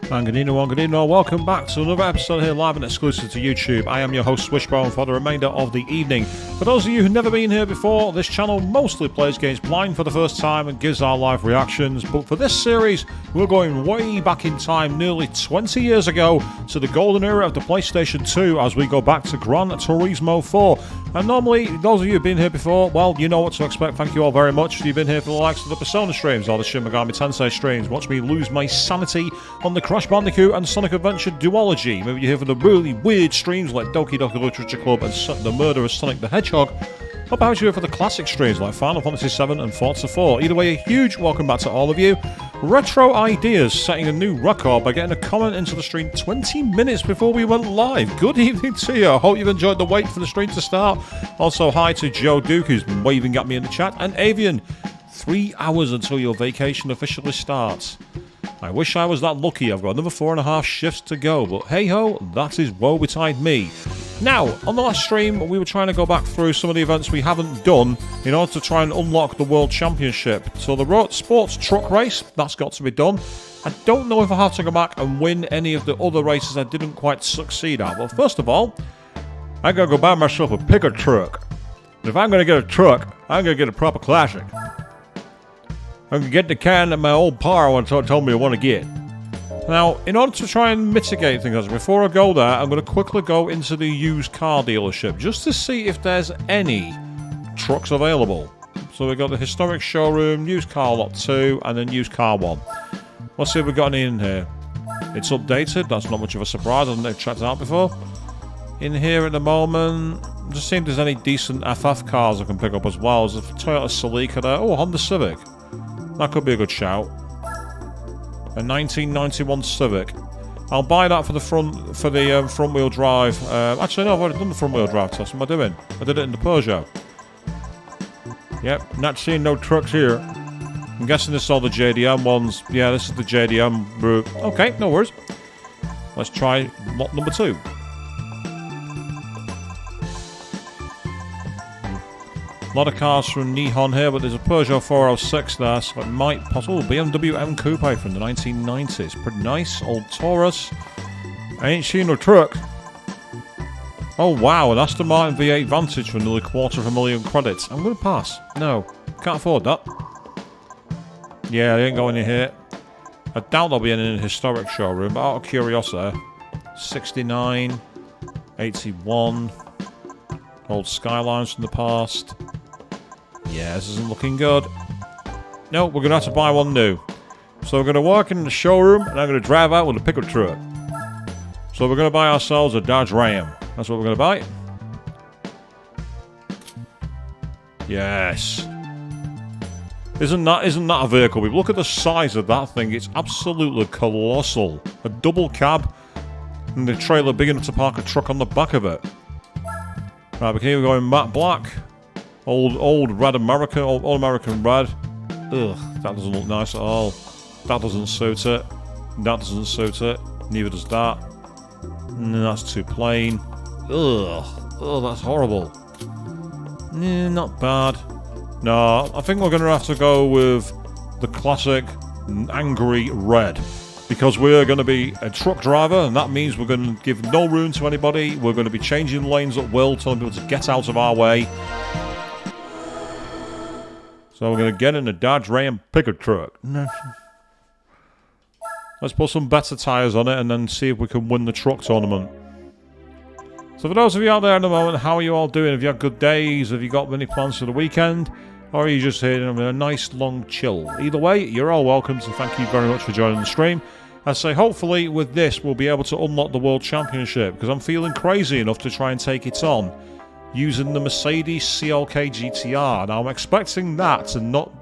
And good evening, welcome back to another episode here live and exclusive to YouTube. I am your host Swishbone for the remainder of the evening. For those of you who've never been here before, this channel mostly plays games blind for the first time and gives our live reactions, but for this series we're going way back in time, nearly 20 years ago, to the golden era of the PlayStation 2 as we go back to Gran Turismo 4. And normally, those of you who've been here before, well, you know what to expect. Thank you all very much. You've been here for the likes of the Persona streams or the Shin Megami Tensei streams. Watch me lose my sanity on the Crash Bandicoot and Sonic Adventure duology. Maybe you're here for the really weird streams like Doki Doki Literature Club and the Murder of Sonic the Hedgehog. Or perhaps you're here for the classic streams like Final Fantasy 7 and Forza 4. Either way, a huge welcome back to all of you. Retro Ideas setting a new record by getting a comment into the stream 20 minutes before we went live. Good evening to you. I hope you've enjoyed the wait for the stream to start. Also, hi to Joe Duke, who's been waving at me in the chat, and Avian. 3 hours until your vacation officially starts. I wish I was that lucky. I've got another 4.5 shifts to go, but hey-ho, that is woe betide me. Now, on the last stream, we were trying to go back through some of the events we haven't done in order to try and unlock the World Championship. So the Road Sports Truck Race, that's got to be done. I don't know if I have to go back and win any of the other races I didn't quite succeed at. Well, first of all, I gotta go buy myself a pickup truck. And if I'm gonna get a truck, I'm gonna get a proper classic. I can get the kind that my old pa told me I want to get. Now, in order to try and mitigate things, before I go there, I'm going to quickly go into the used car dealership just to see if there's any trucks available. So we've got the historic showroom, used car lot 2, and then used car 1. Let's see if we've got any in here. It's updated, that's not much of a surprise, I've checked it out before. In here at the moment, just seeing if there's any decent FF cars I can pick up as well. There's a Toyota Celica there. Oh, a Honda Civic. That could be a good shout. A 1991 Civic. I'll buy that for the front wheel drive. Actually, no, I've already done the front wheel drive test. What am I doing? I did it in the Peugeot. Yep, not seeing no trucks here. I'm guessing this is all the JDM ones. Yeah, this is the JDM route. Okay, no worries. Let's try lot number 2. A lot of cars from Nihon here, but there's a Peugeot 406 there, so it might possibly BMW M Coupe from the 1990s. Pretty nice, old Taurus. I ain't seen no truck. Oh wow, an Aston Martin V8 Vantage for nearly $250,000 credits. I'm gonna pass. No, can't afford that. Yeah, they ain't going in here. I doubt there'll be any in a historic showroom, but out of curiosity, 69, 81, old Skylines from the past. Yeah, this isn't looking good. No, we're going to have to buy one new. So we're going to walk in the showroom and I'm going to drive out with a pickup truck. So we're going to buy ourselves a Dodge Ram. That's what we're going to buy. Yes. Isn't that a vehicle? We look at the size of that thing. It's absolutely colossal. A double cab and the trailer big enough to park a truck on the back of it. Right, but here we're going matte black. Old red American, old American red. Ugh, that doesn't look nice at all. That doesn't suit it. That doesn't suit it. Neither does that. No, that's too plain. Ugh, oh, that's horrible. Not bad. No, I think we're going to have to go with the classic angry red. Because we're going to be a truck driver, and that means we're going to give no room to anybody. We're going to be changing lanes at will, telling people to get out of our way. So we're going to get in a Dodge Ram pickup truck. Let's put some better tyres on it and then see if we can win the truck tournament. So for those of you out there at the moment, how are you all doing? Have you had good days? Have you got many plans for the weekend? Or are you just here in a nice long chill? Either way, you're all welcome, so thank you very much for joining the stream. I say hopefully with this we'll be able to unlock the World Championship, because I'm feeling crazy enough to try and take it on using the Mercedes CLK GTR. Now I'm expecting that to not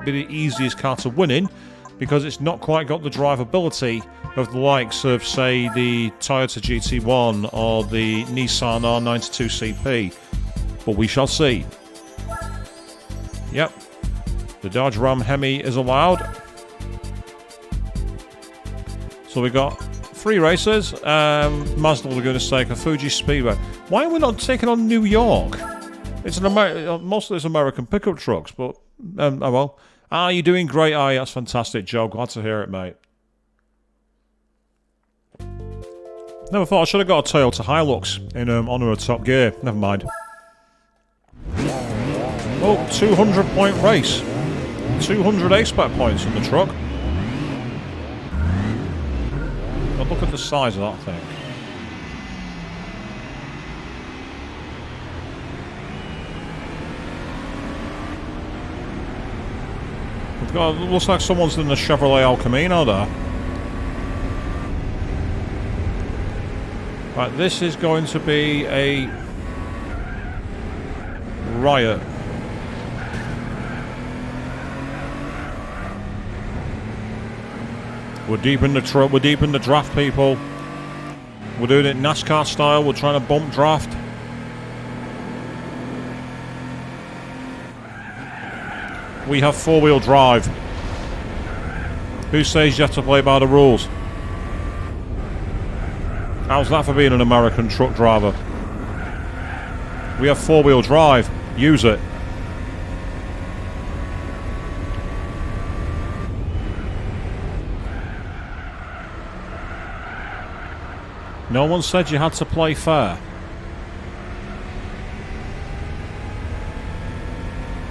be the easiest car to win in, because it's not quite got the drivability of the likes of, say, the Toyota GT1 or the Nissan R92 CP. But we shall see. Yep, the Dodge Ram Hemi is allowed. So we got 3 races. Mazda are going to take a Fuji Speedway. Why are we not taking on New York? It's an mostly it's American pickup trucks, but oh well. You're doing great, are you? That's fantastic, Joe. Glad to hear it, mate. Never thought I should have got a Toyota Hilux in honour of Top Gear. Never mind. Oh, 200 point race. 200 A-Spec points in the truck. But look at the size of that thing. We've got, looks like someone's in the Chevrolet El Camino there. Right, this is going to be a riot. We're deep in the truck, we're deep in the draft, people. We're doing it NASCAR style, we're trying to bump draft. We have four-wheel drive. Who says you have to play by the rules? How's that for being an American truck driver? We have four-wheel drive. Use it. No one said you had to play fair.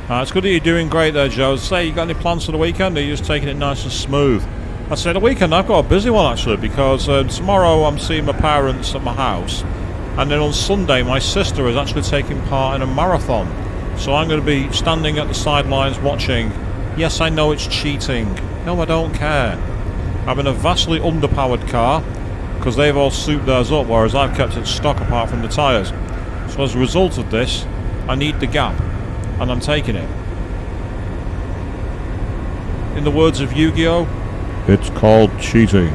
It's good that you're doing great there, Joe. Say, you got any plans for the weekend, or are you just taking it nice and smooth? I say the weekend, I've got a busy one actually, because tomorrow I'm seeing my parents at my house, and then on Sunday my sister is actually taking part in a marathon. So I'm going to be standing at the sidelines watching. Yes, I know it's cheating. No, I don't care. I'm in a vastly underpowered car, because they've all souped theirs up, whereas I've kept it stock apart from the tyres. So as a result of this, I need the gap, and I'm taking it. In the words of Yu-Gi-Oh, it's called cheating.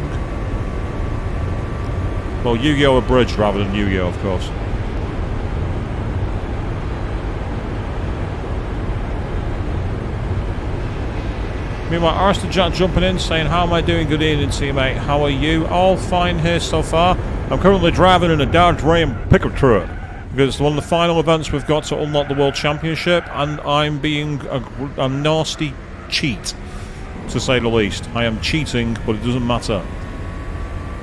Well, Yu-Gi-Oh abridged rather than Yu-Gi-Oh, of course. Meanwhile, Arrested Jack jumping in saying, how am I doing? Good evening, teammate. How are you? All fine here so far. I'm currently driving in a Dodge Ram pickup truck because it's one of the final events we've got to unlock the World Championship, and I'm being a nasty cheat, to say the least. I am cheating, but it doesn't matter.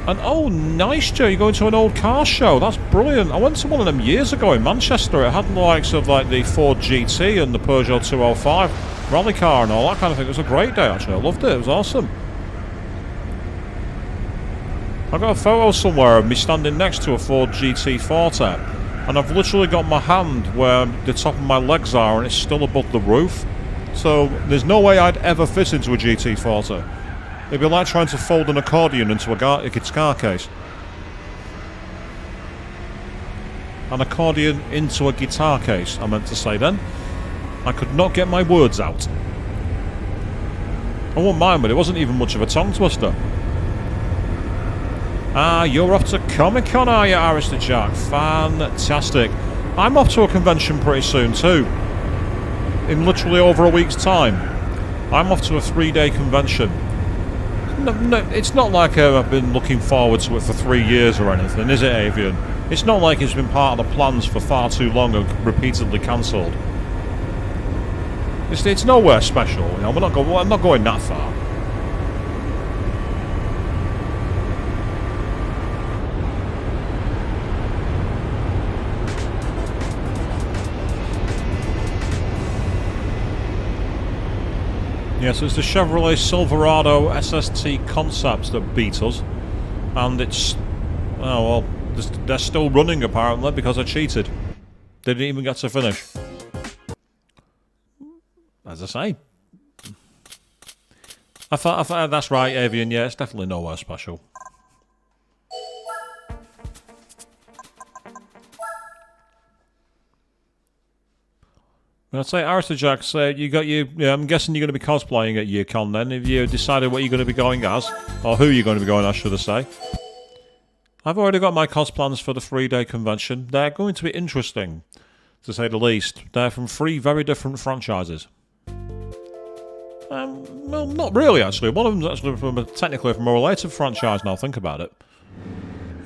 And oh, nice, Joe, you're going to an old car show. That's brilliant. I went to one of them years ago in Manchester. It had the likes of like the Ford GT and the Peugeot 205 rally car and all that kind of thing. It was a great day, actually. I loved it. It was awesome. I've got a photo somewhere of me standing next to a Ford GT40, and I've literally got my hand where the top of my legs are, and it's still above the roof. So there's no way I'd ever fit into a GT40. It'd be like trying to fold an accordion into a guitar case. An accordion into a guitar case, I meant to say then. I could not get my words out. I won't mind, but it wasn't even much of a tongue twister. Ah, you're off to Comic-Con, are you, Arrested Jack? Fantastic. I'm off to a convention pretty soon too. In literally over a week's time. I'm off to a 3-day convention. No, it's not like I've been looking forward to it for 3 years or anything, is it, Avian? It's not like it's been part of the plans for far too long and repeatedly cancelled. It's nowhere special, you know. I'm not going that far. Yes, it's the Chevrolet Silverado SST Concept that beat us, and it's, oh well, they're still running apparently because I cheated. They didn't even get to finish. As I say, I thought that's right, Avian. Yeah, it's definitely nowhere special. I'd say, Arthur Jack, you got you. Yeah, I'm guessing you're going to be cosplaying at YuCon then. Have you decided what you're going to be going as, or who you're going to be going as, should I say? I've already got my cos plans for the 3-day convention. They're going to be interesting, to say the least. They're from 3 very different franchises. Well, not really, actually. One of them's actually technically from a related franchise, now think about it.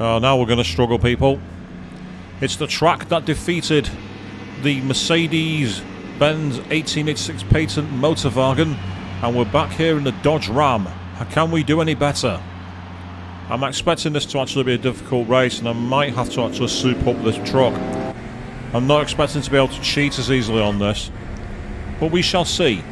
Oh, now we're going to struggle, people. It's the track that defeated the Mercedes-Benz 1886 patent Motorwagen, and we're back here in the Dodge Ram. How can we do any better? I'm expecting this to actually be a difficult race, and I might have to actually soup up this truck. I'm not expecting to be able to cheat as easily on this, but we shall see.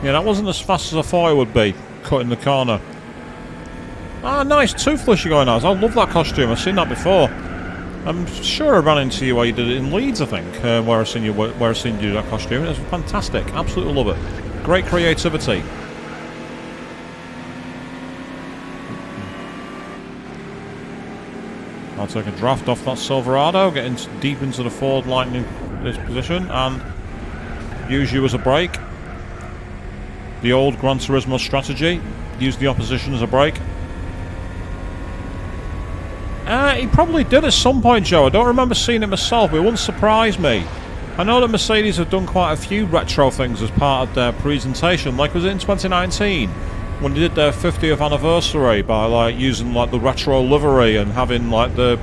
Yeah, that wasn't as fast as I thought it would be, cutting the corner. Ah, nice, Toothless you're going as. I love that costume, I've seen that before. I'm sure I ran into you while you did it in Leeds, I think, where I seen you do that costume. It was fantastic, absolutely love it. Great creativity. I'll take a draft off that Silverado, getting deep into the forward lightning position, and use you as a brake. The old Gran Turismo strategy, use the opposition as a brake. He probably did at some point, Joe. I don't remember seeing it myself, but it wouldn't surprise me. I know that Mercedes have done quite a few retro things as part of their presentation, like was it in 2019 when they did their 50th anniversary by like using like the retro livery and having like the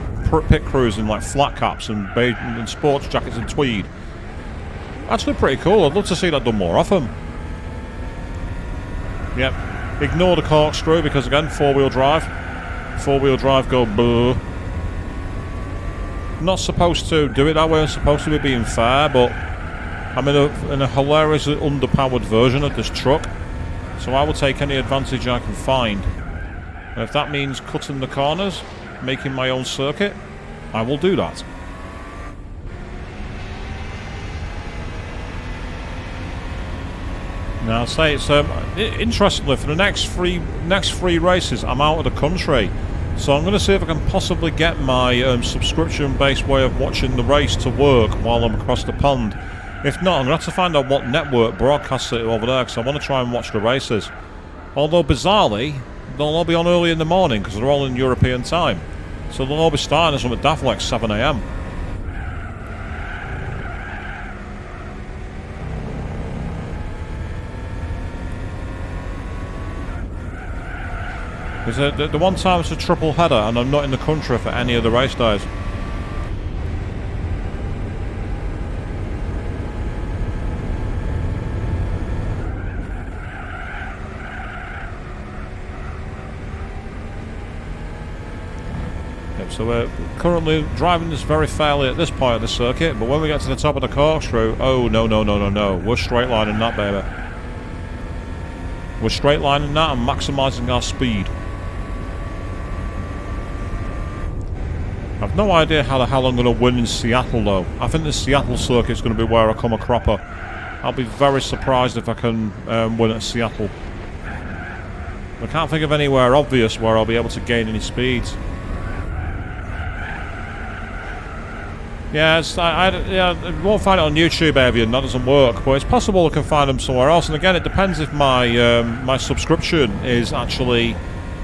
pit crews in like flat caps and sports jackets and tweed. Actually pretty cool. I'd love to see that done more often. Yep. Ignore the corkscrew because again, four-wheel drive. Four-wheel drive go boo. Not supposed to do it that way. I'm supposed to be being fair, but I'm in a hilariously underpowered version of this truck, so I will take any advantage I can find. And if that means cutting the corners, making my own circuit, I will do that. Now, I'll say it's interestingly for the next three races, I'm out of the country, so I'm going to see if I can possibly get my subscription-based way of watching the race to work while I'm across the pond. If not, I'm going to have to find out what network broadcasts it over there, because I want to try and watch the races. Although bizarrely, they'll all be on early in the morning because they're all in European time, so they'll all be starting at something daft like 7 AM. The one time it's a triple header and I'm not in the country for any of the race days. Yep, so we're currently driving this very fairly at this point of the circuit, but when we get to the top of the corkscrew, oh no, we're straight lining that, baby. We're straight lining that and maximising our speed. I've no idea how the hell I'm going to win in Seattle though. I think the Seattle circuit is going to be where I come a cropper. I'll be very surprised if I can win at Seattle. I can't think of anywhere obvious where I'll be able to gain any speeds. Yeah, I won't find it on YouTube, Avian, that doesn't work, but it's possible I can find them somewhere else, and again it depends if my my subscription is actually...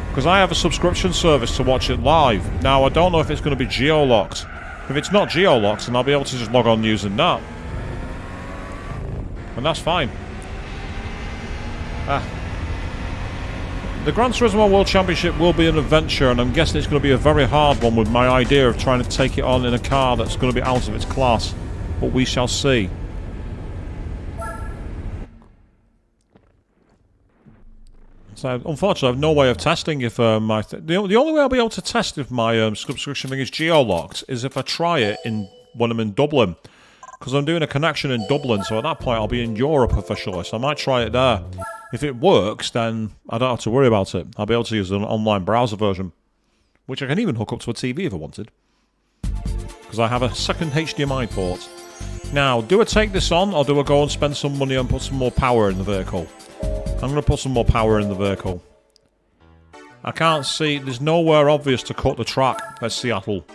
because I have a subscription service to watch it live. Now, I don't know if it's going to be geo-locked. If it's not geo-locked, then I'll be able to just log on using that. And that's fine. The Gran Turismo World Championship will be an adventure, and I'm guessing it's going to be a very hard one with my idea of trying to take it on in a car that's going to be out of its class. But we shall see. So, unfortunately, I have no way of testing if the only way I'll be able to test if my subscription thing is geo-locked is if I try it when I'm in Dublin. Because I'm doing a connection in Dublin, so at that point I'll be in Europe officially, so I might try it there. If it works, then I don't have to worry about it. I'll be able to use an online browser version, which I can even hook up to a TV if I wanted. Because I have a second HDMI port. Now, do I take this on, or do I go and spend some money and put some more power in the vehicle? I'm going to put some more power in the vehicle. I can't see, there's nowhere obvious to cut the track at Seattle.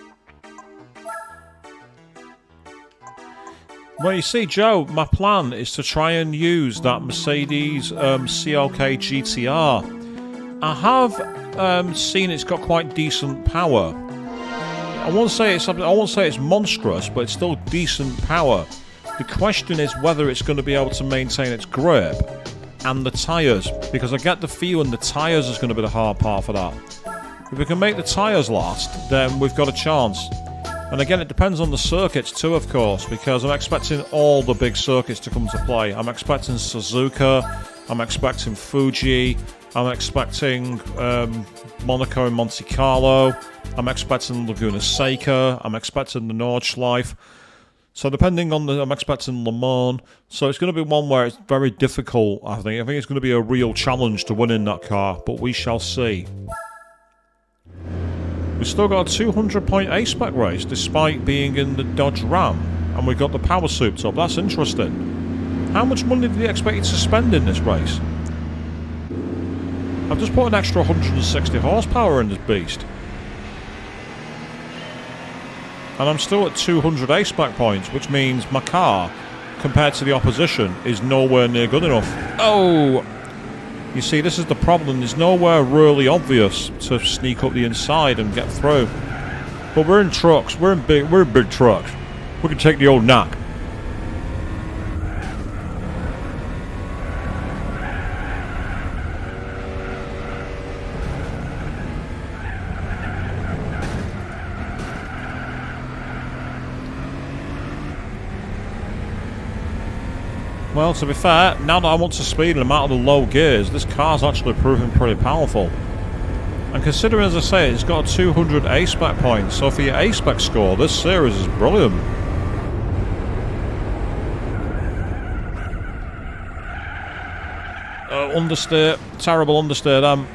Well, you see, Joe, my plan is to try and use that Mercedes CLK GTR. I have seen it's got quite decent power. I won't say it's monstrous, but it's still decent power. The question is whether it's going to be able to maintain its grip and the tyres, because I get the feeling the tyres is going to be the hard part for that. If we can make the tyres last, then we've got a chance. And again, it depends on the circuits too, of course, because I'm expecting all the big circuits to come to play. I'm expecting Suzuka, I'm expecting Fuji, I'm expecting Monaco and Monte Carlo, I'm expecting Laguna Seca, I'm expecting the Nordschleife. So depending on I'm expecting Le Mans. So it's going to be one where it's very difficult, I think. I think it's going to be a real challenge to win in that car, but we shall see. We've still got a 200-point A-Spec race, despite being in the Dodge Ram. And we've got the power souped up. That's interesting. How much money did he expect you to spend in this race? I've just put an extra 160 horsepower in this beast. And I'm still at 200 A-Spec points, which means my car, compared to the opposition, is nowhere near good enough. Oh! You see, this is the problem. There's nowhere really obvious to sneak up the inside and get through. But we're in trucks. We're in big trucks. We can take the old nap. Well, to be fair, now that I want to speed and I'm out of the low gears, this car's actually proving pretty powerful. And considering, as I say, it's got a 200 A-Spec points, so for your A-Spec score, this series is brilliant. Understeer, terrible understeer, damn.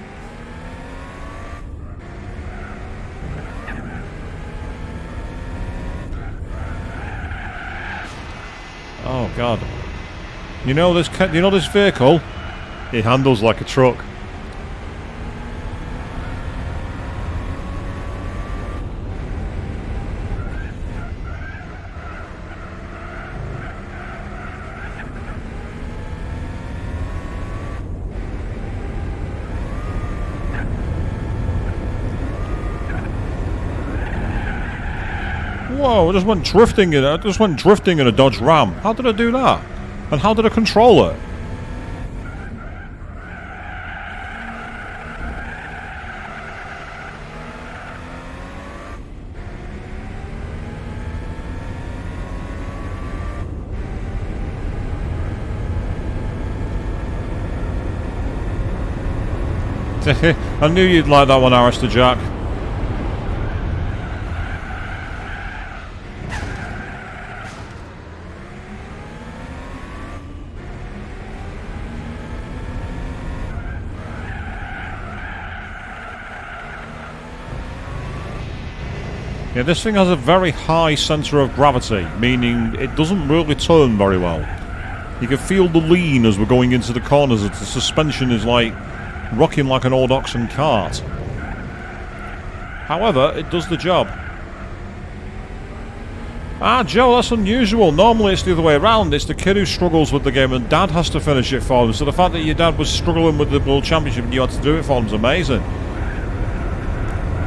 Oh, God. You know this vehicle? It handles like a truck. Whoa! I just went drifting in a Dodge Ram. How did I do that? And how did I control it? I knew you'd like that one, Alistair Jack. Yeah, this thing has a very high centre of gravity, meaning it doesn't really turn very well. You can feel the lean as we're going into the corners, as the suspension is like rocking like an old oxen cart. However, it does the job. Ah, Joe, that's unusual. Normally it's the other way around. It's the kid who struggles with the game and Dad has to finish it for him. So the fact that your dad was struggling with the World Championship and you had to do it for him is amazing.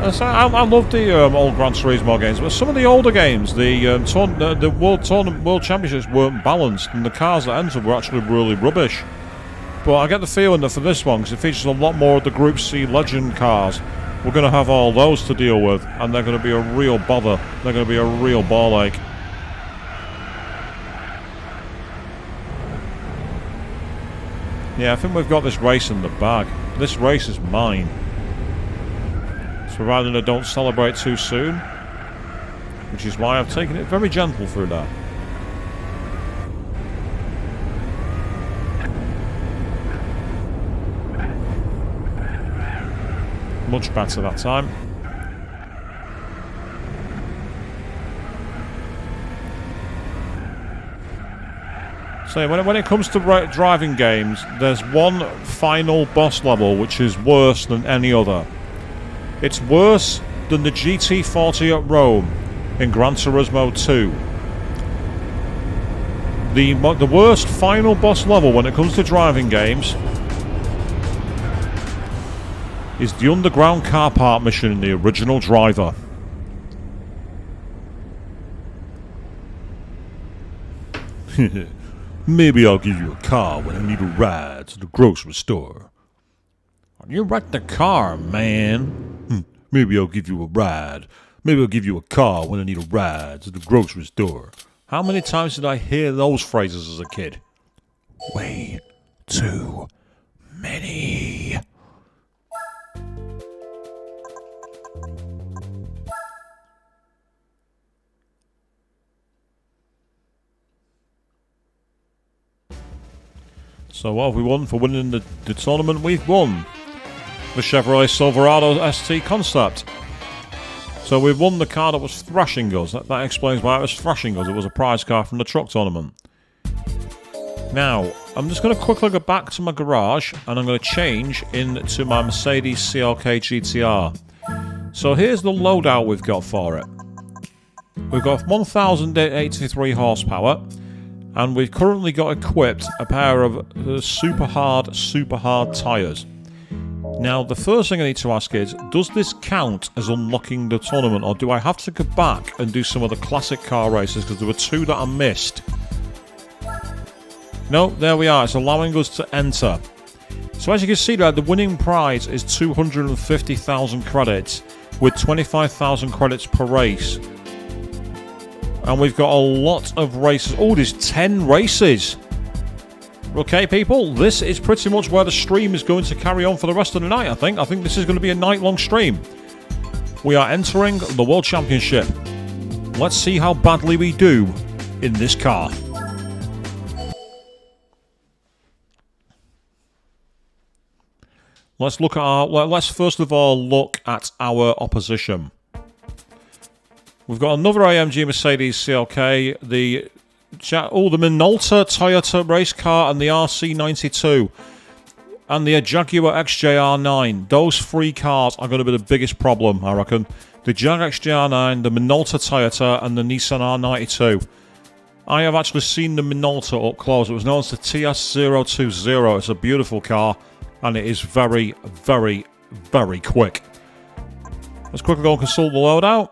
I love the old Gran Turismo games, but some of the older games, the World Championships weren't balanced, and the cars that entered were actually really rubbish. But I get the feeling that for this one, because it features a lot more of the Group C Legend cars, we're going to have all those to deal with, and they're going to be a real bother. They're going to be a real ball ache. Yeah, I think we've got this race in the bag. This race is mine. Provided I don't celebrate too soon, which is why I've taken it very gentle through that. Much better that time. So when it comes to driving games, there's one final boss level which is worse than any other. It's worse than the GT40 at Rome in Gran Turismo 2. The worst final boss level when it comes to driving games is the underground car park mission in the original Driver. Maybe I'll give you a car when I need a ride to the grocery store. You wrecked the car, man. Maybe I'll give you a ride. Maybe I'll give you a car when I need a ride to the grocery store. How many times did I hear those phrases as a kid? Way too many. So what have we won for winning the tournament? We've won the Chevrolet Silverado ST Concept. So we've won the car that was thrashing us. That explains why it was thrashing us. It was a prize car from the truck tournament. Now, I'm just going to quickly go back to my garage and I'm going to change into my Mercedes CLK GTR. So here's the loadout we've got for it. We've got 1,083 horsepower. And we've currently got equipped a pair of super hard tyres. Now, the first thing I need to ask is, does this count as unlocking the tournament, or do I have to go back and do some of the classic car races, because there were two that I missed? No, there we are. It's allowing us to enter. So as you can see there, the winning prize is 250,000 credits, with 25,000 credits per race. And we've got a lot of races. Oh, there's 10 races. Okay, people, this is pretty much where the stream is going to carry on for the rest of the night, I think. I think this is going to be a night-long stream. We are entering the World Championship. Let's see how badly we do in this car. Let's first of all look at our opposition. We've got another AMG Mercedes CLK, the Minolta Toyota race car, and the RC92, and the Jaguar XJR9. Those three cars are going to be the biggest problem, I reckon. The Jag XJR9, the Minolta Toyota, and the Nissan R92. I have actually seen the Minolta up close. It was known as the TS020. It's a beautiful car, and it is very, very, very quick. Let's quickly go and consult the loadout.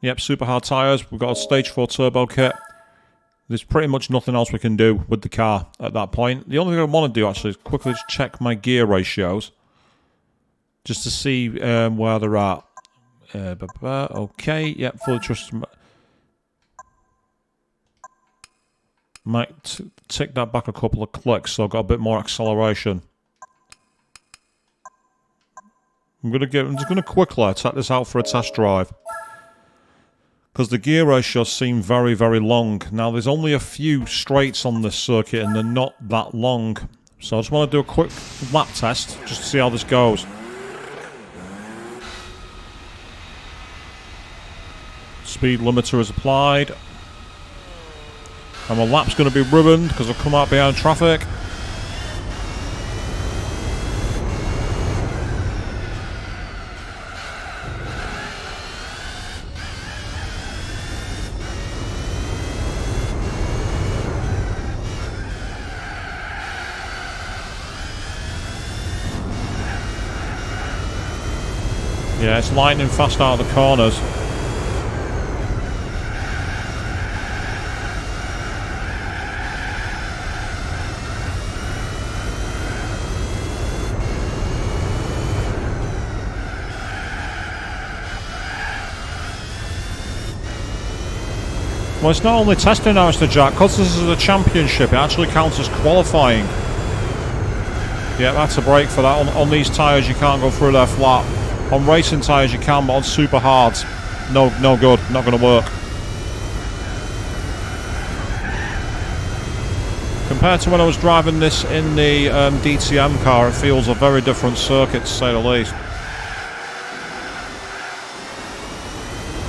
Yep, super hard tyres. We've got a stage 4 turbo kit. There's pretty much nothing else we can do with the car at that point. The only thing I want to do actually is quickly check my gear ratios, just to see where they're at. Okay, yep, fully trusted. Might tick that back a couple of clicks, so I've got a bit more acceleration. I'm just gonna quickly take this out for a test drive, because the gear ratios seem very, very long. Now, there's only a few straights on this circuit, and they're not that long. So I just want to do a quick lap test, just to see how this goes. Speed limiter is applied. And my lap's going to be ruined, because I've come out behind traffic. Yeah, it's lightning fast out of the corners. Well, it's not only testing now, Mr. Jack, because this is a championship, it actually counts as qualifying. Yeah, that's a break for that. On these tyres, you can't go through their flat. On racing tyres you can, but on super hards, no good, not going to work. Compared to when I was driving this in the DTM car, it feels a very different circuit, to say the least.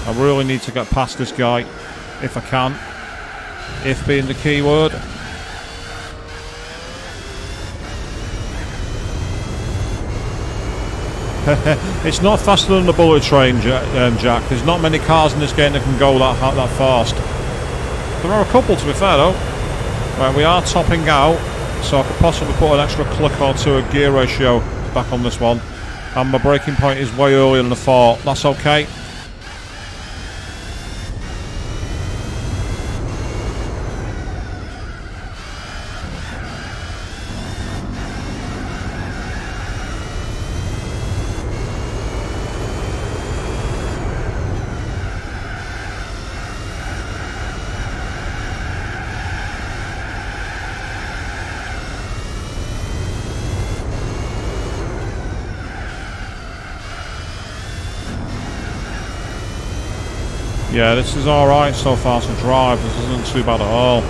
I really need to get past this guy, if I can. If being the key word. It's not faster than the bullet train, Jack. There's not many cars in this game that can go that fast. There are a couple, to be fair, though. Right, we are topping out, so I could possibly put an extra click or two of gear ratio back on this one. And my braking point is way earlier than I thought. That's okay. Yeah, this is alright so far to drive. This isn't too bad at all.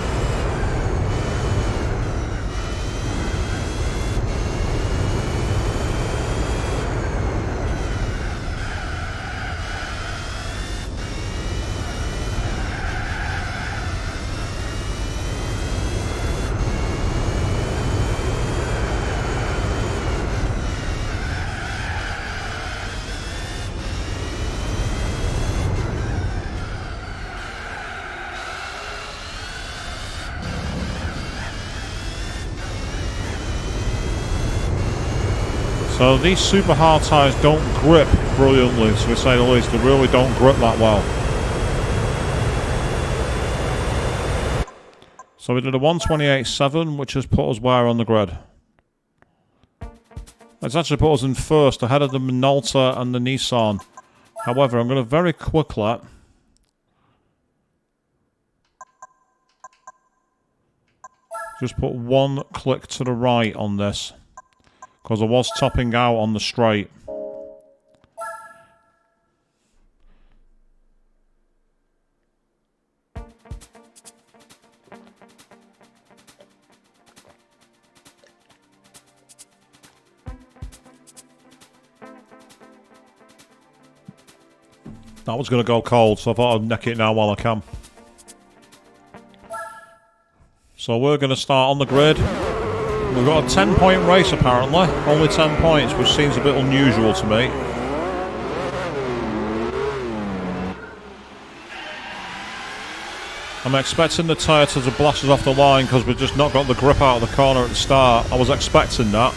So these super hard tyres don't grip brilliantly, to say the least. They really don't grip that well. So we did a 128.7, which has put us where on the grid? It's actually put us in first, ahead of the Minolta and the Nissan. However, I'm going to very quickly just put one click to the right on this, because I was topping out on the straight. That was going to go cold, so I thought I'd neck it now while I can. So we're going to start on the grid. We've got a 10-point race apparently, only 10 points, which seems a bit unusual to me. I'm expecting the tyre to blast us off the line because we've just not got the grip out of the corner at the start. I was expecting that,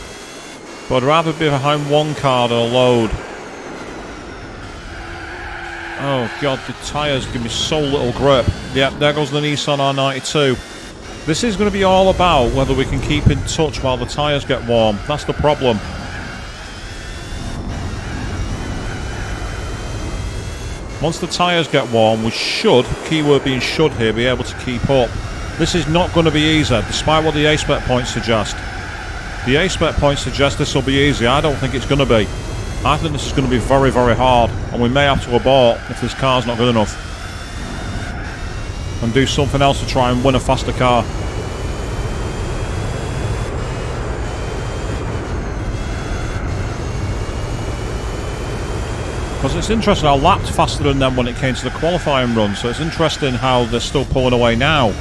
but I'd rather be behind one car than a load. Oh god, the tyres give me so little grip. Yep, there goes the Nissan R92. This is going to be all about whether we can keep in touch while the tyres get warm. That's the problem. Once the tyres get warm, we should, keyword being should here, be able to keep up. This is not going to be easy, despite what the A-spec points suggest. The A-spec points suggest this will be easy. I don't think it's going to be. I think this is going to be very, very hard, and we may have to abort if this car's not good enough and do something else to try and win a faster car. Because it's interesting, I lapped faster than them when it came to the qualifying run, so it's interesting how they're still pulling away now.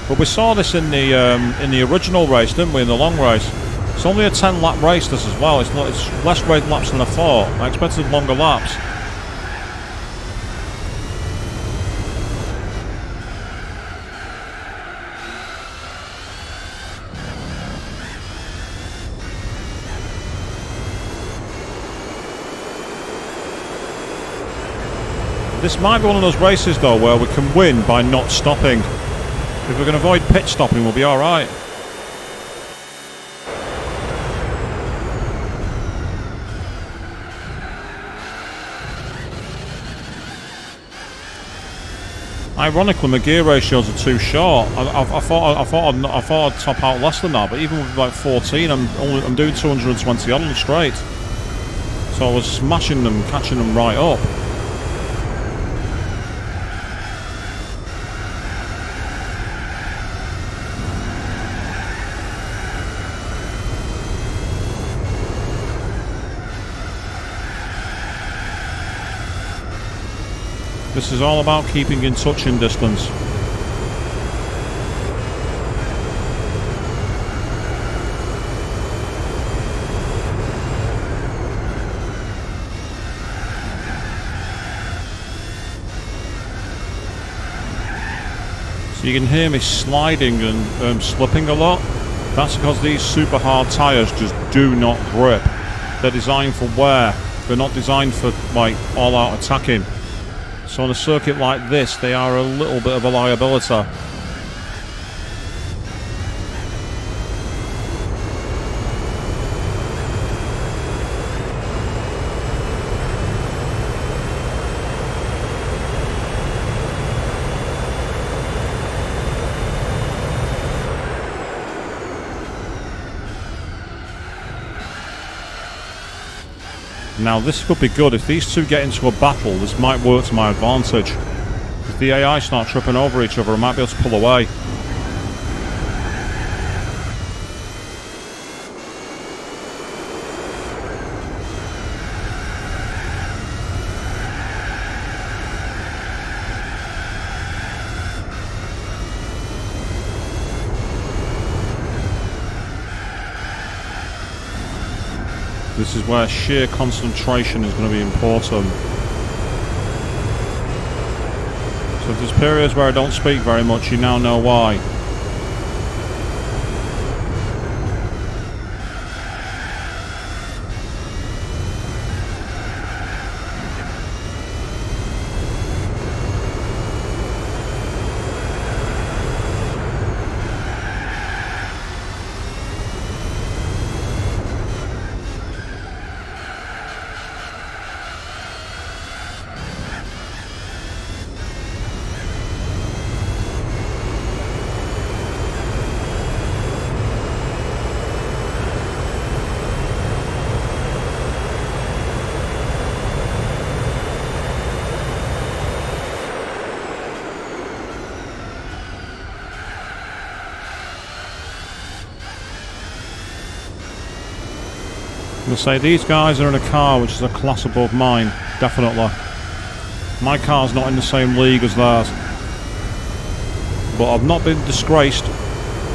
But we saw this in the original race, didn't we, in the long race? It's only a 10-lap race, this as well. It's less race laps than I thought. I expected longer laps. This might be one of those races, though, where we can win by not stopping. If we can avoid pit stopping, we'll be alright. Ironically, my gear ratios are too short. I thought I'd top out less than that, but even with like 14, I'm doing 220 on the straight. So I was smashing them, catching them right up. This is all about keeping in touch in distance. So you can hear me sliding and slipping a lot. That's because these super hard tyres just do not grip. They're designed for wear. They're not designed for like all-out attacking. So on a circuit like this, they are a little bit of a liability. Now this could be good. If these two get into a battle, this might work to my advantage. if the AI start tripping over each other, I might be able to pull away. This is where sheer concentration is going to be important. So if there's periods where I don't speak very much, you now know why. I'm going to say these guys are in a car which is a class above mine, definitely. My car's not in the same league as theirs. But I've not been disgraced.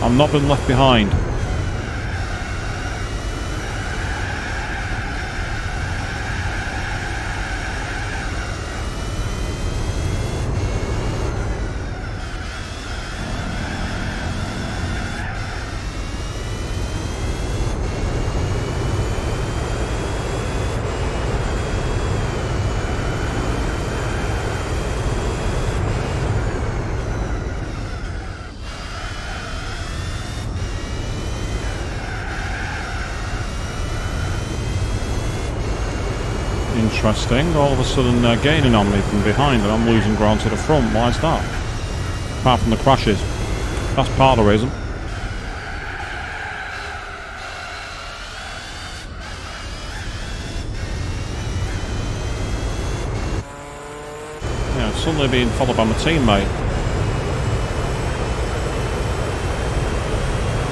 I've not been left behind. Interesting. All of a sudden they're gaining on me from behind and I'm losing ground to the front. Why is that? Apart from the crashes. That's part of the reason. Yeah, suddenly being followed by my teammate.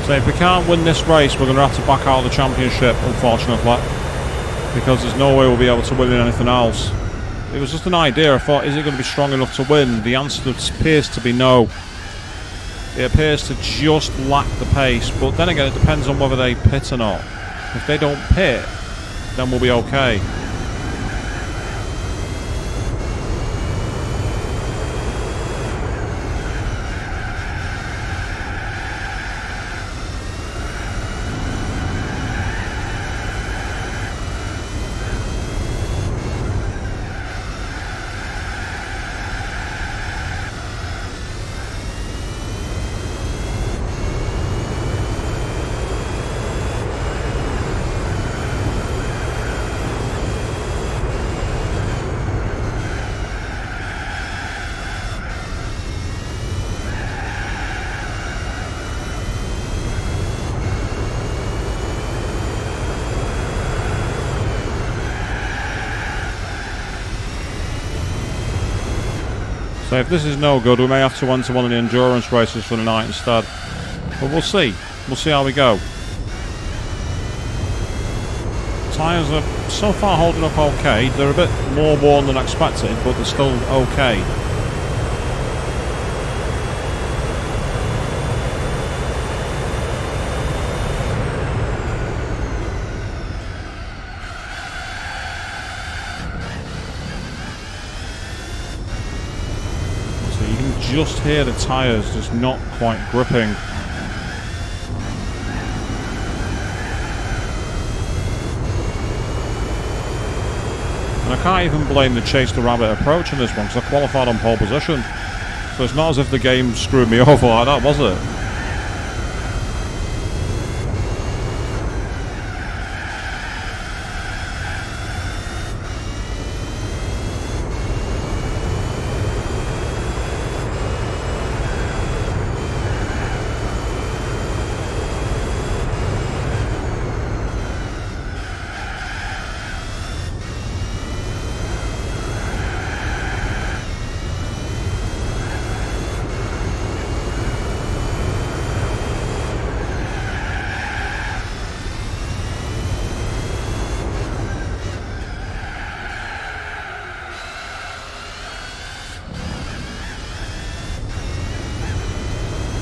So if we can't win this race, we're going to have to back out of the championship, unfortunately. Because there's no way we'll be able to win in anything else. It was just an idea. I thought, is it going to be strong enough to win? The answer appears to be no. It appears to just lack the pace. But then again, it depends on whether they pit or not. If they don't pit, then we'll be okay. So if this is no good, we may have to enter one of the endurance races for the night instead. But we'll see. We'll see how we go. Tyres are so far holding up okay. They're a bit more worn than expected, but they're still okay. Just hear the tyres just not quite gripping. And I can't even blame the chase the rabbit approach in this one because I qualified on pole position. So it's not as if the game screwed me over like that, was it?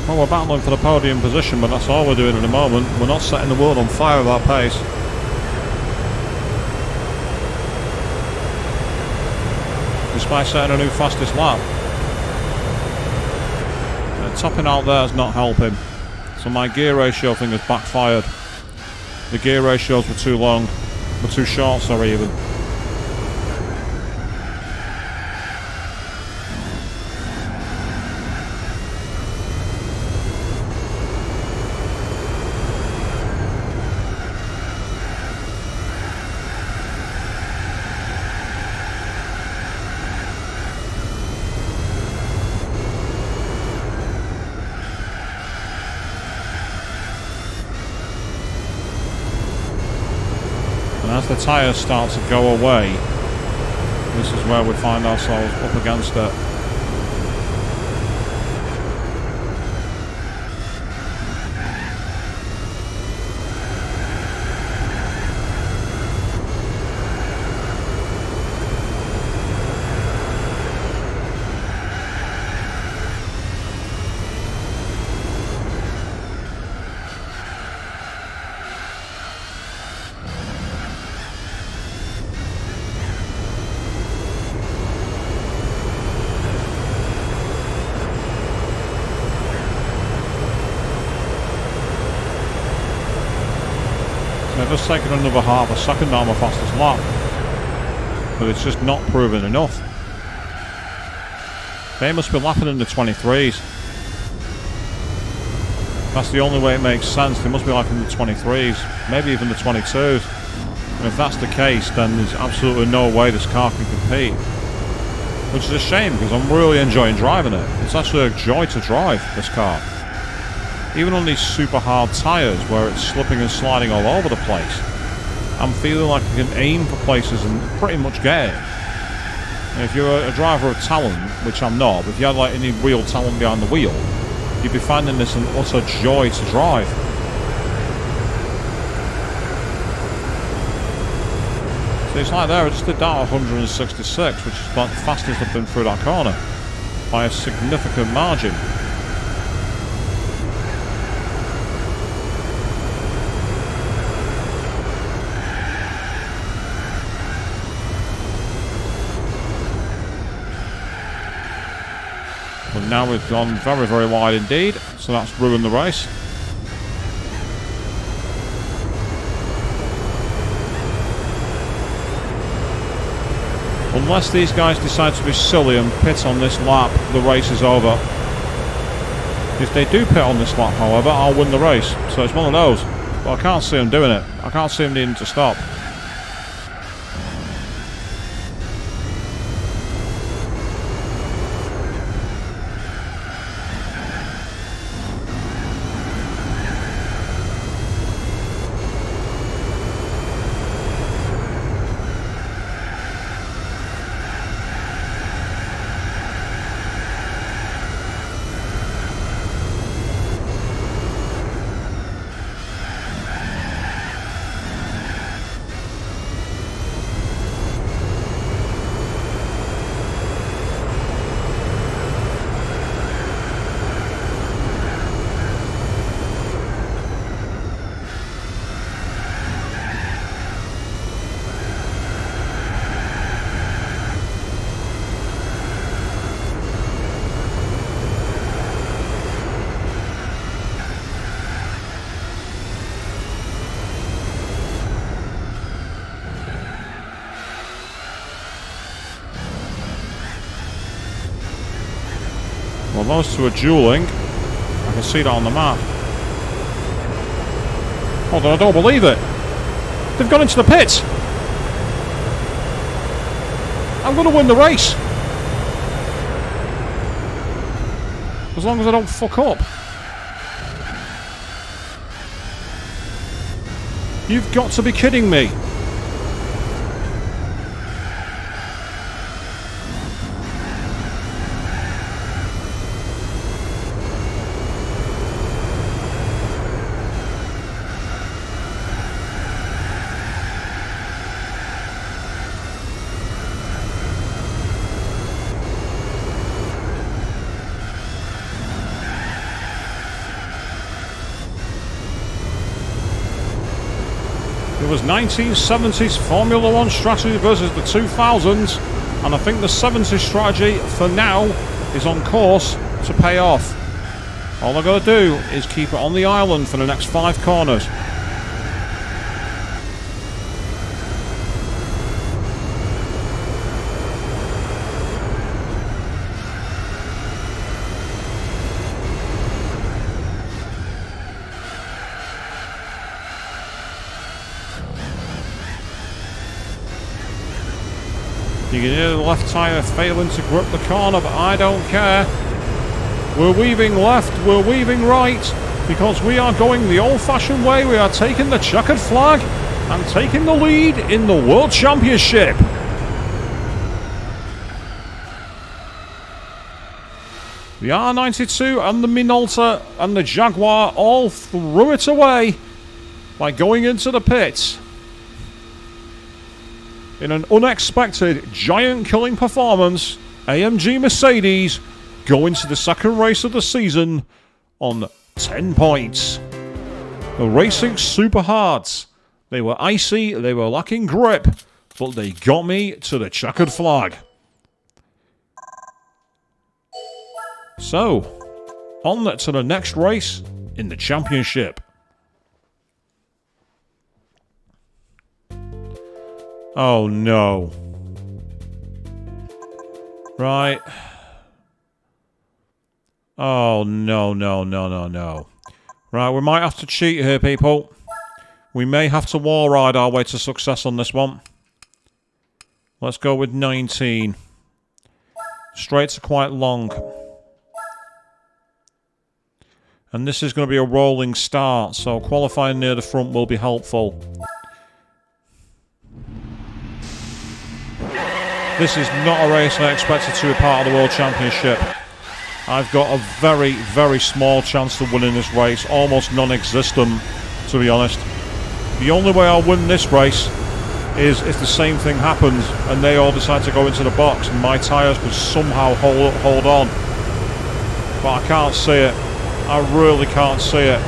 Well, we're battling for the podium position, but that's all we're doing at the moment. We're not setting the world on fire at our pace. Despite setting a new fastest lap. Topping out there is not helping. So my gear ratio thing has backfired. The gear ratios were too long. Were too short, sorry, even. And as the tyres start to go away, this is where we find ourselves up against it. I've just taken another half a second down my fastest lap, but it's just not proven enough. They must be lapping in the 23s. That's the only way it makes sense. They must be lapping in the 23s, maybe even the 22s. And if that's the case, then there's absolutely no way this car can compete. Which is a shame, because I'm really enjoying driving it. It's actually a joy to drive this car. Even on these super hard tyres where it's slipping and sliding all over the place, I'm feeling like I can aim for places and pretty much get it. And if you're a driver of talent, which I'm not, but if you had like any real talent behind the wheel, you'd be finding this an utter joy to drive. So it's like there, I just did that at 166, which is like the fastest I've been through that corner by a significant margin. But now we've gone very, very wide indeed, so that's ruined the race. Unless these guys decide to be silly and pit on this lap, the race is over. If they do pit on this lap, however, I'll win the race. So it's one of those. But I can't see them doing it. I can't see them needing to stop. Well, those two are dueling. I can see that on the map. Hold on, I don't believe it. They've gone into the pit. I'm going to win the race. As long as I don't fuck up. You've got to be kidding me. There was 1970s Formula 1 strategy versus the 2000s, and I think the 70s strategy for now is on course to pay off. All I've got to do is keep it on the island for the next 5 corners. You can hear the left tyre failing to grip the corner, but I don't care. We're weaving left, we're weaving right, because we are going the old-fashioned way. We are taking the checkered flag and taking the lead in the World Championship. The R92 and the Minolta and the Jaguar all threw it away by going into the pits. In an unexpected, giant-killing performance, AMG Mercedes go into the second race of the season on 10 points. The racing super hard. They were icy, they were lacking grip, but they got me to the checkered flag. So, on to the next race in the championship. Oh no. Right. Oh no. Right, we might have to cheat here, people. We may have to wall ride our way to success on this one. Let's go with 19. Straights are quite long. And this is going to be a rolling start, so qualifying near the front will be helpful. This is not a race I expected to be part of the World Championship. I've got a very, very small chance of winning this race, almost non-existent, to be honest. The only way I'll win this race is if the same thing happens and they all decide to go into the box and my tyres can somehow hold on. But I can't see it. I really can't see it.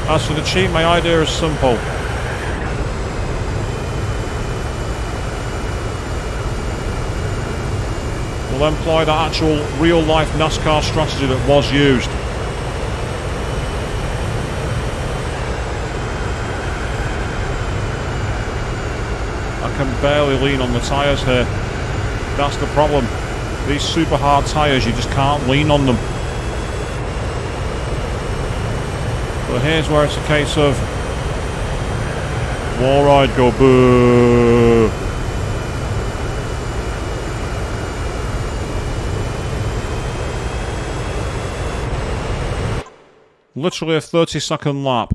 As for the cheat, my idea is simple. We'll employ the actual real-life NASCAR strategy that was used. I can barely lean on the tyres here. That's the problem. These super hard tyres, you just can't lean on them. But here's where it's a case of wall ride, go boo. Literally a 30-second lap.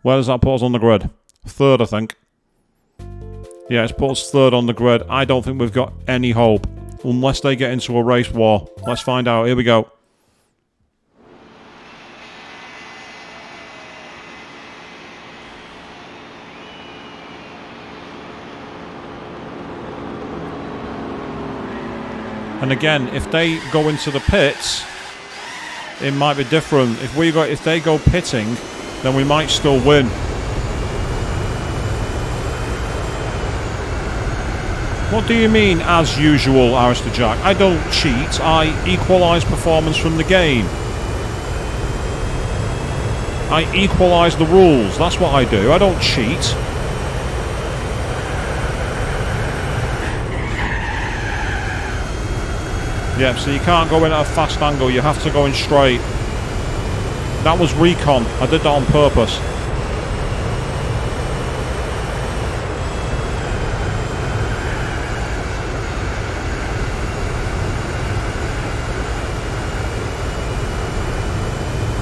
Where does that put us on the grid? Third, I think. Yeah, it's put us third on the grid. I don't think we've got any hope. Unless they get into a race war. Let's find out. Here we go. And again, if they go into the pits, it might be different. If they go pitting, then we might still win. What do you mean, as usual, Arister Jack? I don't cheat. I equalise performance from the game. I equalise the rules. That's what I do. I don't cheat. Yeah, so you can't go in at a fast angle. You have to go in straight. That was recon. I did that on purpose.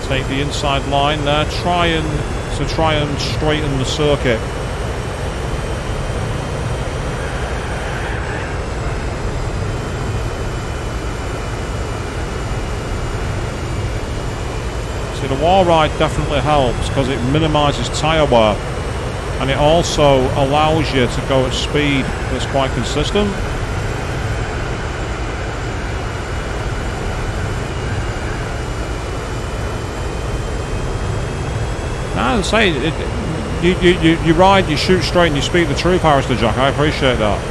Take the inside line there. Try and straighten the circuit. See, the wall ride definitely helps because it minimises tyre wear, and it also allows you to go at speed that's quite consistent. Yeah, and say you ride, you shoot straight, and you speak the truth, Harrister Jack. I appreciate that.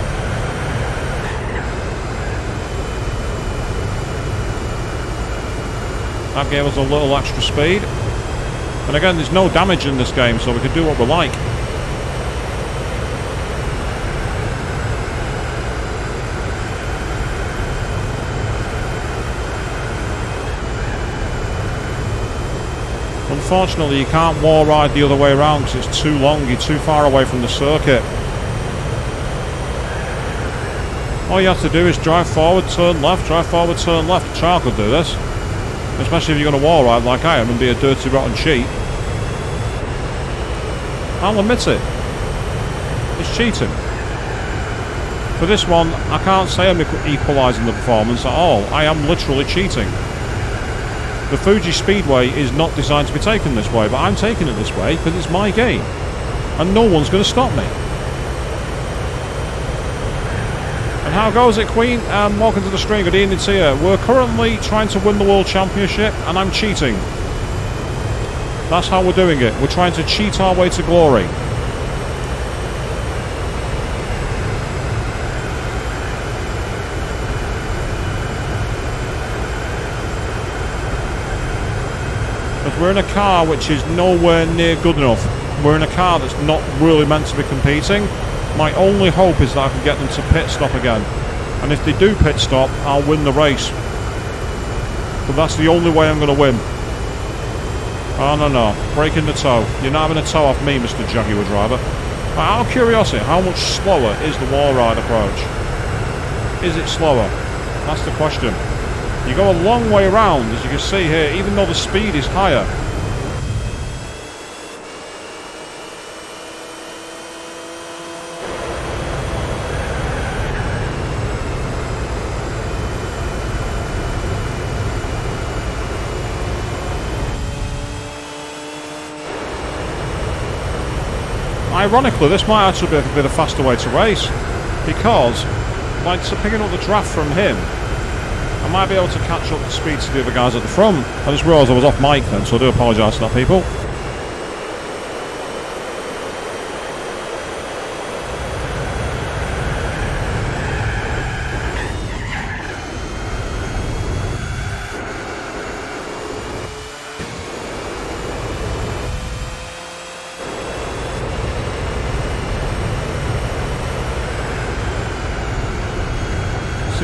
That gave us a little extra speed. And again, there's no damage in this game, so we can do what we like. Unfortunately, you can't wall ride the other way around because it's too long. You're too far away from the circuit. All you have to do is drive forward, turn left, drive forward, turn left. A child could do this. Especially if you're going to wall ride like I am and be a dirty, rotten cheat. I'll admit it. It's cheating. For this one, I can't say I'm equalising the performance at all. I am literally cheating. The Fuji Speedway is not designed to be taken this way, but I'm taking it this way because it's my game. And no one's going to stop me. And how goes it, Queen? Welcome to the stream. Good evening to you. We're currently trying to win the World Championship, and I'm cheating. That's how we're doing it. We're trying to cheat our way to glory. Because we're in a car which is nowhere near good enough. We're in a car that's not really meant to be competing. My only hope is that I can get them to pit stop again. And if they do pit stop, I'll win the race. But that's the only way I'm going to win. Oh, no. Breaking the toe. You're not having a toe off me, Mr. Jaguar driver. Out of curiosity, how much slower is the wall ride approach? Is it slower? That's the question. You go a long way around, as you can see here, even though the speed is higher. Ironically, this might actually be the faster way to race, because, like, so picking up the draft from him, I might be able to catch up the speed to the other guys at the front. I just realised I was off mic then, so I do apologise to that, people.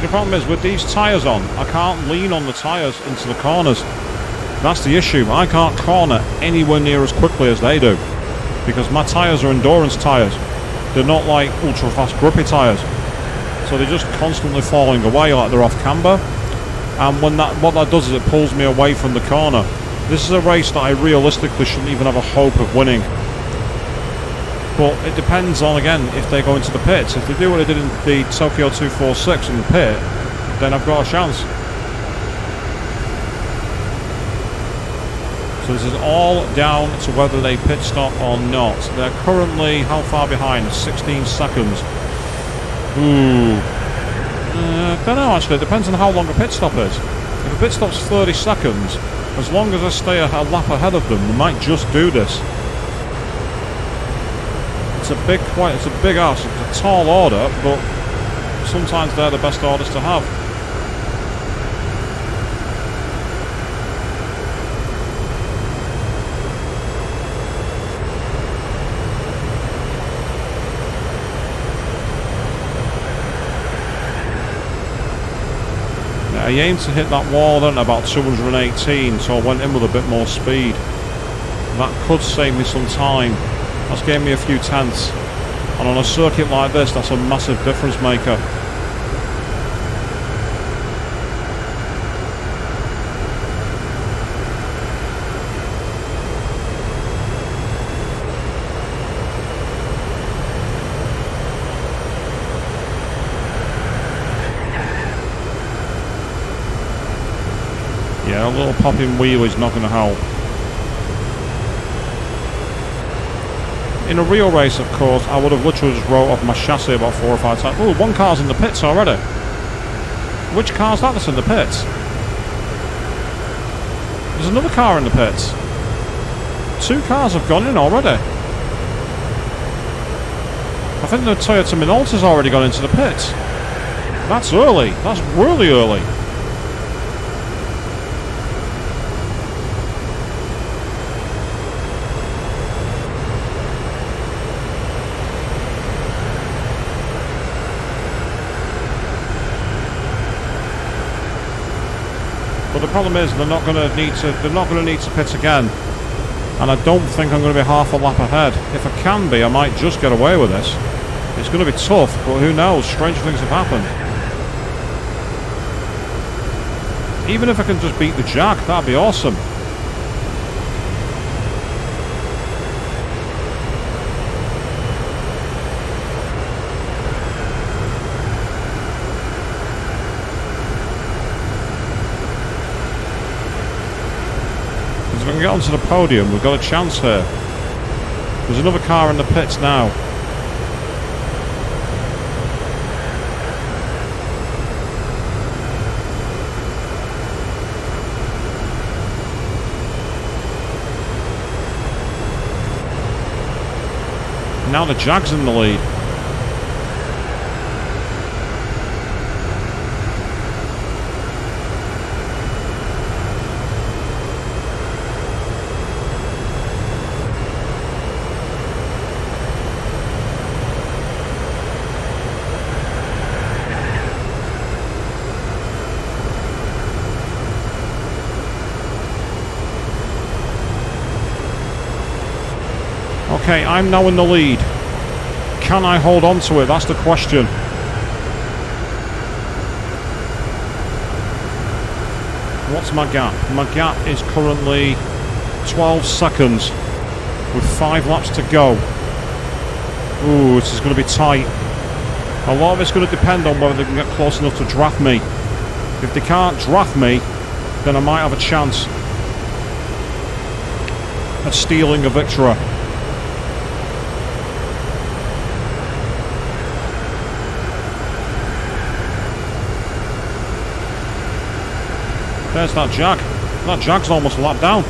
The problem is, with these tyres on, I can't lean on the tyres into the corners. That's the issue. I can't corner anywhere near as quickly as they do, because my tyres are endurance tyres. They're not like ultra fast grippy tyres, so they're just constantly falling away like they're off camber. And what that does is it pulls me away from the corner. This is a race that I realistically shouldn't even have a hope of winning. But it depends on, again, if they go into the pits. If they do what they did in the Tokyo 246 in the pit, then I've got a chance. So this is all down to whether they pit stop or not. They're currently, how far behind? 16 seconds. I don't know, actually. It depends on how long a pit stop is. If a pit stop's 30 seconds, as long as I stay a lap ahead of them, we might just do this. It's a big ask. It's a tall order, but sometimes they're the best orders to have. Yeah, I aimed to hit that wall then about 218, so I went in with a bit more speed. That could save me some time. That's gave me a few tenths, and on a circuit like this, that's a massive difference maker. Yeah, a little popping wheel is not going to help. In a real race, of course, I would have literally just wrote off my chassis about 4 or 5 times. Oh, one car's in the pits already. Which car's that's in the pits? There's another car in the pits. 2 cars have gone in already. I think the Toyota Minolta's already gone into the pits. That's early. That's really early. But the problem is they're not going to need to. They're not going to need to pit again. And I don't think I'm going to be half a lap ahead. If I can be, I might just get away with this. It's going to be tough, but who knows? Strange things have happened. Even if I can just beat the Jag, that'd be awesome. Because if I can get onto the podium, we've got a chance here. There's another car in the pits now. Now the Jag's in the lead. Okay, I'm now in the lead. Can I hold on to it? That's the question. What's my gap? My gap is currently 12 seconds with 5 laps to go. Ooh, this is going to be tight. A lot of it's going to depend on whether they can get close enough to draft me. If they can't draft me, then I might have a chance at stealing a victory. There's that Jag. That Jag's almost lapped down.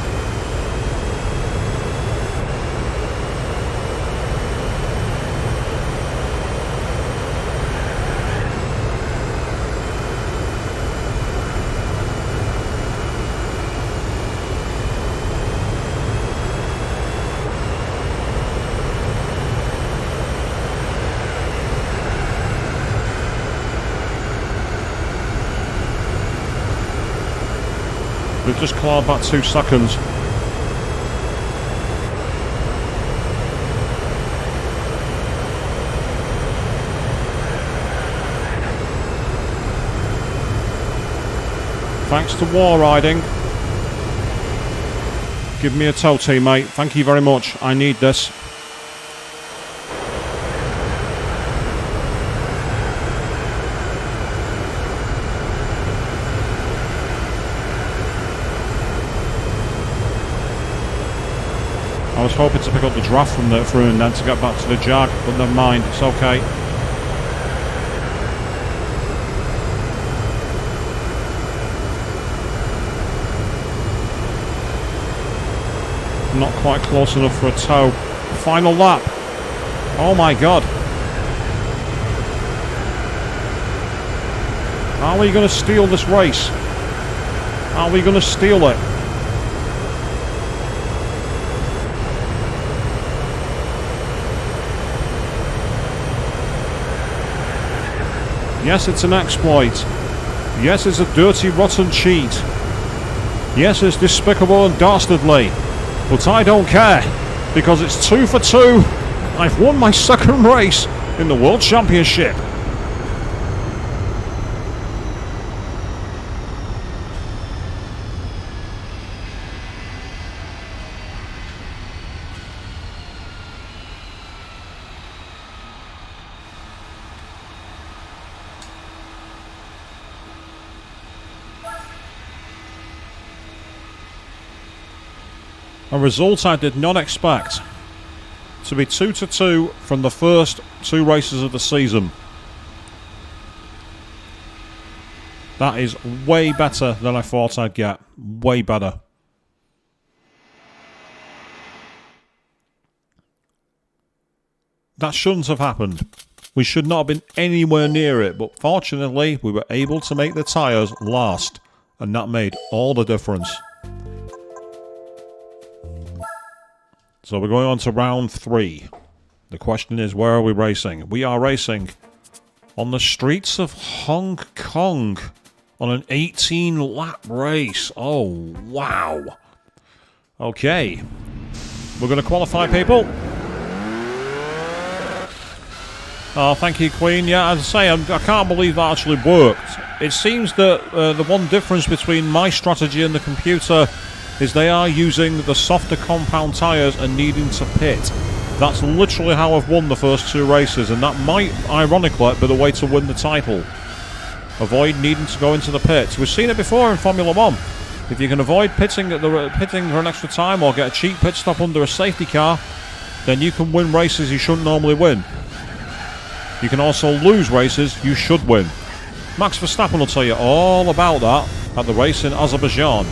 We've just clawed back 2 seconds. Thanks to War Riding. Give me a tow, teammate. Thank you very much. I need this. I was hoping to pick up the draft from the through and then to get back to the Jag, but never mind, it's okay. Not quite close enough for a tow. Final lap. Oh my god. Are we going to steal this race? Are we going to steal it? Yes, it's an exploit. Yes, it's a dirty, rotten cheat. Yes, it's despicable and dastardly. But I don't care, because it's 2 for 2. I've won my second race in the World Championship. A result I did not expect. To be 2 to 2 from the first 2 races of the season. That is way better than I thought I'd get. Way better. That shouldn't have happened. We should not have been anywhere near it, but fortunately, we were able to make the tyres last, and that made all the difference. So we're going on to round 3. The question is, where are we racing? We are racing on the streets of Hong Kong on an 18-lap race. Oh, wow. Okay. We're going to qualify, people. Oh, thank you, Queen. Yeah, as I say, I can't believe that actually worked. It seems that the one difference between my strategy and the computer is they are using the softer compound tyres and needing to pit. That's literally how I've won the first 2 races, and that might, ironically, be the way to win the title. Avoid needing to go into the pits. We've seen it before in Formula 1. If you can avoid pitting for an extra time or get a cheap pit stop under a safety car, then you can win races you shouldn't normally win. You can also lose races you should win. Max Verstappen will tell you all about that at the race in Azerbaijan.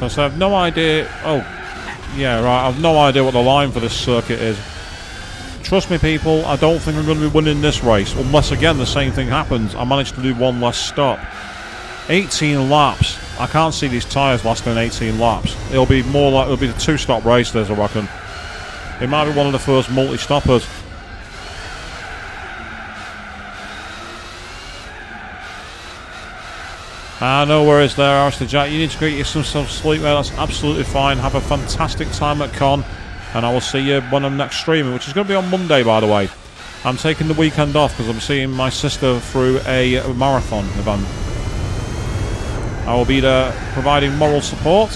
So I have no idea. Oh, yeah, right. I have no idea what the line for this circuit is. Trust me, people, I don't think I'm going to be winning this race. Unless, again, the same thing happens. I managed to do one less stop. 18 laps. I can't see these tyres lasting 18 laps. It'll be more like, it'll be the 2-stop race, this, I reckon. It might be one of the first multi-stoppers. No worries there, Alistair Jack. You need to get yourself some sleep there. That's absolutely fine. Have a fantastic time at Con. And I will see you when I'm next streaming, which is going to be on Monday, by the way. I'm taking the weekend off because I'm seeing my sister through a marathon event. I will be there providing moral support,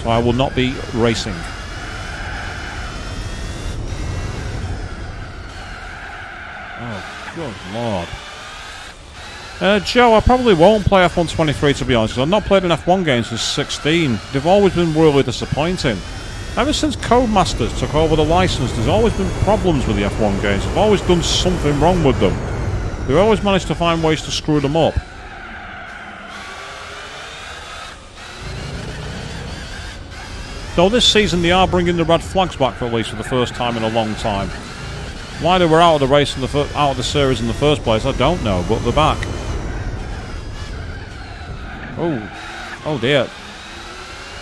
so I will not be racing. Oh, good lord. Joe, I probably won't play F1 23, to be honest, because I've not played an F1 game since 16. They've always been really disappointing. Ever since Codemasters took over the license, there's always been problems with the F1 games. They've always done something wrong with them. They've always managed to find ways to screw them up. Though this season they are bringing the red flags back for at least for the first time in a long time. Why they were out of the race out of the series in the first place, I don't know, but they're back. Oh dear.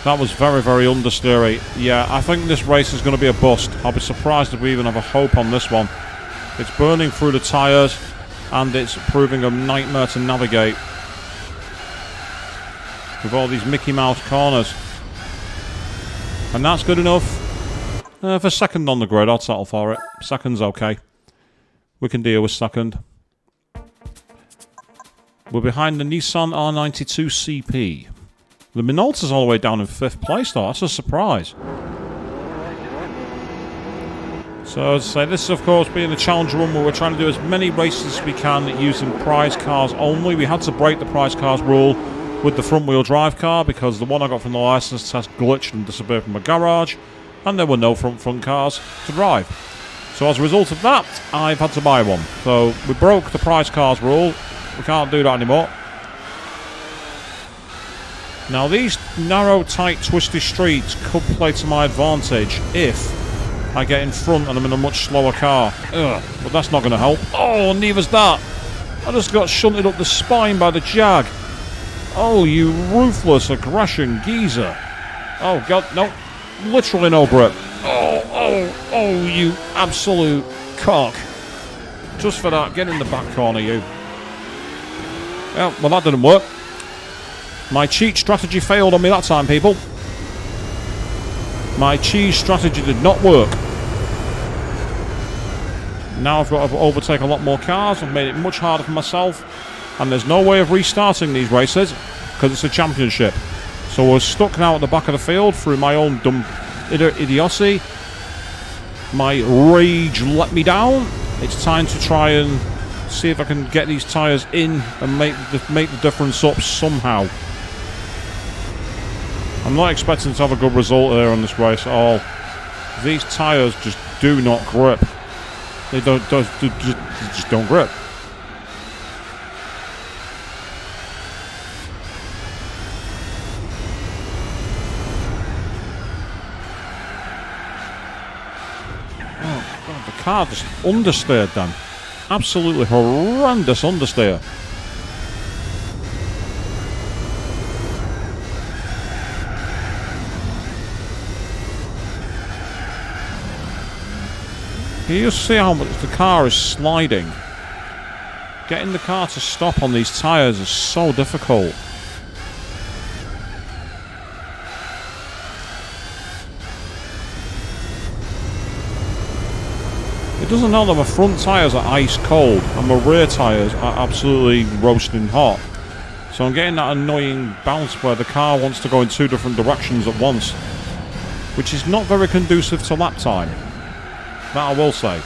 That was very, very understeery. Yeah, I think this race is going to be a bust. I'll be surprised if we even have a hope on this one. It's burning through the tyres, and it's proving a nightmare to navigate. With all these Mickey Mouse corners. And that's good enough. For second on the grid, I'll settle for it. Second's okay. We can deal with second. We're behind the Nissan R92 CP. The Minolta's all the way down in 5th place, though. That's a surprise. So, as I say, this is, of course, being the challenge run where we're trying to do as many races as we can using prize cars only. We had to break the prize cars rule with the front-wheel drive car because the one I got from the license test glitched and disappeared from my garage, and there were no front cars to drive. So, as a result of that, I've had to buy one. So, we broke the prize cars rule. We can't do that anymore. Now, these narrow, tight, twisty streets could play to my advantage if I get in front and I'm in a much slower car. Ugh, but that's not going to help. Oh, neither's that. I just got shunted up the spine by the Jag. Oh, you ruthless aggression geezer. Oh, God, no. Literally no grip. Oh, you absolute cock. Just for that, get in the back corner, you. Yeah, well, that didn't work. My cheat strategy failed on me that time, people. My cheese strategy did not work. Now I've got to overtake a lot more cars. I've made it much harder for myself. And there's no way of restarting these races because it's a championship. So we're stuck now at the back of the field through my own dumb idiocy. My rage let me down. It's time to try and see if I can get these tyres in and make the difference up somehow. I'm not expecting to have a good result here on this race at all. These tyres just do not grip. They just don't grip. car just understeered then. Absolutely horrendous understeer. Can you see how much the car is sliding? Getting the car to stop on these tyres is so difficult. It doesn't help that my front tyres are ice cold and my rear tyres are absolutely roasting hot. So I'm getting that annoying bounce where the car wants to go in two different directions at once, which is not very conducive to lap time. That I will say.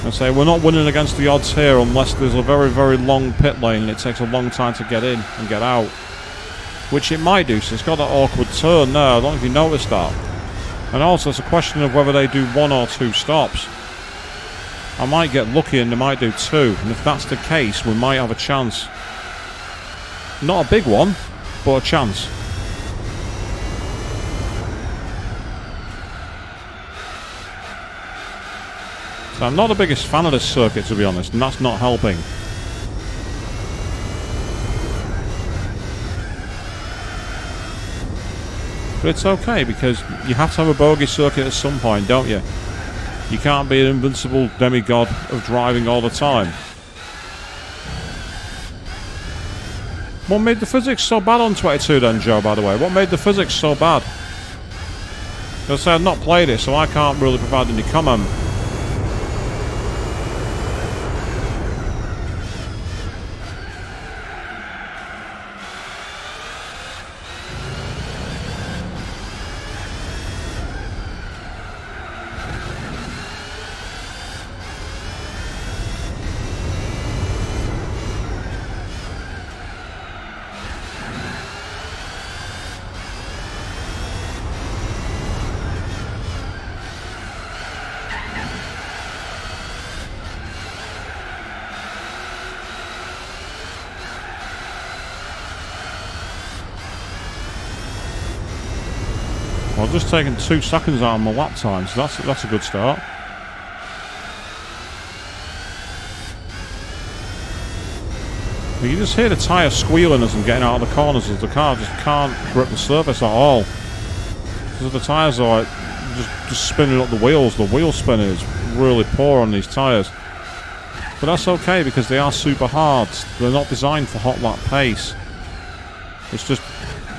I say we're not winning against the odds here unless there's a very, very long pit lane and it takes a long time to get in and get out. Which it might do, so it's got that awkward turn there. I don't know if you noticed that. And also it's a question of whether they do 1 or 2 stops. I might get lucky and they might do 2, and if that's the case we might have a chance. Not a big one, but a chance. So I'm not the biggest fan of this circuit, to be honest, and that's not helping. But it's okay, because you have to have a bogey circuit at some point, don't you? You can't be an invincible demigod of driving all the time. What made the physics so bad on 22 then, Joe, by the way? What made the physics so bad? Because I've not played it, so I can't really provide any comment. Well, I've just taken 2 seconds out of my lap time, so that's a good start. But you just hear the tyre squealing as I'm getting out of the corners as the car just can't grip the surface at all. Because the tyres are like just spinning up the wheels. The wheel spinning is really poor on these tyres. But that's okay because they are super hard. They're not designed for hot lap pace. It's just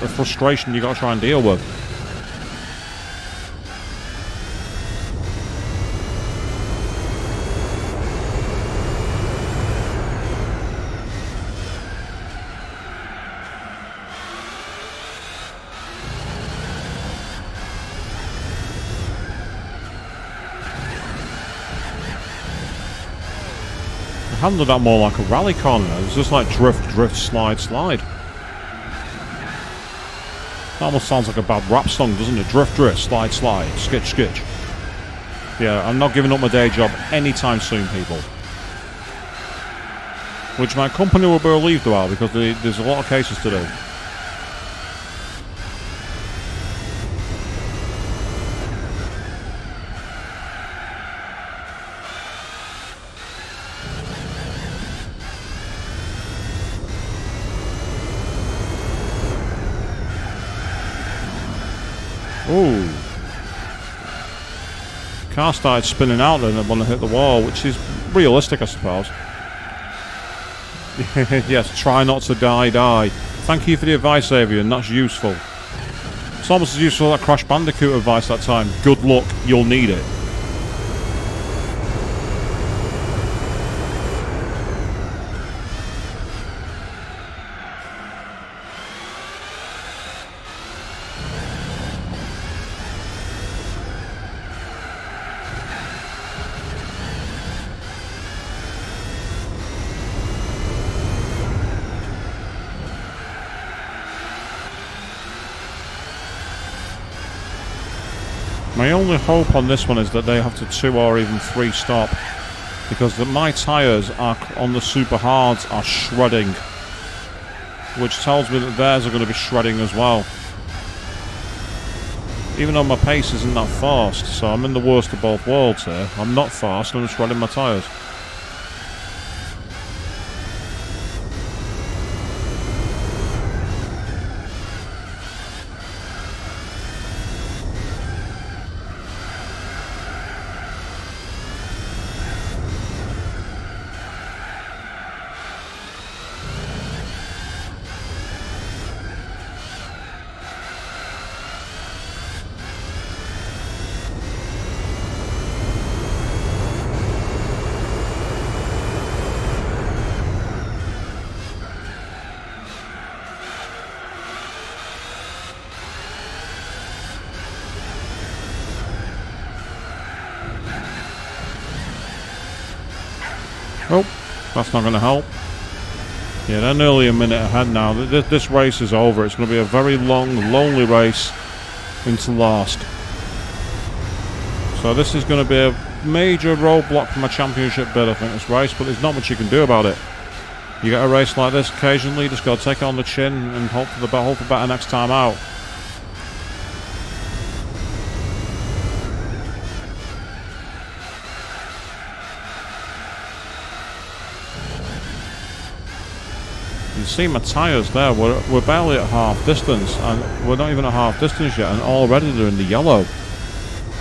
a frustration you got to try and deal with. Handled that more like a rally corner. It's just like drift, drift, slide, slide. That almost sounds like a bad rap song, doesn't it? Drift, drift, slide, slide, skitch, skitch. Yeah, I'm not giving up my day job anytime soon, people. Which my company will be relieved about because there's a lot of cases to do. Ooh. Car started spinning out then when I hit the wall, which is realistic, I suppose. Yes, try not to die. Thank you for the advice, Avian, that's useful. It's almost as useful as that Crash Bandicoot advice that time. Good luck, you'll need it. My only hope on this one is that they have to 2 or even 3 stop, because my tyres are on the super hards are shredding, which tells me that theirs are going to be shredding as well. Even though my pace isn't that fast, so I'm in the worst of both worlds here. I'm not fast, I'm just running my tyres. Oh, that's not going to help. Yeah, they're nearly a minute ahead now. This race is over. It's going to be a very long, lonely race into last. So this is going to be a major roadblock for my championship bid, I think, this race, but there's not much you can do about it. You get a race like this occasionally, you just got to take it on the chin and hope for better next time out. You see my tyres there, we're barely at half distance, and we're not even at half distance yet, and already they're in the yellow.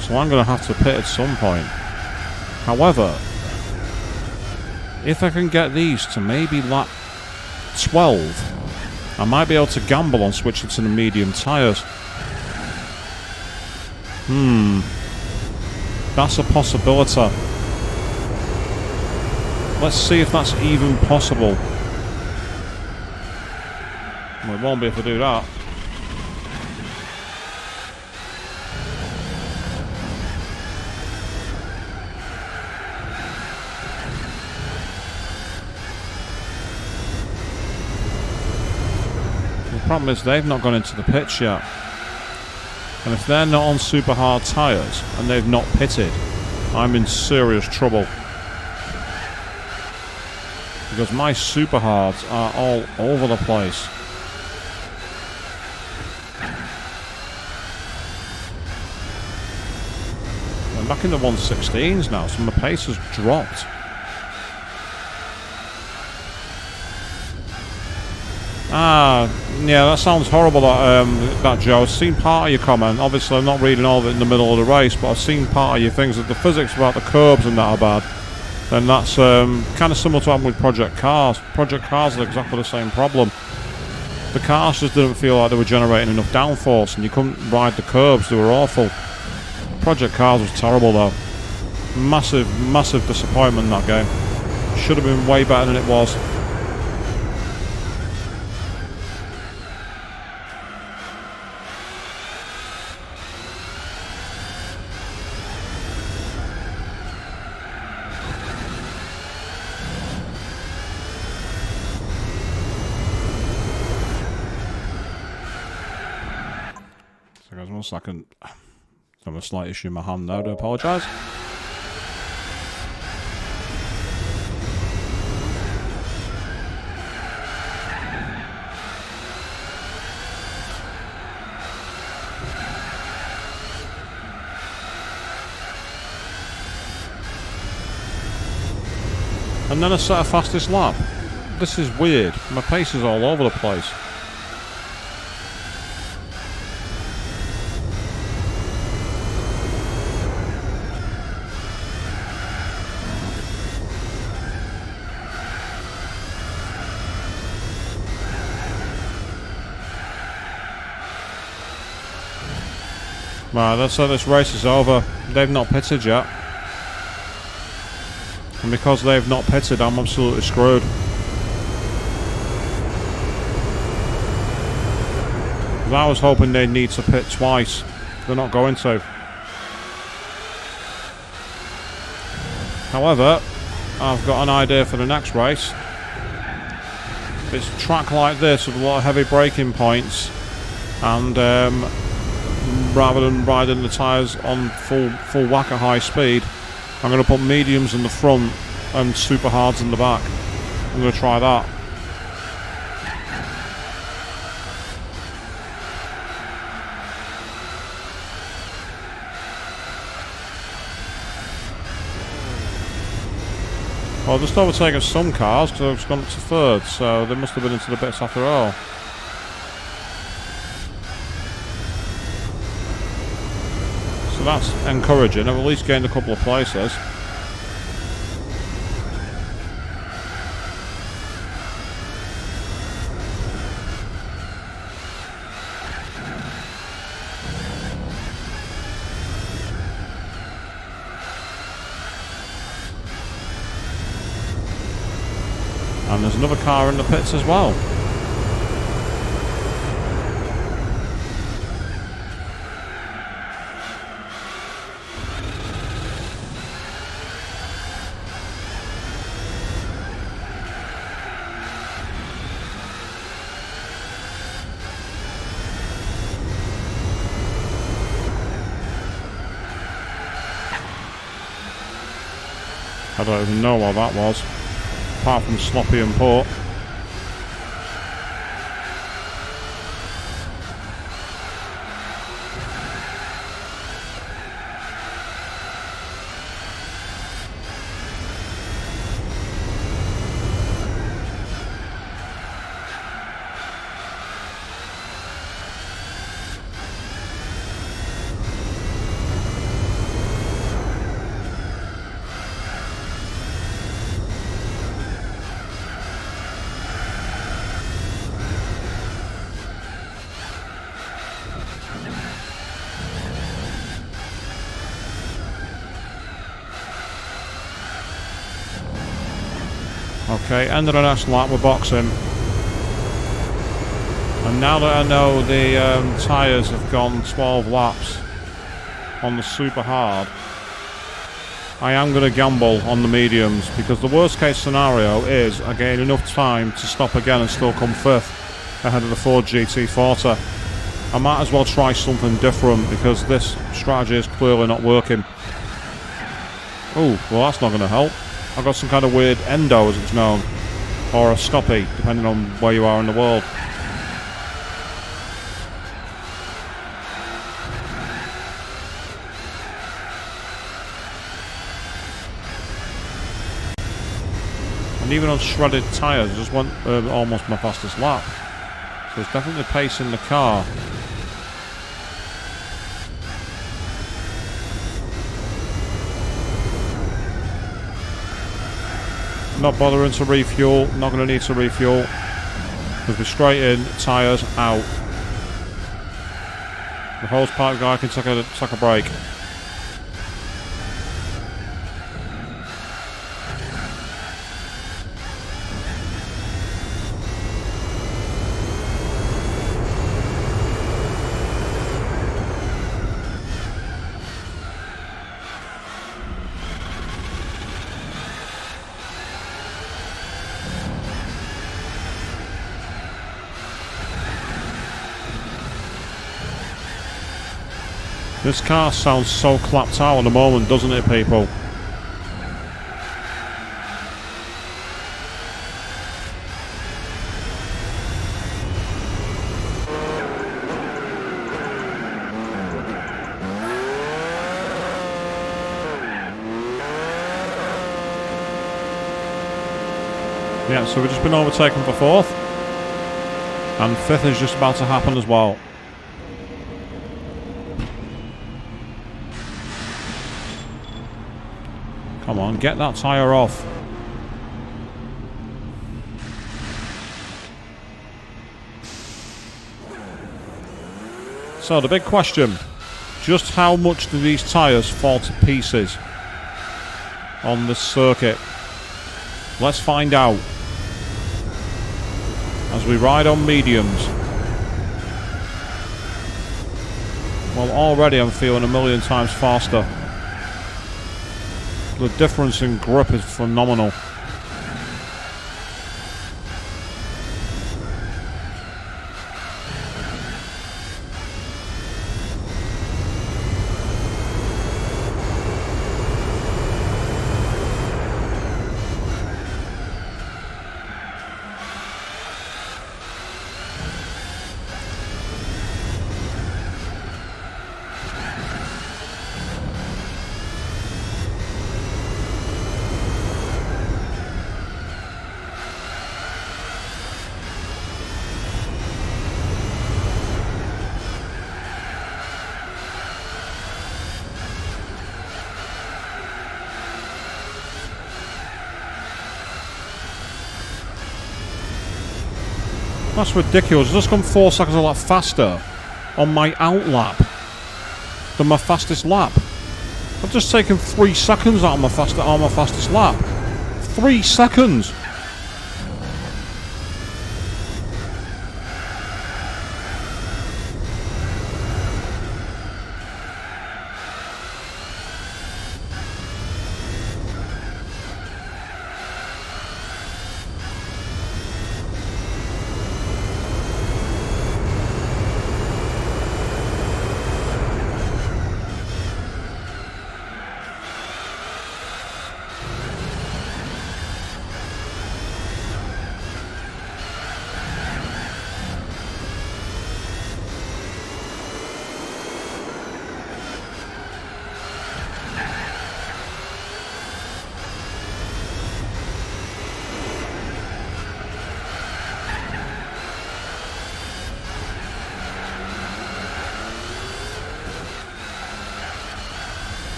So I'm going to have to pit at some point. However, if I can get these to maybe lap 12, I might be able to gamble on switching to the medium tyres. That's a possibility. Let's see if that's even possible. Well, it won't be if I do that. The problem is they've not gone into the pits yet. And if they're not on super hard tyres and they've not pitted, I'm in serious trouble. Because my super hards are all over the place. I'm back in the 116s now, so my pace has dropped. Yeah, that sounds horrible, that Joe. I've seen part of your comment. Obviously, I'm not reading all of it in the middle of the race, but I've seen part of your things. That the physics about the curbs and that are bad. And that's kind of similar to what happened with Project Cars. Project Cars had exactly the same problem. The cars just didn't feel like they were generating enough downforce, and you couldn't ride the curbs. They were awful. Project Cars was terrible, though. Massive, massive disappointment in that game. Should have been way better than it was. So guys, 1 second. I have a slight issue in my hand now, I do apologise. And then I set a fastest lap. This is weird. My pace is all over the place. Right, that's so this race is over. They've not pitted yet. And because they've not pitted, I'm absolutely screwed. I was hoping they'd need to pit twice. They're not going to. However, I've got an idea for the next race. It's a track like this with a lot of heavy braking points, and rather than riding the tyres on full whack at high speed, I'm going to put mediums in the front and super hards in the back. I'm going to try that. Well, just overtaken some cars because I've gone up to third, so they must have been into the bits after all. So that's encouraging. I've at least gained a couple of places. And there's another car in the pits as well. I don't even know what that was, apart from sloppy and poor. Okay, end of the next lap, we're boxing. And now that I know the tyres have gone 12 laps on the super hard, I am going to gamble on the mediums, because the worst case scenario is I gain enough time to stop again and still come 5th ahead of the Ford GT40. I might as well try something different, because this strategy is clearly not working. Oh, well that's not going to help. I've got some kind of weird endo, as it's known, or a stoppie, depending on where you are in the world. And even on shredded tyres, I just went almost my fastest lap. So it's definitely pacing the car. Not bothering to refuel, not going to need to refuel. Because we're straight in, tyres out. The hose pipe guy can take a break. This car sounds so clapped out at the moment, doesn't it, people? Yeah, so we've just been overtaken for 4th. And 5th is just about to happen as well. Come on, get that tyre off. So the big question, just how much do these tyres fall to pieces on this circuit? Let's find out as we ride on mediums. Well, already I'm feeling a million times faster. The difference in grip is phenomenal. That's ridiculous. It's just come 4 seconds a lap faster on my out lap than my fastest lap. I've just taken 3 seconds out of my fastest lap. 3 seconds.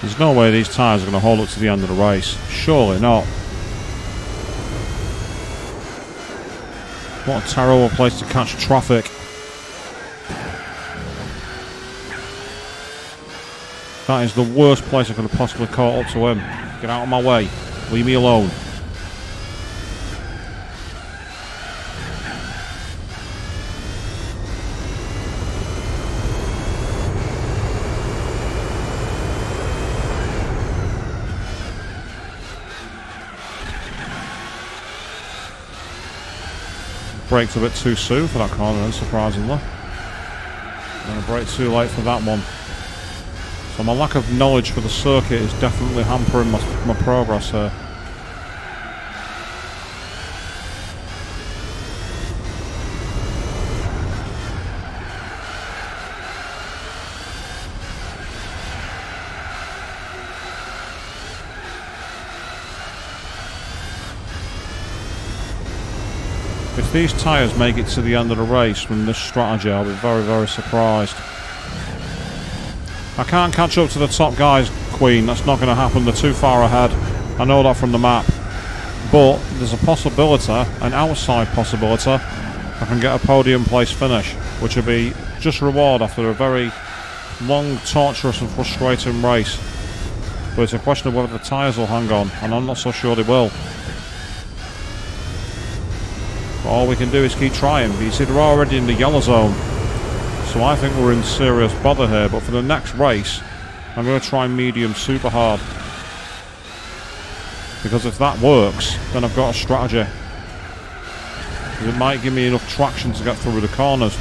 There's no way these tyres are going to hold up to the end of the race. Surely not. What a terrible place to catch traffic. That is the worst place I could have possibly caught up to him. Get out of my way. Leave me alone. Braked a bit too soon for that corner, unsurprisingly. And I braked too late for that one. So my lack of knowledge for the circuit is definitely hampering my progress here. If these tyres make it to the end of the race from this strategy, I'll be very, very surprised. I can't catch up to the top guys, Queen. That's not going to happen. They're too far ahead. I know that from the map. But there's a possibility, an outside possibility, I can get a podium place finish, which will be just reward after a very long, torturous and frustrating race. But it's a question of whether the tyres will hang on, and I'm not so sure they will. But all we can do is keep trying. But you see, they're already in the yellow zone. So I think we're in serious bother here. But for the next race, I'm going to try medium super hard. Because if that works, then I've got a strategy. It might give me enough traction to get through the corners.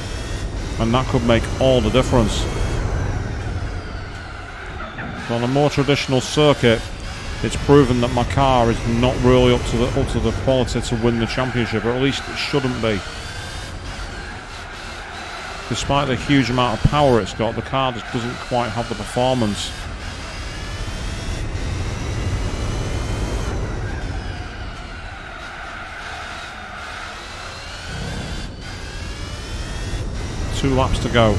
And that could make all the difference. So on a more traditional circuit, it's proven that my car is not really up to the quality to win the championship, or at least it shouldn't be. Despite the huge amount of power it's got, the car just doesn't quite have the performance. Two laps to go.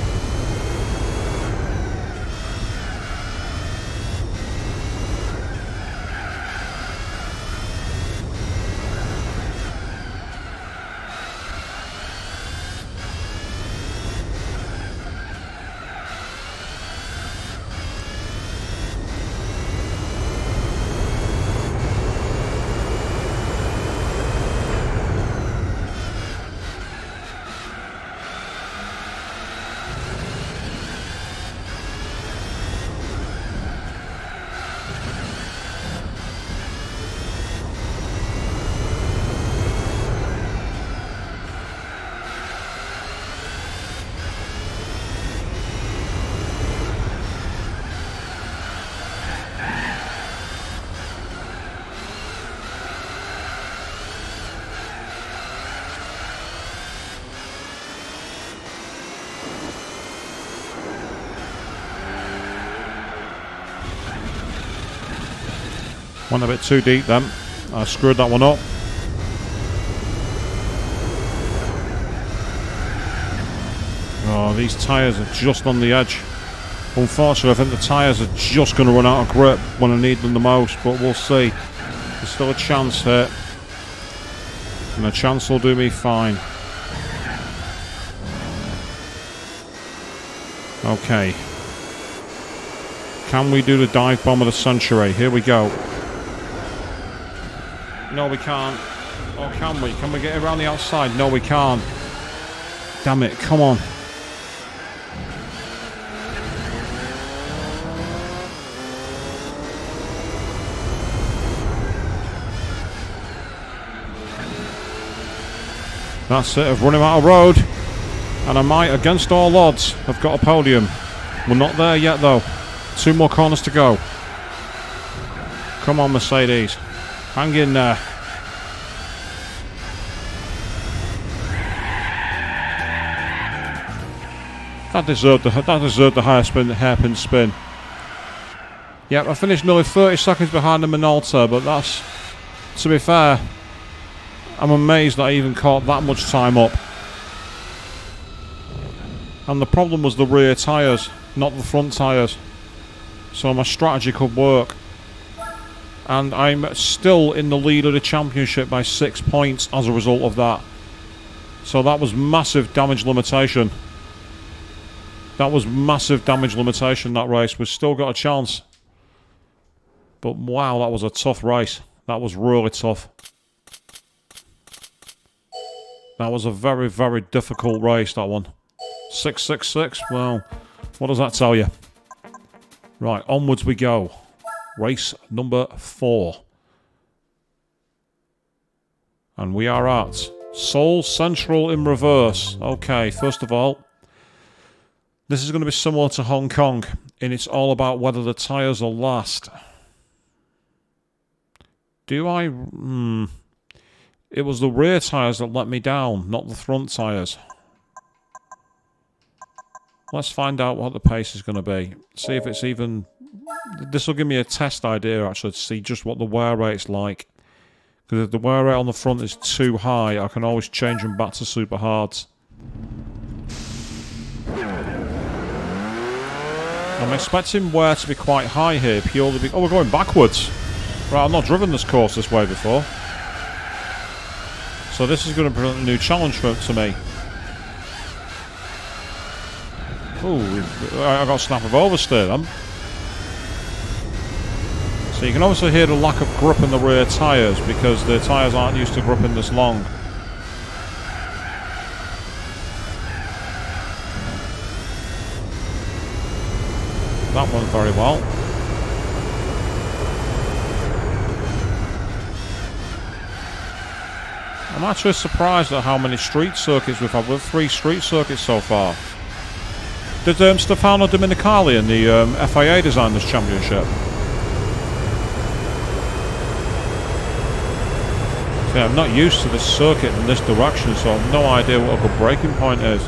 Went a bit too deep then. I screwed that one up. Oh, these tyres are just on the edge. Unfortunately, I think the tyres are just going to run out of grip when I need them the most, but we'll see. There's still a chance here. And a chance will do me fine. Okay. Can we do the dive bomb of the century? Here we go. No, we can't. Or can we? Can we get around the outside? No, we can't. Damn it, come on. That's it, I've run him out of road. And I might, against all odds, have got a podium. We're not there yet, though. 2 more corners to go. Come on, Mercedes. Hang in there. That deserved the hairpin spin. Yep, I finished nearly 30 seconds behind the Minolta, but that's, to be fair, I'm amazed that I even caught that much time up. And the problem was the rear tyres, not the front tyres. So my strategy could work. And I'm still in the lead of the championship by 6 points as a result of that. So that was massive damage limitation. That was massive damage limitation, that race. We've still got a chance. But wow, that was a tough race. That was really tough. That was a very, very difficult race, that one. 666, well, what does that tell you? Right, onwards we go. Race number 4. And we are at Seoul Central in reverse. Okay, first of all, this is going to be similar to Hong Kong, and it's all about whether the tyres will last. Do I... It was the rear tyres that let me down, not the front tyres. Let's find out what the pace is going to be. See if it's even... This will give me a test idea, actually, to see just what the wear rate's like. Because if the wear rate on the front is too high, I can always change them back to super hards. I'm expecting wear to be quite high here, purely because... Oh, we're going backwards. Right, I've not driven this course this way before. So this is going to present a new challenge to me. Ooh, I got a snap of oversteer then. So you can obviously hear the lack of grip in the rear tyres because the tyres aren't used to gripping this long. That went very well. I'm actually surprised at how many street circuits we've had. We've 3 street circuits so far. Did Stefano Domenicali in the FIA design this championship? See, I'm not used to this circuit in this direction, so I have no idea what a good braking point is.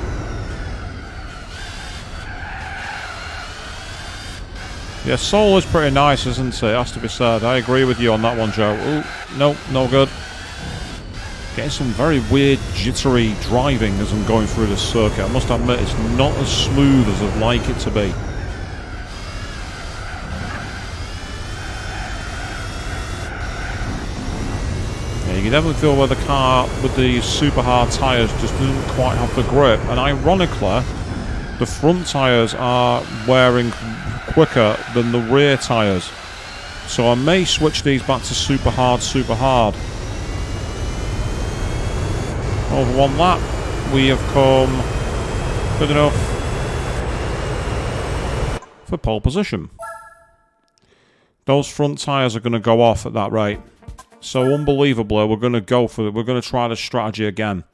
Yeah, Seoul is pretty nice, isn't it? It has to be said. I agree with you on that one, Joe. Ooh, nope, no good. Getting some very weird, jittery driving as I'm going through this circuit. I must admit, it's not as smooth as I'd like it to be. Yeah, you can definitely feel where the car with the super hard tyres just doesn't quite have the grip. And ironically, the front tyres are wearing quicker than the rear tyres. So I may switch these back to super hard, super hard. Over 1 lap, we have come good enough for pole position. Those front tyres are going to go off at that rate. So unbelievably, we're going to go for it. We're going to try the strategy again.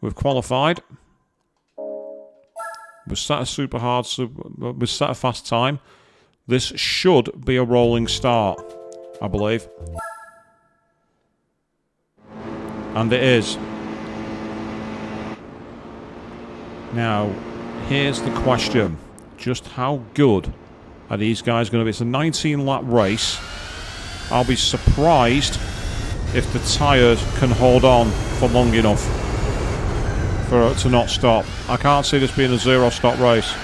We've qualified. We've set a super hard, we've set a fast time. This should be a rolling start, I believe. And it is. Now, here's the question. Just how good are these guys going to be? It's a 19-lap race. I'll be surprised if the tyres can hold on for long enough for it to not stop. I can't see this being a 0-stop race.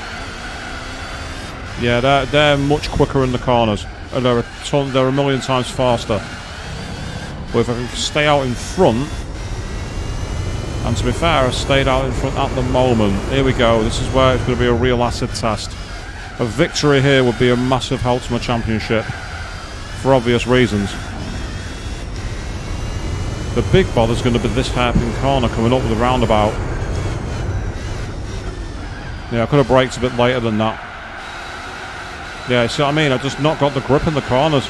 Yeah, they're much quicker in the corners. And they're a million times faster. But if I can stay out in front, and to be fair, I've stayed out in front at the moment. Here we go. This is where it's going to be a real acid test. A victory here would be a massive help to my championship, for obvious reasons. The big bother's going to be this hairpin corner coming up with the roundabout. Yeah, I could have braked a bit later than that. Yeah, see what I mean? I've just not got the grip in the corners.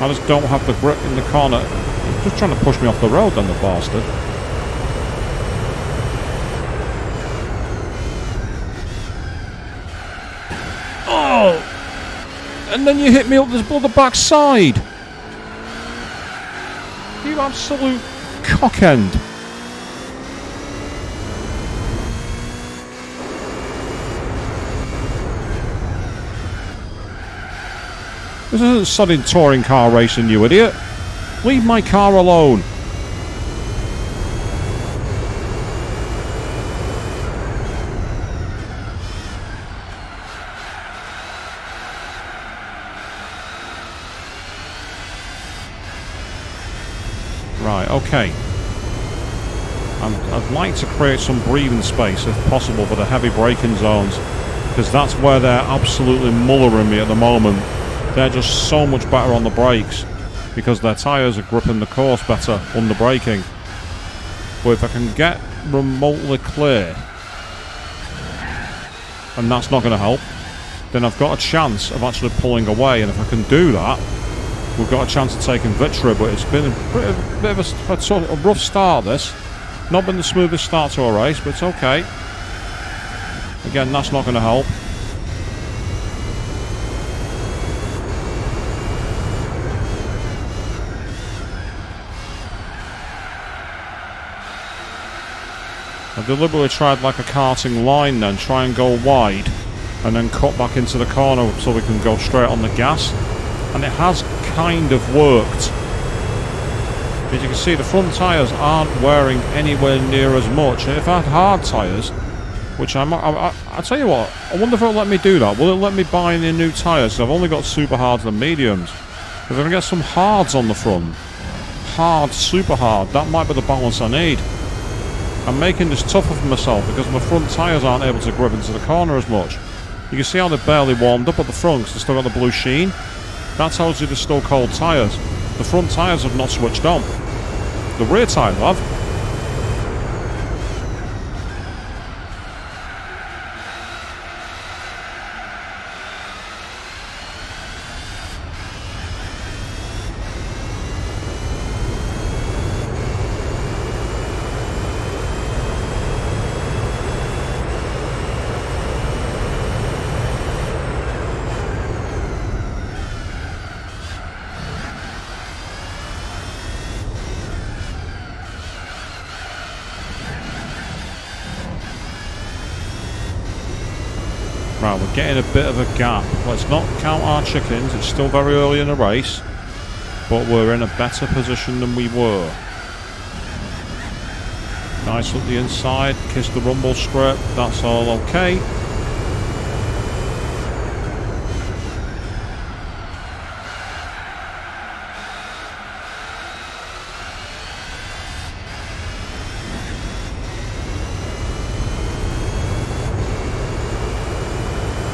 I just don't have the grip in the corner. He's just trying to push me off the road then, the bastard. Oh! And then you hit me up the backside. You absolute cockend. This isn't sodding touring car racing, you idiot. Leave my car alone. Right, okay. I'd like to create some breathing space, if possible, for the heavy braking zones, because that's where they're absolutely mullering me at the moment. They're just so much better on the brakes because their tyres are gripping the course better under braking. But if I can get remotely clear, and that's not going to help, then I've got a chance of actually pulling away. And if I can do that, we've got a chance of taking victory. But it's been a bit of a rough start, this. Not been the smoothest start to a race, but it's okay. Again, that's not going to help. I deliberately tried like a karting line then, try and go wide and then cut back into the corner so we can go straight on the gas, and it has kind of worked. As you can see, the front tyres aren't wearing anywhere near as much. If I had hard tyres, which I tell you what, I wonder if it'll let me do that. Will it let me buy any new tyres? Because I've only got super hards and mediums. If I can get some hards on the front, hard, super hard, that might be the balance I need. I'm making this tougher for myself because my front tyres aren't able to grip into the corner as much. You can see how they're barely warmed up at the front because they've still got the blue sheen. That tells you they're still cold tyres. The front tyres have not switched on. The rear tyres have. Right, we're getting a bit of a gap. Let's not count our chickens. It's still very early in the race, but we're in a better position than we were. Nice at the inside. Kiss the rumble strip. That's all okay.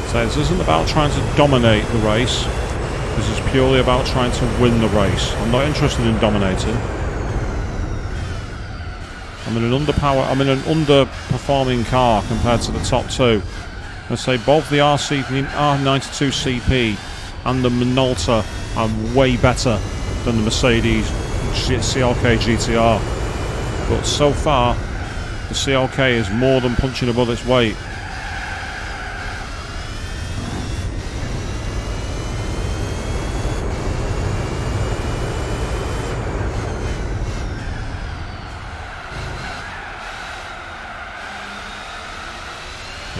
So this isn't about trying to dominate the race. This is purely about trying to win the race. I'm not interested in dominating. I'm in an underperforming car compared to the top two. I say both the R92 CP and the Minolta are way better than the Mercedes CLK GTR. But so far, the CLK is more than punching above its weight.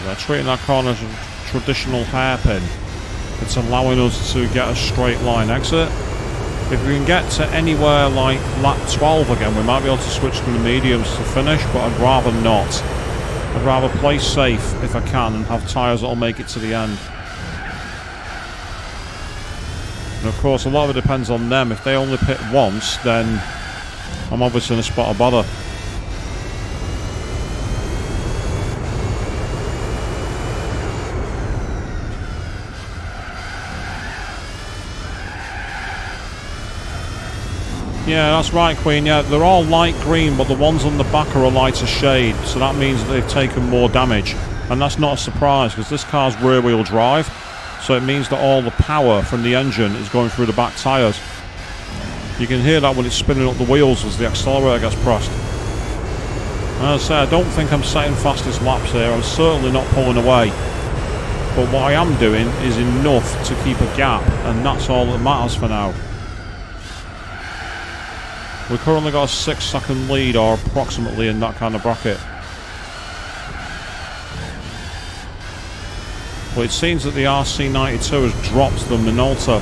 They're treating that corner as a traditional hairpin. It's allowing us to get a straight line exit. If we can get to anywhere like lap 12 again, we might be able to switch to the mediums to finish, but I'd rather not. I'd rather play safe if I can and have tyres that'll make it to the end. And of course, a lot of it depends on them. If they only pit once, then I'm obviously in a spot of bother. Yeah, that's right, Queen. Yeah, they're all light green, but the ones on the back are a lighter shade, so that means that they've taken more damage. And that's not a surprise, because this car's rear-wheel drive, so it means that all the power from the engine is going through the back tyres. You can hear that when it's spinning up the wheels as the accelerator gets pressed. And as I say, I don't think I'm setting fastest laps here. I'm certainly not pulling away. But what I am doing is enough to keep a gap, and that's all that matters for now. We've currently got a 6-second lead, or approximately, in that kind of bracket. But it seems that the RC92 has dropped the Minolta.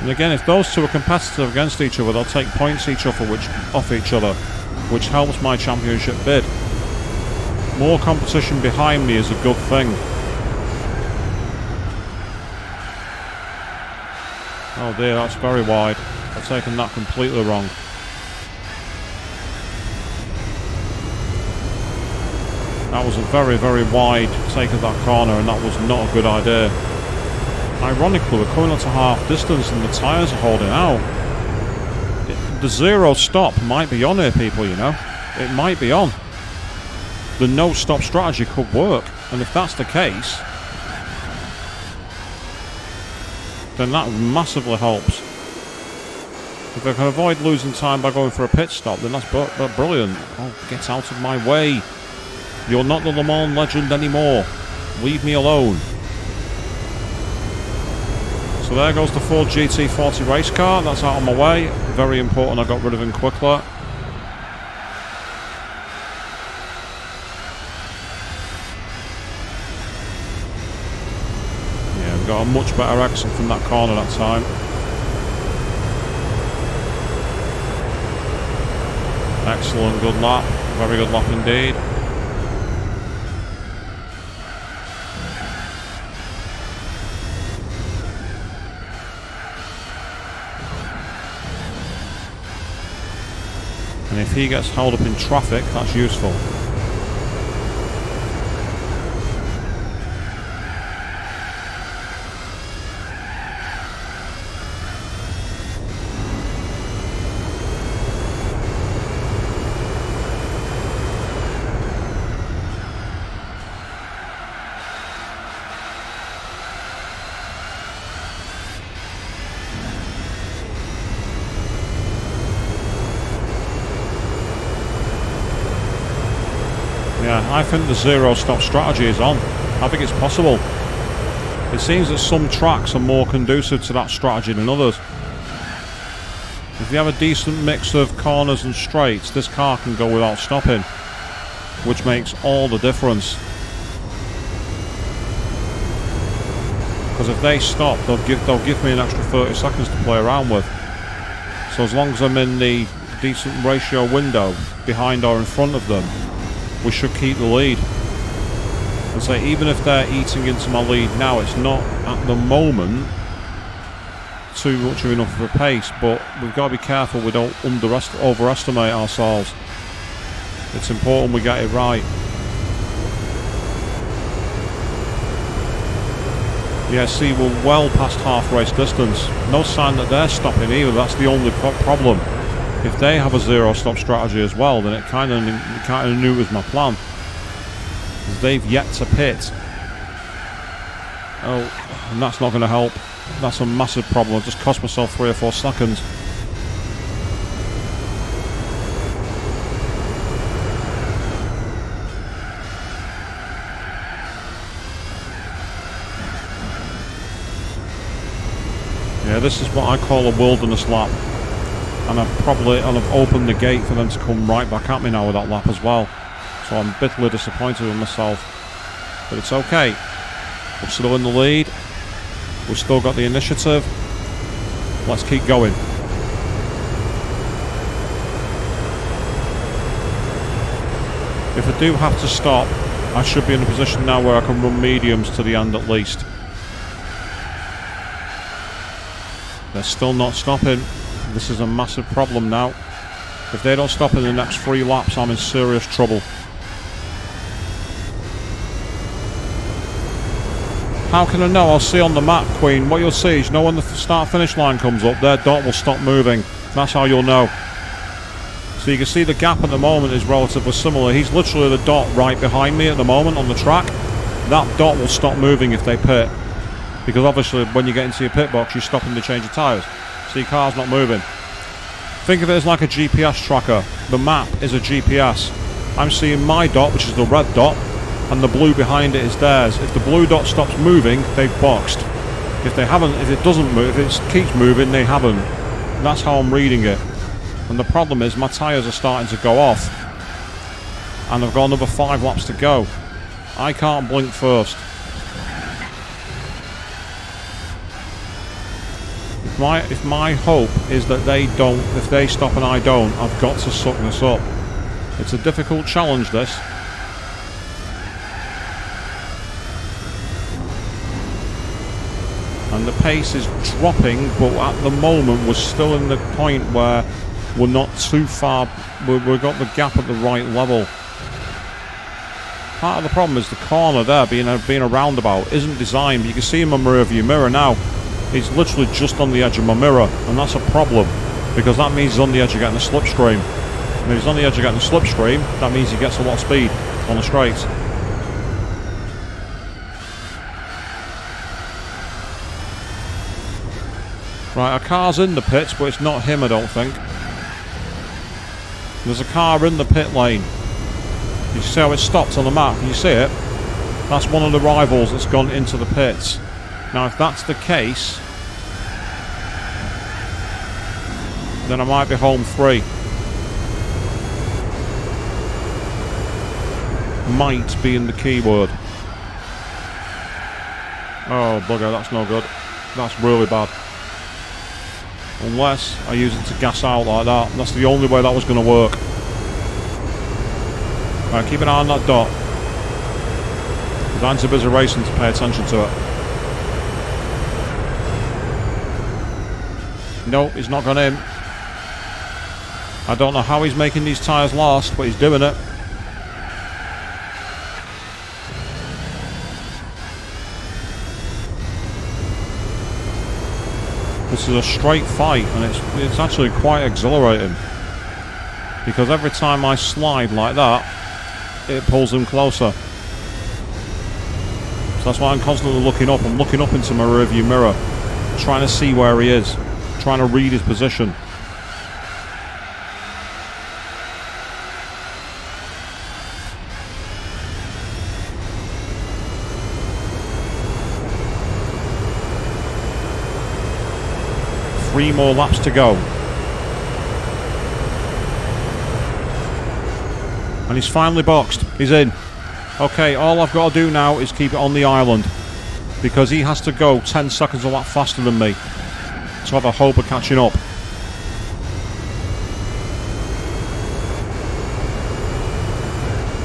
And again, if those two are competitive against each other, they'll take points off each other, which helps my championship bid. More competition behind me is a good thing. Oh dear, that's very wide. I've taken that completely wrong. That was a very, very wide take of that corner, and that was not a good idea. Ironically, we're coming up to half distance and the tyres are holding out. The zero stop might be on here, people, you know. It might be on. The no stop strategy could work, and if that's the case, then that massively helps. If I can avoid losing time by going for a pit stop, then that's brilliant. Oh, get out of my way. You're not the Le Mans legend anymore. Leave me alone. So there goes the Ford GT40 race car. That's out of my way. Very important I got rid of him quickly. Got a much better exit from that corner that time. Excellent, good lap. Very good lap indeed. And if he gets held up in traffic, that's useful. Yeah, I think the zero stop strategy is on. I think it's possible. It seems that some tracks are more conducive to that strategy than others. If you have a decent mix of corners and straights, this car can go without stopping, which makes all the difference. Because if they stop, they'll give me an extra 30 seconds to play around with. So as long as I'm in the decent ratio window, behind or in front of them, we should keep the lead. And so even if they're eating into my lead now, it's not at the moment too much of enough of a pace, but we've got to be careful we don't overestimate ourselves. It's important we get it right. Yeah, see, we're well past half race distance. No sign that they're stopping either. That's the only problem. If they have a zero stop strategy as well, then it kind of neuters my plan. Because they've yet to pit. Oh, and that's not going to help. That's a massive problem. I've just cost myself 3 or 4 seconds. Yeah, this is what I call a wilderness lap. And I've opened the gate for them to come right back at me now with that lap as well. So I'm bitterly disappointed with myself. But it's okay. I'm still in the lead. We've still got the initiative. Let's keep going. If I do have to stop, I should be in a position now where I can run mediums to the end at least. They're still not stopping. This is a massive problem now. If they don't stop in the next 3 laps, I'm in serious trouble. How can I know? I'll see on the map, Queen. What you'll see is, you know, when the start-finish line comes up, their dot will stop moving. That's how you'll know. So you can see the gap at the moment is relatively similar. He's literally the dot right behind me at the moment on the track. That dot will stop moving if they pit. Because obviously when you get into your pit box, you're stopping to change your tyres. So your car's not moving. Think of it as like a GPS tracker. The map is a GPS. I'm seeing my dot, which is the red dot, and the blue behind it is theirs. If the blue dot stops moving, they've boxed. If they haven't, if it doesn't move, if it keeps moving, they haven't. That's how I'm reading it. And the problem is my tyres are starting to go off. And I've got another 5 laps to go. I can't blink first. If my hope is that they don't, if they stop and I don't, I've got to suck this up. It's a difficult challenge, this. And the pace is dropping, but at the moment we're still in the point where we're not too far, we've got the gap at the right level. Part of the problem is the corner there, being a roundabout, isn't designed. You can see in my rear view mirror now, he's literally just on the edge of my mirror, and that's a problem, because that means he's on the edge of getting a slipstream. And if he's on the edge of getting a slipstream, that means he gets a lot of speed on the straights. Right, our car's in the pits, but it's not him, I don't think. There's a car in the pit lane. You see how it stopped on the map? Can you see it? That's one of the rivals that's gone into the pits. Now, if that's the case, then I might be home free. Might being the key word. Oh, bugger, that's no good. That's really bad. Unless I use it to gas out like that. That's the only way that was going to work. Right, keep an eye on that dot. Because I'm too busy racing to pay attention to it. Nope, he's not gone in. I don't know how he's making these tyres last, but he's doing it. This is a straight fight, and it's actually quite exhilarating. Because every time I slide like that, it pulls him closer. So that's why I'm constantly looking up. I'm looking up into my rearview mirror, trying to see where he is, trying to read his position. Three more laps to go. And he's finally boxed. He's in. Okay, all I've got to do now is keep it on the island, because he has to go 10 seconds a lap faster than me to have a hope of catching up.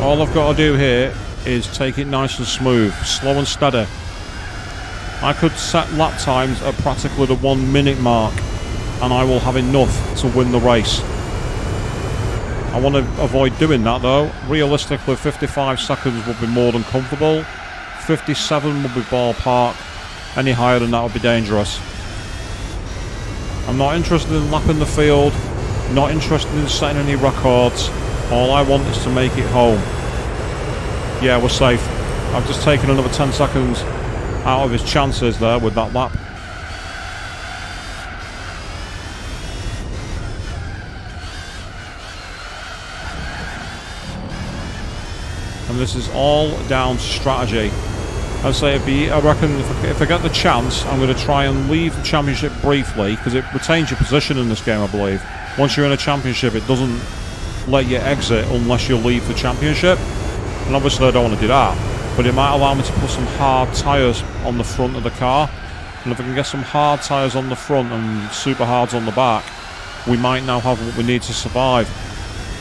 All I've got to do here is take it nice and smooth, slow and steady. I could set lap times at practically the 1 minute mark, and I will have enough to win the race. I want to avoid doing that though. Realistically, 55 seconds would be more than comfortable. 57 would be ballpark. Any higher than that would be dangerous. I'm not interested in lapping the field, not interested in setting any records. All I want is to make it home. Yeah, we're safe. I've just taken another 10 seconds out of his chances there with that lap. And this is all down to strategy. I'd say I reckon if I get the chance, I'm going to try and leave the championship briefly, because it retains your position in this game, I believe. Once you're in a championship, it doesn't let you exit unless you leave the championship. And obviously I don't want to do that, but it might allow me to put some hard tyres on the front of the car, And if I can get some hard tyres on the front and super hards on the back, we might now have what we need to survive.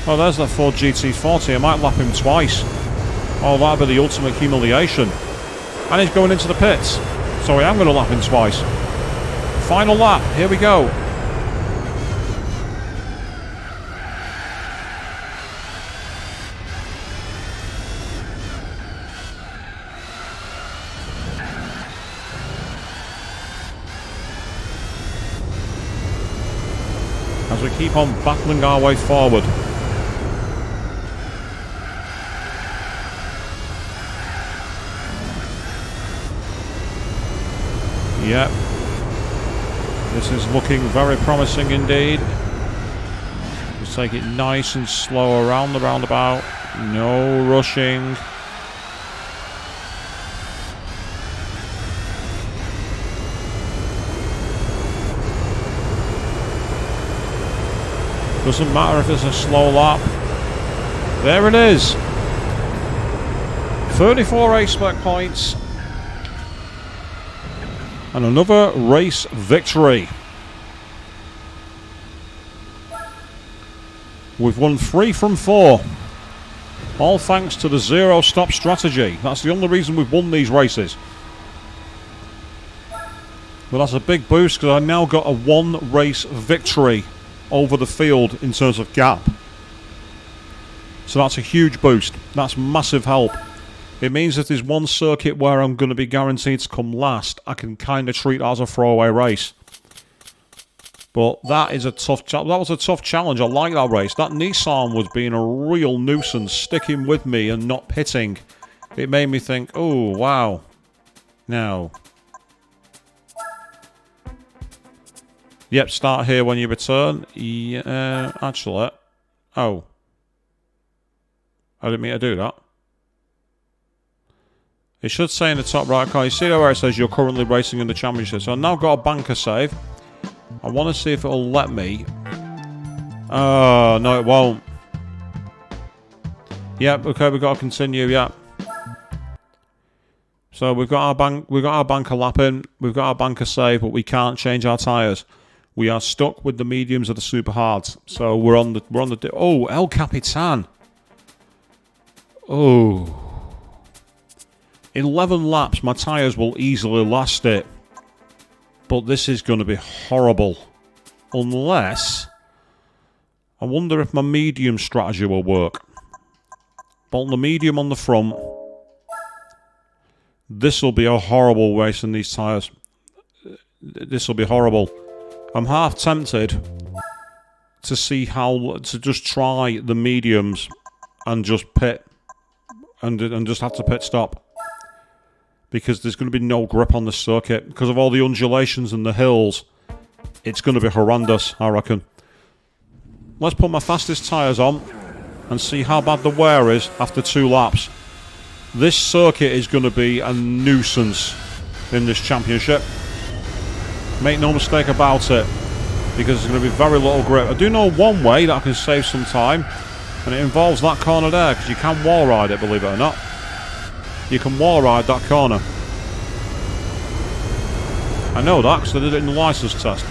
Oh, there's that Ford GT40. I might lap him twice. Oh, that'd be the ultimate humiliation. And he's going into the pits. So I am going to lap him twice. Final lap. Here we go. As we keep on battling our way forward. Yep. This is looking very promising indeed. Just take it nice and slow around the roundabout. No rushing. Doesn't matter if it's a slow lap. There it is. 34 race spec points. And another race victory. We've won 3 from 4. All thanks to the zero stop strategy. That's the only reason we've won these races. But that's a big boost because I now got a 1 race victory over the field in terms of gap. So that's a huge boost. That's massive help. It means if there's one circuit where I'm going to be guaranteed to come last, I can kind of treat that as a throwaway race. But that is a tough. That was a tough challenge. I like that race. That Nissan was being a real nuisance, sticking with me and not pitting. It made me think, oh wow. Now, yep, start here when you return. Yeah, actually, oh, I didn't mean to do that. It should say in the top right corner, you see where it says you're currently racing in the championship. So I've now got a banker save. I want to see if it'll let me. Oh, no it won't. Yep, okay, we've got to continue, yep. So we've got our banker lap in, we've got our banker save, but we can't change our tyres. We are stuck with the mediums of the super hards. So we're on the oh, El Capitan. Oh. 11 laps, my tyres will easily last it. But this is going to be horrible. Unless... I wonder if my medium strategy will work. Bolt the medium on the front. This will be a horrible race in these tyres. This will be horrible. I'm half tempted to see how... to just try the mediums and just pit. And just have to pit stop. Because there's going to be no grip on the circuit. Because of all the undulations and the hills, it's going to be horrendous, I reckon. Let's put my fastest tyres on and see how bad the wear is after 2 laps. This circuit is going to be a nuisance in this championship. Make no mistake about it, because there's going to be very little grip. I do know one way that I can save some time, and it involves that corner there, because you can wall ride it, believe it or not. You can wall ride that corner. I know that because I did it in the license test.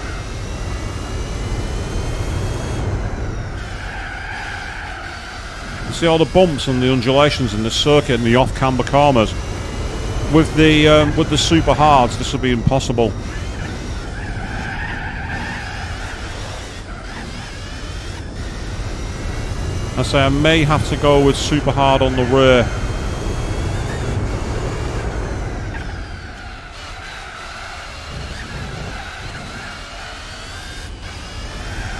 You see all the bumps and the undulations in the circuit and the off-camber corners. With the super hards, this will be impossible. I say I may have to go with super hard on the rear.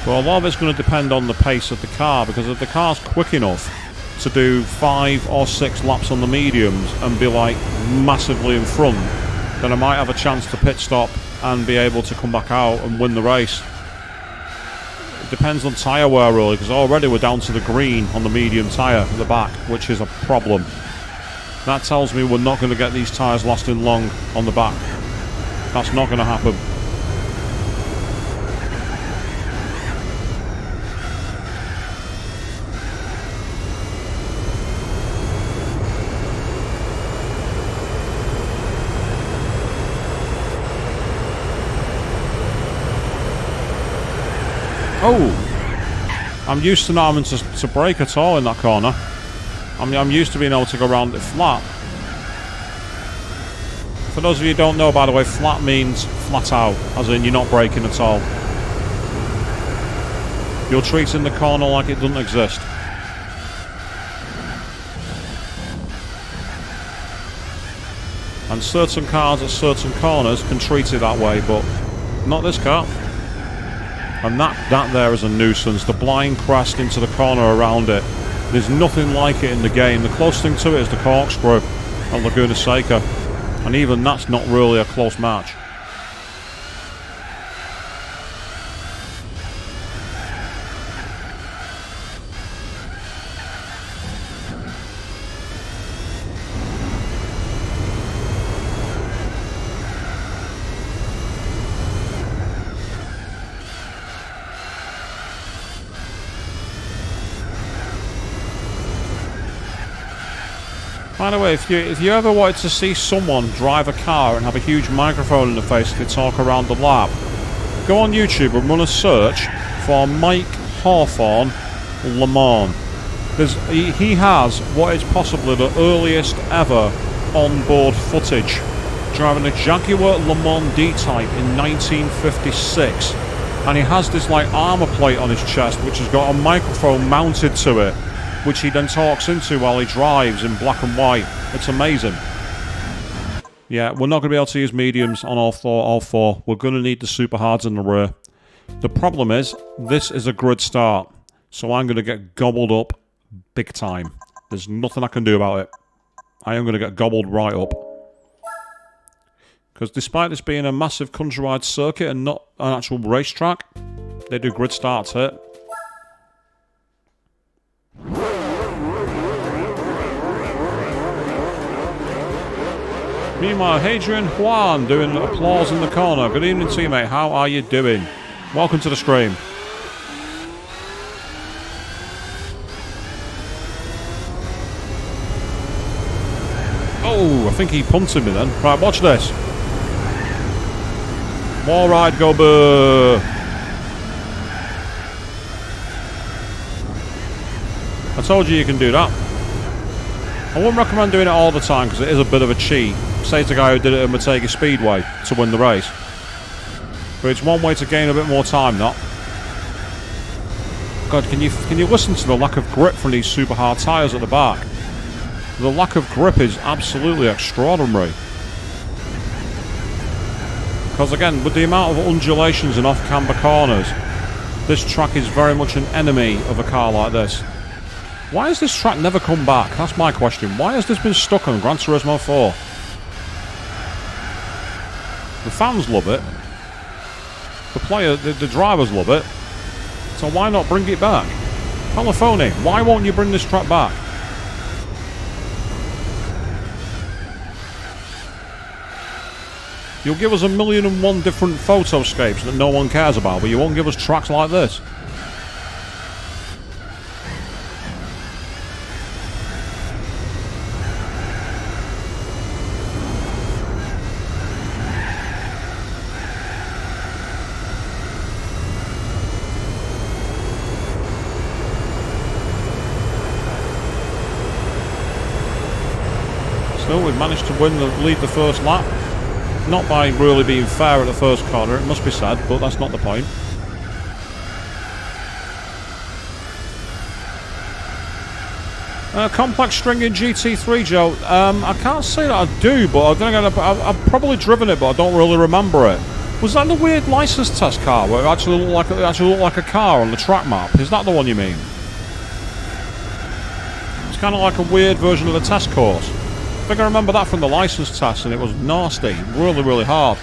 Well, a lot of it's going to depend on the pace of the car, because if the car's quick enough to do 5 or 6 laps on the mediums and be like massively in front, then I might have a chance to pit stop and be able to come back out and win the race. It depends on tyre wear really, because already we're down to the green on the medium tyre at the back, which is a problem. That tells me we're not going to get these tyres lasting long on the back. That's not going to happen. Oh! I'm used to not having to brake at all in that corner. I'm used to being able to go around it flat. For those of you who don't know, by the way, flat means flat out, as in you're not braking at all. You're treating the corner like it doesn't exist. And certain cars at certain corners can treat it that way, but not this car. And that there is a nuisance. The blind crest into the corner around it. There's nothing like it in the game. The closest thing to it is the corkscrew at Laguna Seca. And even that's not really a close match. By the way, if you ever wanted to see someone drive a car and have a huge microphone in the face to talk around the lap, go on YouTube and run a search for Mike Hawthorne Le Mans. He has what is possibly the earliest ever on-board footage, driving a Jaguar Le Mans D-Type in 1956. And he has this like armour plate on his chest which has got a microphone mounted to it, which he then talks into while he drives in black and white. It's amazing. Yeah, we're not going to be able to use mediums on all four. We're going to need the super hards in the rear. The problem is, this is a grid start, so I'm going to get gobbled up big time. There's nothing I can do about it. I am going to get gobbled right up. Because despite this being a massive countrywide circuit and not an actual racetrack, they do grid starts here. Meanwhile, Adrian Juan doing applause in the corner. Good evening, teammate. How are you doing? Welcome to the stream. Oh, I think he punted me then. Right, watch this. More ride, go boo. I told you can do that. I wouldn't recommend doing it all the time because it is a bit of a cheat. Say to the guy who did it at Matega Speedway to win the race. But it's one way to gain a bit more time, not. God, can you listen to the lack of grip from these super hard tyres at the back? The lack of grip is absolutely extraordinary. Because again, with the amount of undulations and off-camber corners, this track is very much an enemy of a car like this. Why has this track never come back? That's my question. Why has this been stuck on Gran Turismo 4? The fans love it. The drivers love it. So why not bring it back? California, why won't you bring this track back? You'll give us 1,000,001 different photoscapes that no one cares about, but you won't give us tracks like this. Still, we've managed to lead the first lap. Not by really being fair at the first corner, it must be said, but that's not the point. Complex string in GT3, Joe. I can't say that I do, but I've probably driven it, but I don't really remember it. Was that the weird license test car where it actually looked like a car on the track map? Is that the one you mean? It's kind of like a weird version of the test course. I think I remember that from the license test, and it was nasty, really, really hard.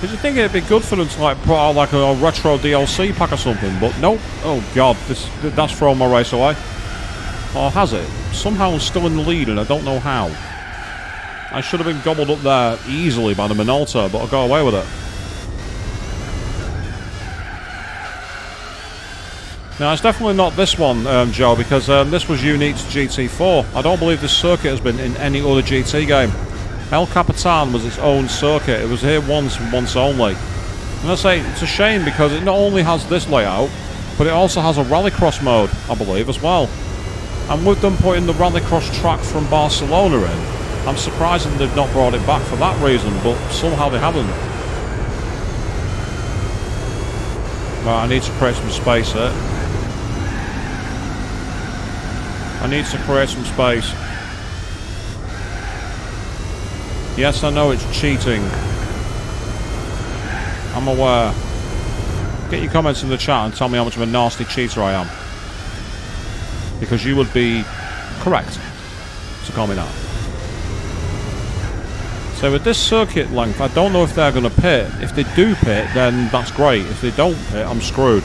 Did you think it'd be good for them to like put out like a retro DLC pack or something? But nope. Oh god, that's thrown my race away. Or has it? Somehow I'm still in the lead and I don't know how. I should have been gobbled up there easily by the Minolta, but I got away with it. Now, it's definitely not this one, Joe, because this was unique to GT4. I don't believe this circuit has been in any other GT game. El Capitan was its own circuit. It was here once and once only. And I say, it's a shame because it not only has this layout, but it also has a rallycross mode, I believe, as well. And with them putting the rallycross track from Barcelona in, I'm surprised that they've not brought it back for that reason, but somehow they haven't. Right, I need to create some space here. I need to create some space. Yes, I know it's cheating. I'm aware. Get your comments in the chat and tell me how much of a nasty cheater I am. Because you would be correct to call me that. So with this circuit length, I don't know if they're going to pit. If they do pit, then that's great. If they don't pit, I'm screwed.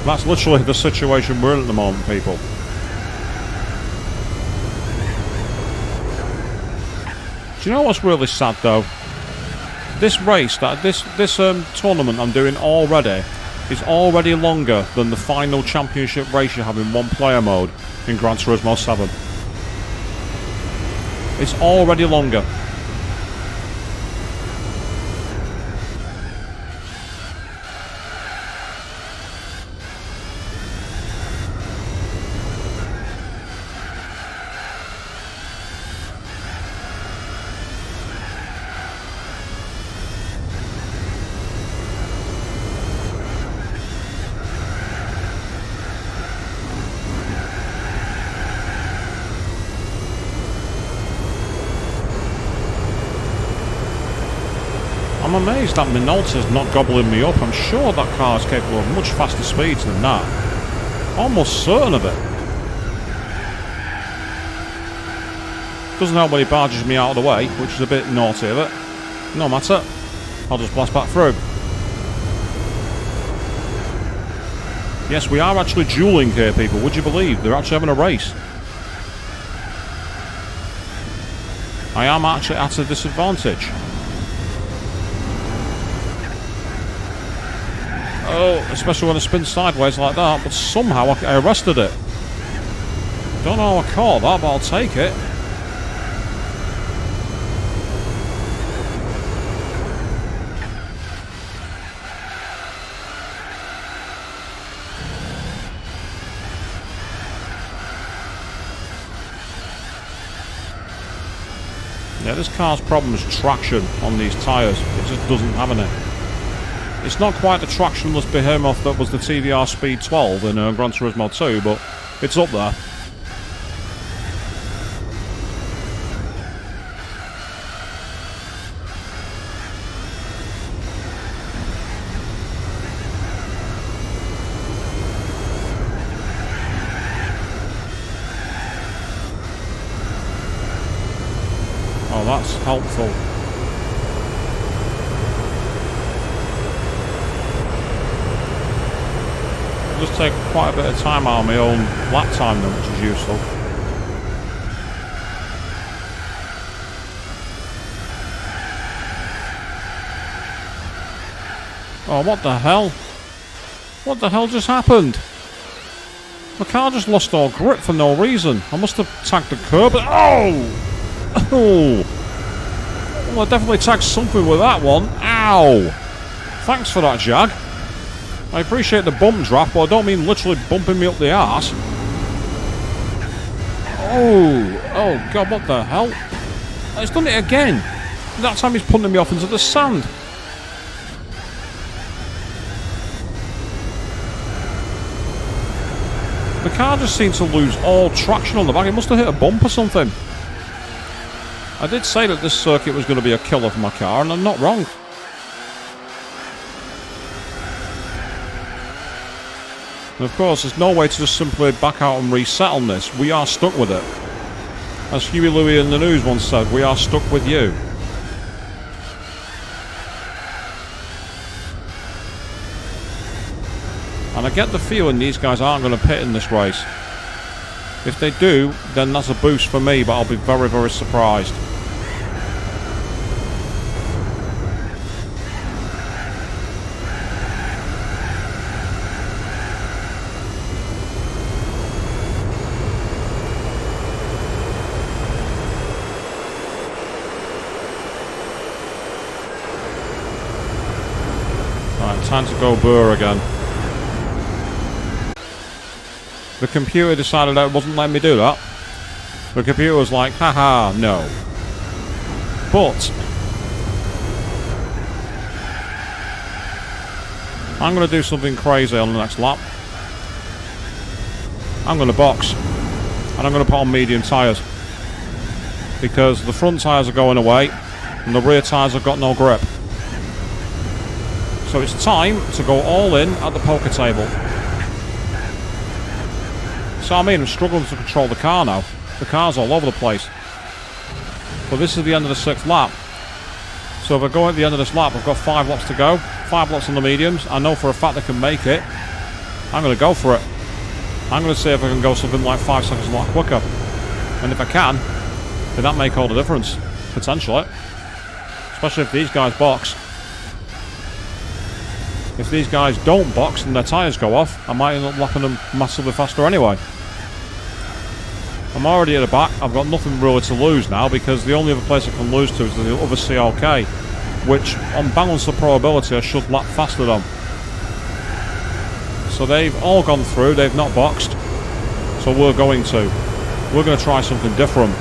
That's literally the situation we're in at the moment, people. Do you know what's really sad though? This race, this tournament I'm doing already, is already longer than the final championship race you have in one player mode in Gran Turismo 7. It's already longer. I'm amazed that Minolta's not gobbling me up. I'm sure that car is capable of much faster speeds than that. Almost certain of it. Doesn't help when he barges me out of the way, which is a bit naughty of it. No matter. I'll just blast back through. Yes, we are actually dueling here, people. Would you believe? They're actually having a race. I am actually at a disadvantage. Oh, especially when it spins sideways like that, but somehow I arrested it. Don't know how I caught that, but I'll take it. Yeah, this car's problem is traction on these tyres. It just doesn't have any. It's not quite the tractionless behemoth that was the TVR Speed 12 in Gran Turismo 2, but it's up there. Oh, that's helpful. Just take quite a bit of time out of my own lap time then, which is useful. Oh, what the hell? What the hell just happened? My car just lost all grip for no reason. I must have tagged the curb. Oh! Oh! Well, I definitely tagged something with that one. Ow! Thanks for that, Jag. I appreciate the bump drop, but I don't mean literally bumping me up the arse. Oh! Oh, God, what the hell? It's done it again. That time he's punting me off into the sand. The car just seemed to lose all traction on the back. It must have hit a bump or something. I did say that this circuit was going to be a killer for my car, and I'm not wrong. And of course, there's no way to just simply back out and reset on this. We are stuck with it. As Huey Louie in the news once said, we are stuck with you. And I get the feeling these guys aren't going to pit in this race. If they do, then that's a boost for me, but I'll be very, very surprised. time to go burr again. The computer decided that it wasn't letting me do that. The computer was like, haha, no. But I'm going to do something crazy on the next lap. I'm going to box. And I'm going to put on medium tyres. Because the front tyres are going away. And the rear tyres have got no grip. So it's time to go all in at the poker table. So I mean, I'm struggling to control the car now. The car's all over the place. But this is the end of the 6th lap. So if I go at the end of this lap, I've got 5 laps to go. 5 laps on the mediums. I know for a fact I can make it. I'm going to go for it. I'm going to see if I can go something like 5 seconds a lot quicker. And if I can, then that may make all the difference. Potentially. Especially if these guys box. If these guys don't box and their tyres go off, I might end up lapping them massively faster anyway. I'm already at the back. I've got nothing really to lose now because the only other place I can lose to is the other CLK, which on balance of probability I should lap faster than. So they've all gone through, they've not boxed. So we're going to. We're going to try something different.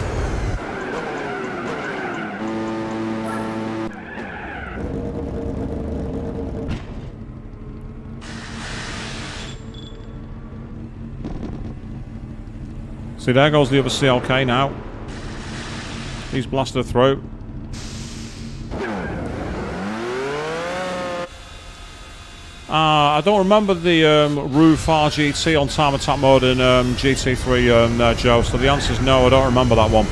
See, there goes the other CLK now. He's blasted through. I don't remember the Roof RGT on time attack mode in GT3 there, Joe. So the answer is no, I don't remember that one.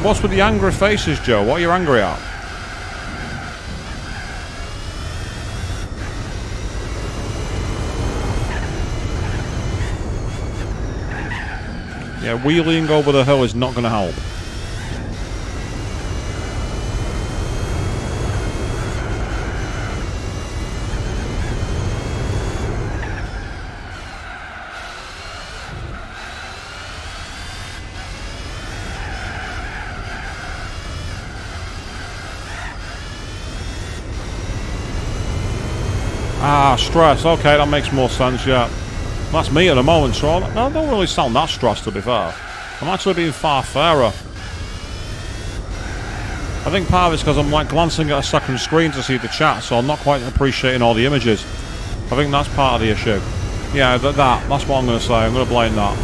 What's with the angry faces, Joe? What are you angry at? Yeah, wheeling over the hill is not going to help. Ah, stress. Okay, that makes more sense, yeah. That's me at the moment, so I don't really sound that stressed, to be fair. I'm actually being far fairer. I think part of it's because I'm like glancing at a second screen to see the chat, so I'm not quite appreciating all the images. I think that's part of the issue. Yeah, that's what I'm going to say. I'm going to blame that.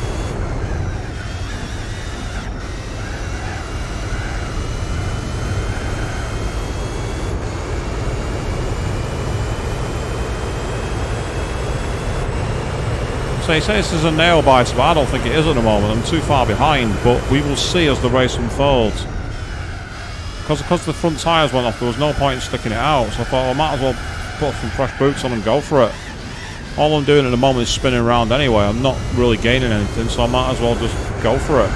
So he says this is a nail biter, but I don't think it is at the moment. I'm too far behind, but we will see as the race unfolds. Because the front tyres went off, there was no point in sticking it out, so I thought, well, I might as well put some fresh boots on and go for it. All I'm doing at the moment is spinning around anyway. I'm not really gaining anything, so I might as well just go for it.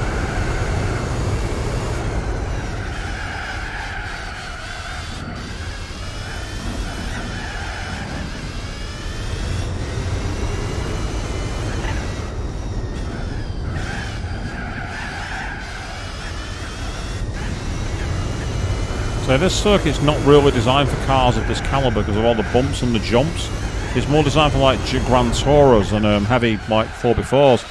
So this circuit's not really designed for cars of this caliber because of all the bumps and the jumps. It's more designed for like Gran Touras and heavy like 4x4s.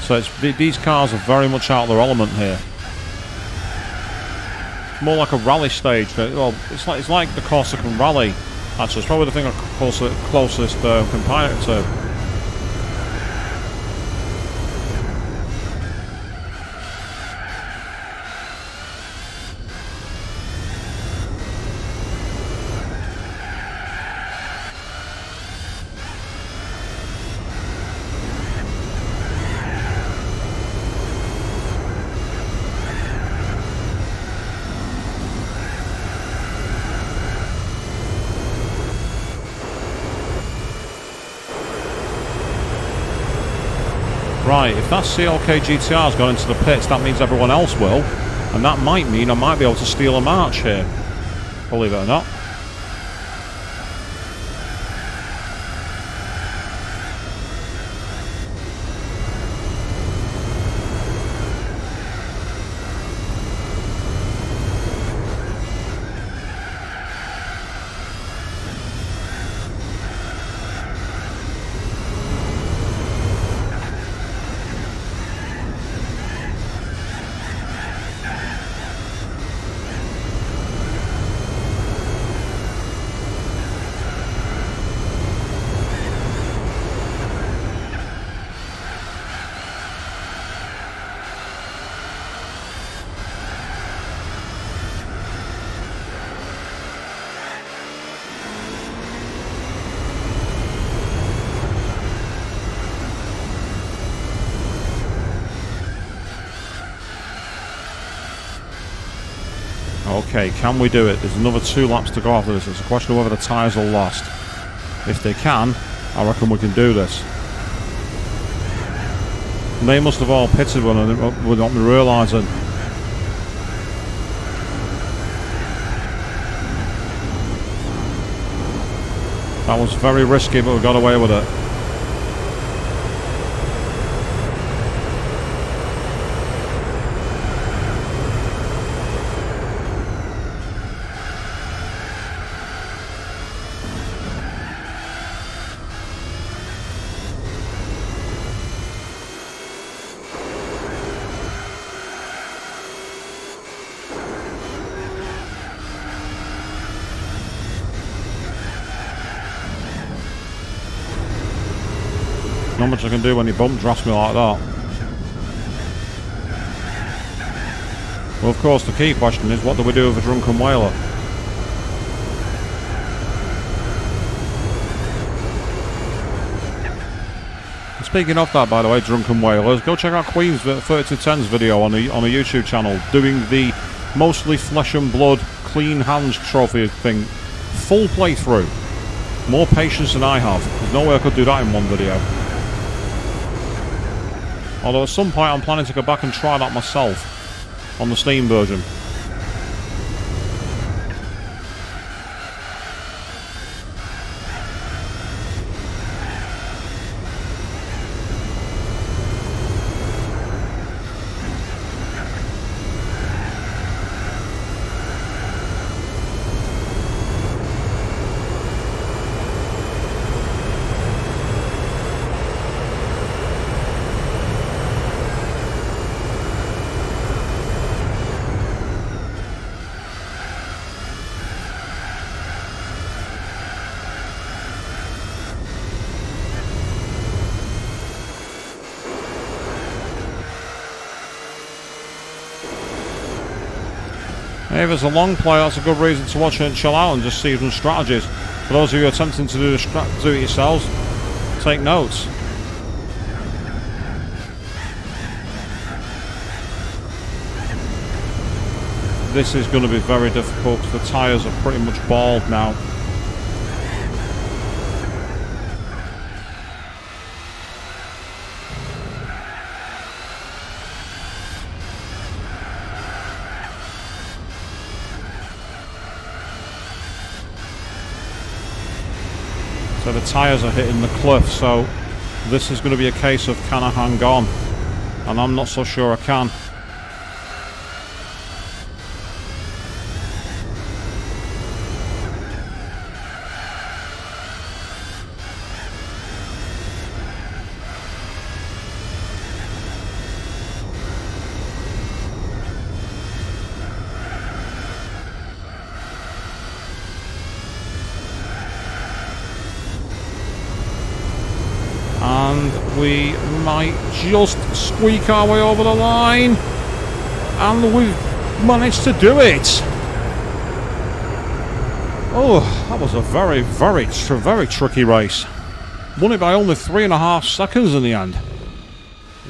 So these cars are very much out of their element here. It's more like a rally stage. Well, it's like the Corsican Rally. Actually, it's probably the thing I'm closest compare it to. Right, if that CLK GTR's gone into the pits, that means everyone else will. And that might mean I might be able to steal a march here. Believe it or not. Okay, can we do it? There's another 2 laps to go after this. It's a question of whether the tyres will last. If they can, I reckon we can do this. And they must have all pitted without me realising. That was very risky, but we got away with it. Not much I can do when you bump draft me like that. Well, of course, the key question is, what do we do with a drunken whaler? Speaking of that, by the way, drunken whalers, go check out Queen's 3210's video on a YouTube channel doing the mostly flesh and blood, clean hands trophy thing. Full playthrough. More patience than I have. There's no way I could do that in one video. Although at some point I'm planning to go back and try that myself on the Steam version. Hey, if it's a long play, that's a good reason to watch it and chill out and just see some strategies. For those of you attempting to do it yourselves, take notes. This is going to be very difficult because the tyres are pretty much bald now. So the tyres are hitting the cliff, so this is going to be a case of can I hang on? And I'm not so sure I can. And we might just squeak our way over the line. And we've managed to do it. Oh, that was a very, very tricky race. Won it by only 3.5 seconds in the end.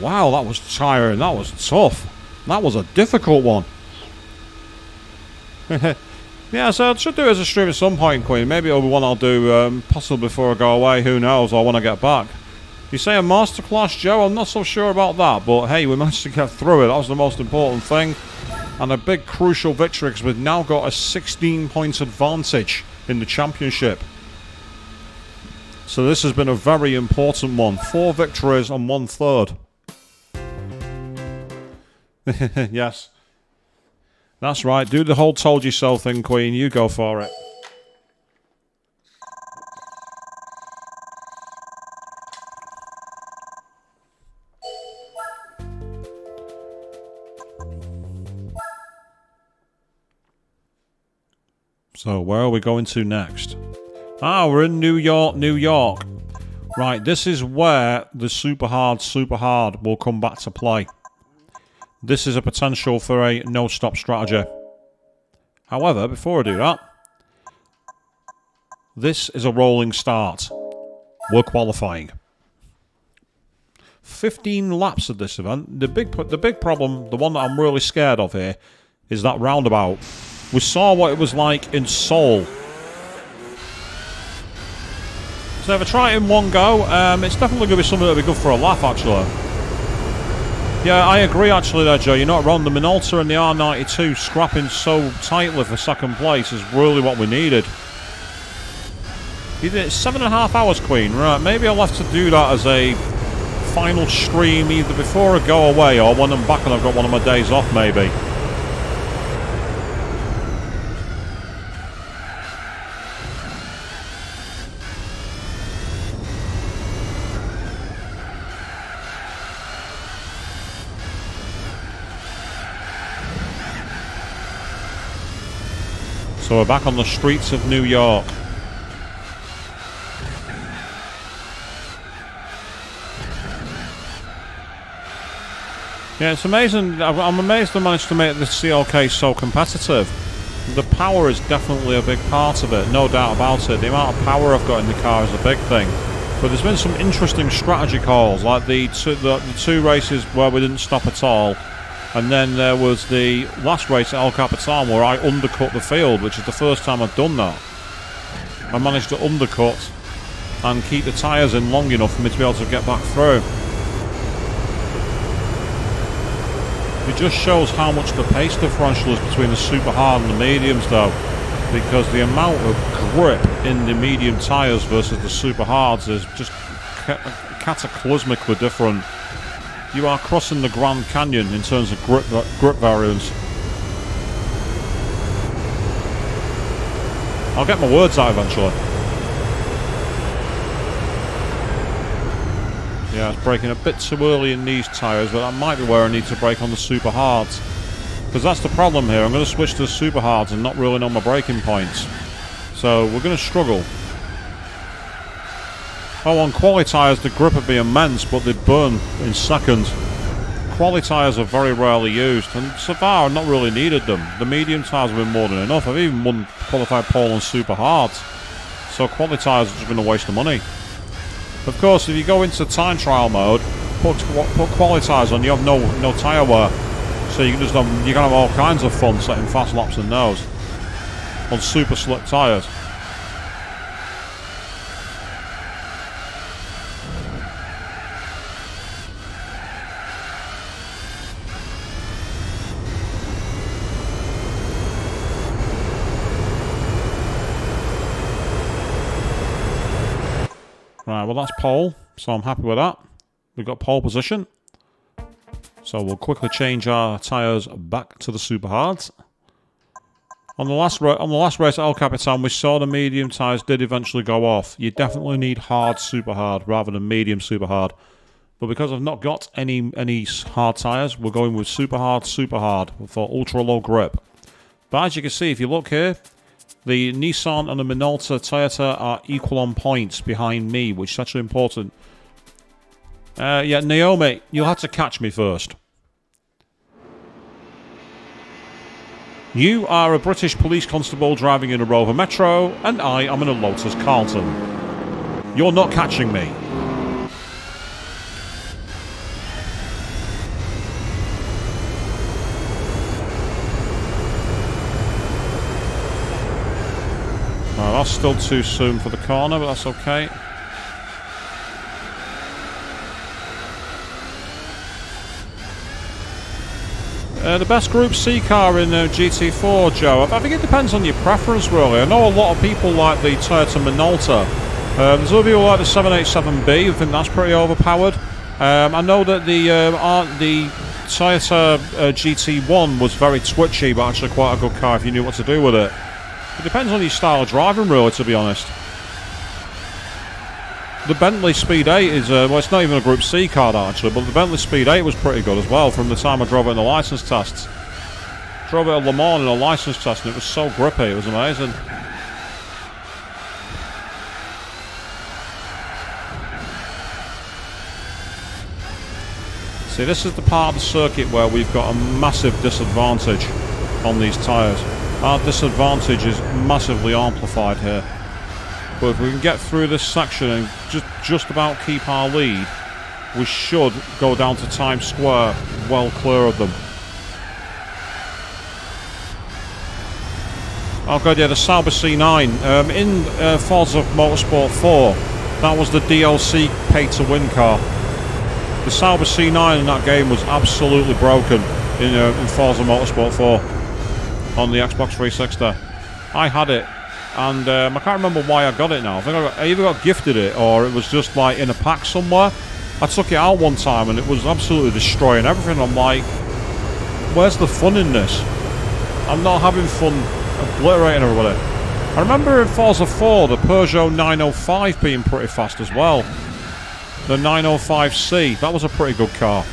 Wow, that was tiring. That was tough. That was a difficult one. Yeah, so I should do it as a stream at some point, Queen. Maybe it'll be one I'll do possibly before I go away. Who knows, or when I get back. You say a masterclass, Joe? I'm not so sure about that, but hey, we managed to get through it. That was the most important thing. And a big crucial victory, because we've now got a 16-point advantage in the championship. So this has been a very important one. 4 victories and 1/3. Yes. That's right. Do the whole told you so thing, Queen. You go for it. So, where are we going to next? Ah, we're in New York, New York. Right, this is where the super hard will come back to play. This is a potential for a no-stop strategy. However, before I do that, this is a rolling start. We're qualifying. 15 laps of this event. The big problem, the one that I'm really scared of here, is that roundabout. We saw what it was like in Seoul. So if I try it in one go, it's definitely going to be something that'll be good for a laugh, actually. Yeah, I agree, actually, there, Joe. You're not wrong. The Minolta and the R92 scrapping so tightly for second place is really what we needed. You did it 7.5 hours, Queen. Right, maybe I'll have to do that as a final stream either before I go away or when I'm back and I've got one of my days off, maybe. So we're back on the streets of New York. Yeah, it's amazing. I'm amazed they managed to make the CLK so competitive. The power is definitely a big part of it, no doubt about it. The amount of power I've got in the car is a big thing. But there's been some interesting strategy calls, like the two races where we didn't stop at all. And then there was the last race at El Capitan where I undercut the field, which is the first time I've done that. I managed to undercut and keep the tyres in long enough for me to be able to get back through. It just shows how much the pace differential is between the super hard and the mediums, though, because the amount of grip in the medium tyres versus the super hards is just cataclysmically different. You are crossing the Grand Canyon in terms of grip variance. I'll get my words out eventually. Yeah, it's braking a bit too early in these tyres, but that might be where I need to brake on the super hards. Because that's the problem here. I'm going to switch to the super hards and not really know my braking points. So we're going to struggle. Oh, on quali tyres the grip would be immense, but they'd burn in seconds. Quali tyres are very rarely used, and so far I've not really needed them. The medium tyres have been more than enough. I've even won qualified pole on super hards. So quali tyres have just been a waste of money. Of course, if you go into time trial mode, put quali tyres on, you have no tyre wear. So you can just have all kinds of fun setting fast laps in those on super slick tyres. Right, well that's pole, so I'm happy with that. We've got pole position. So we'll quickly change our tyres back to the super hards. On the last race at El Capitan, we saw the medium tyres did eventually go off. You definitely need hard super hard rather than medium super hard. But because I've not got any hard tyres, we're going with super hard for ultra low grip. But as you can see, if you look here, the Nissan and the Minolta Toyota are equal on points behind me, which is actually important. Yeah, Naomi, you'll have to catch me first. You are a British police constable driving in a Rover Metro, and I am in a Lotus Carlton. You're not catching me. Well, that's still too soon for the corner, but that's okay. The best Group C car in GT4, Joe, I think it depends on your preference, really. I know a lot of people like the Toyota Minolta. There's other people like the 787B, I think that's pretty overpowered. I know that the Toyota GT1 was very twitchy, but actually quite a good car if you knew what to do with it. It depends on your style of driving, really, to be honest. The Bentley Speed 8 is, well, it's not even a Group C car, actually, but the Bentley Speed 8 was pretty good as well from the time I drove it in the licence tests. Drove it at Le Mans in a licence test and it was so grippy, it was amazing. See, this is the part of the circuit where we've got a massive disadvantage on these tyres. Our disadvantage is massively amplified here. But if we can get through this section and just about keep our lead, we should go down to Times Square well clear of them. Oh god, yeah, the Sauber C9. In Forza Motorsport 4, that was the DLC pay-to-win car. The Sauber C9 in that game was absolutely broken in Forza Motorsport 4 on the Xbox 360. I had it, and I can't remember why I got it now. I think I either got gifted it or it was just like in a pack somewhere. I took it out one time and it was absolutely destroying everything. I'm like, where's the fun in this? I'm not having fun obliterating everybody. I remember in Forza 4 the Peugeot 905 being pretty fast as well. The 905C, that was a pretty good car.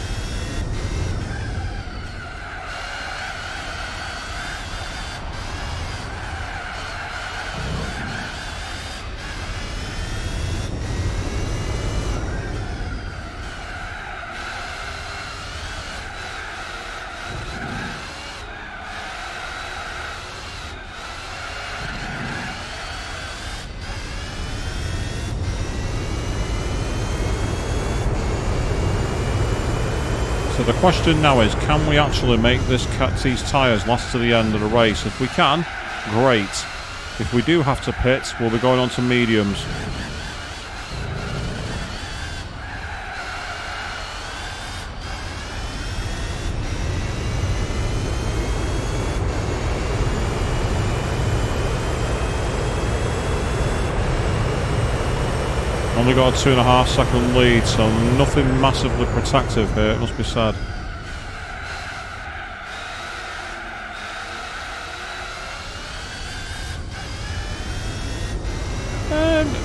So the question now is, can we actually make these tyres last to the end of the race? If we can, great. If we do have to pit, we'll be going on to mediums. Only got a 2.5 second lead, so nothing massively protective here, it must be said.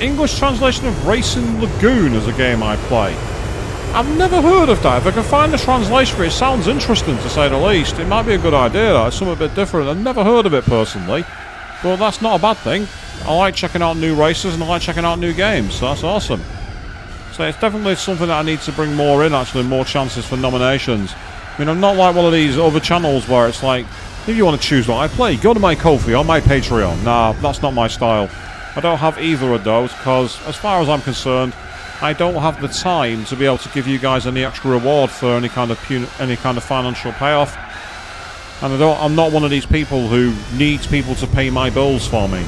English translation of Racing Lagoon is a game I play. I've never heard of that. If I can find a translation for it, it sounds interesting to say the least. It might be a good idea, though. It's something a bit different. I've never heard of it personally, but that's not a bad thing. I like checking out new races and I like checking out new games, so that's awesome. So it's definitely something that I need to bring more in, actually, more chances for nominations. I mean, I'm not like one of these other channels where it's like, if you want to choose what I play, go to my Ko-fi or my Patreon. Nah, that's not my style. I don't have either of those because, as far as I'm concerned, I don't have the time to be able to give you guys any extra reward for any kind of financial payoff. And I'm not one of these people who needs people to pay my bills for me.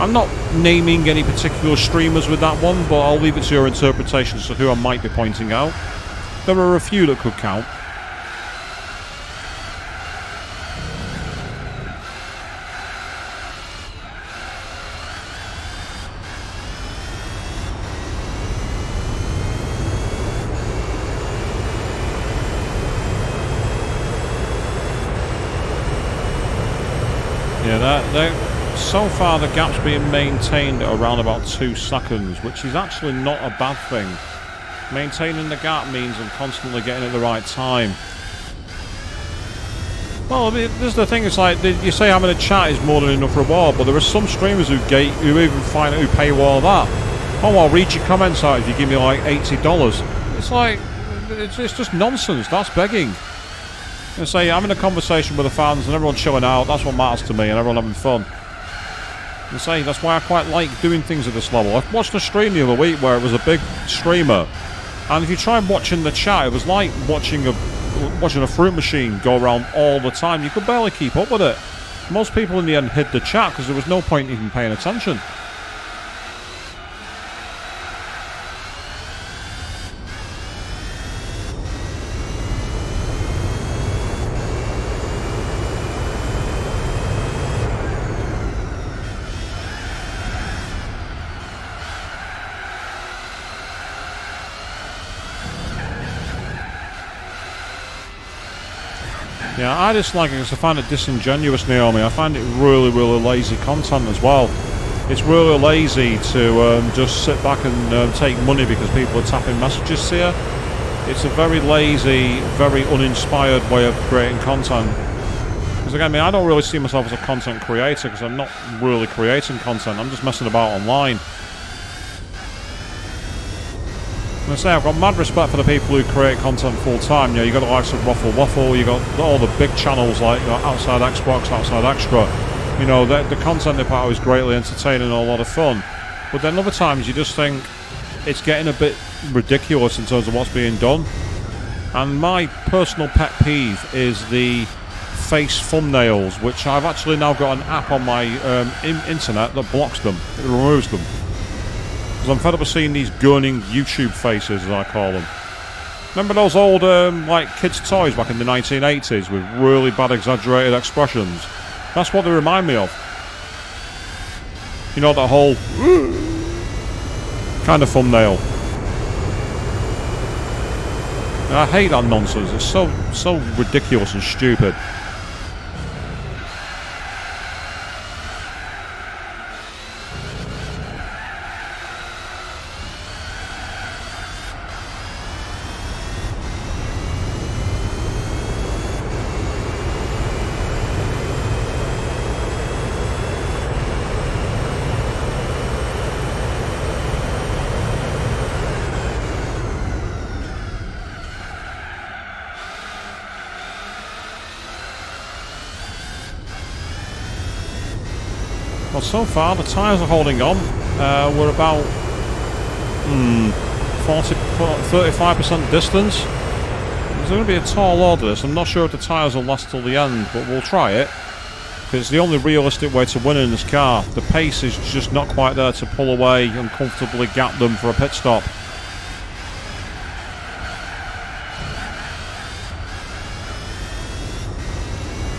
I'm not naming any particular streamers with that one, but I'll leave it to your interpretation as to who I might be pointing out. There are a few that could count. Yeah, so far the gap's being maintained at around about 2 seconds, which is actually not a bad thing. Maintaining the gap means I'm constantly getting at the right time. Well, this is the thing, it's like, you say having a chat is more than enough reward, but there are some streamers who even find who pay you all that. Oh, I'll read your comments out if you give me like $80. It's like, it's just nonsense, that's begging. And say, having a conversation with the fans and everyone chilling out, that's what matters to me, and everyone having fun. And say, that's why I quite like doing things at this level. I watched a stream the other week where it was a big streamer, and if you try watching the chat, it was like watching a fruit machine go around all the time. You could barely keep up with it. Most people in the end hid the chat because there was no point even paying attention. Yeah, I dislike it because I find it disingenuous, Naomi. I find it really, really lazy content as well. It's really lazy to just sit back and take money because people are tapping messages here. It's a very lazy, very uninspired way of creating content. Because again, I don't really see myself as a content creator because I'm not really creating content. I'm just messing about online. I say, I've got mad respect for the people who create content full time. You know, you got the likes of Ruffle Waffle, you got all the big channels like Outside Xbox, Outside Extra. You know, the content they put out is greatly entertaining and a lot of fun. But then other times you just think it's getting a bit ridiculous in terms of what's being done. And my personal pet peeve is the face thumbnails, which I've actually now got an app on my internet that blocks them. It removes them. Because I'm fed up of seeing these gurning YouTube faces, as I call them. Remember those old, like, kids' toys back in the 1980s with really bad exaggerated expressions? That's what they remind me of. You know, that whole kind of thumbnail. And I hate that nonsense. It's so ridiculous and stupid. Well, so far the tyres are holding on. We're about 35% distance. There's going to be a tall order this. I'm not sure if the tyres will last till the end, but we'll try it. Because it's the only realistic way to win in this car. The pace is just not quite there to pull away and comfortably gap them for a pit stop.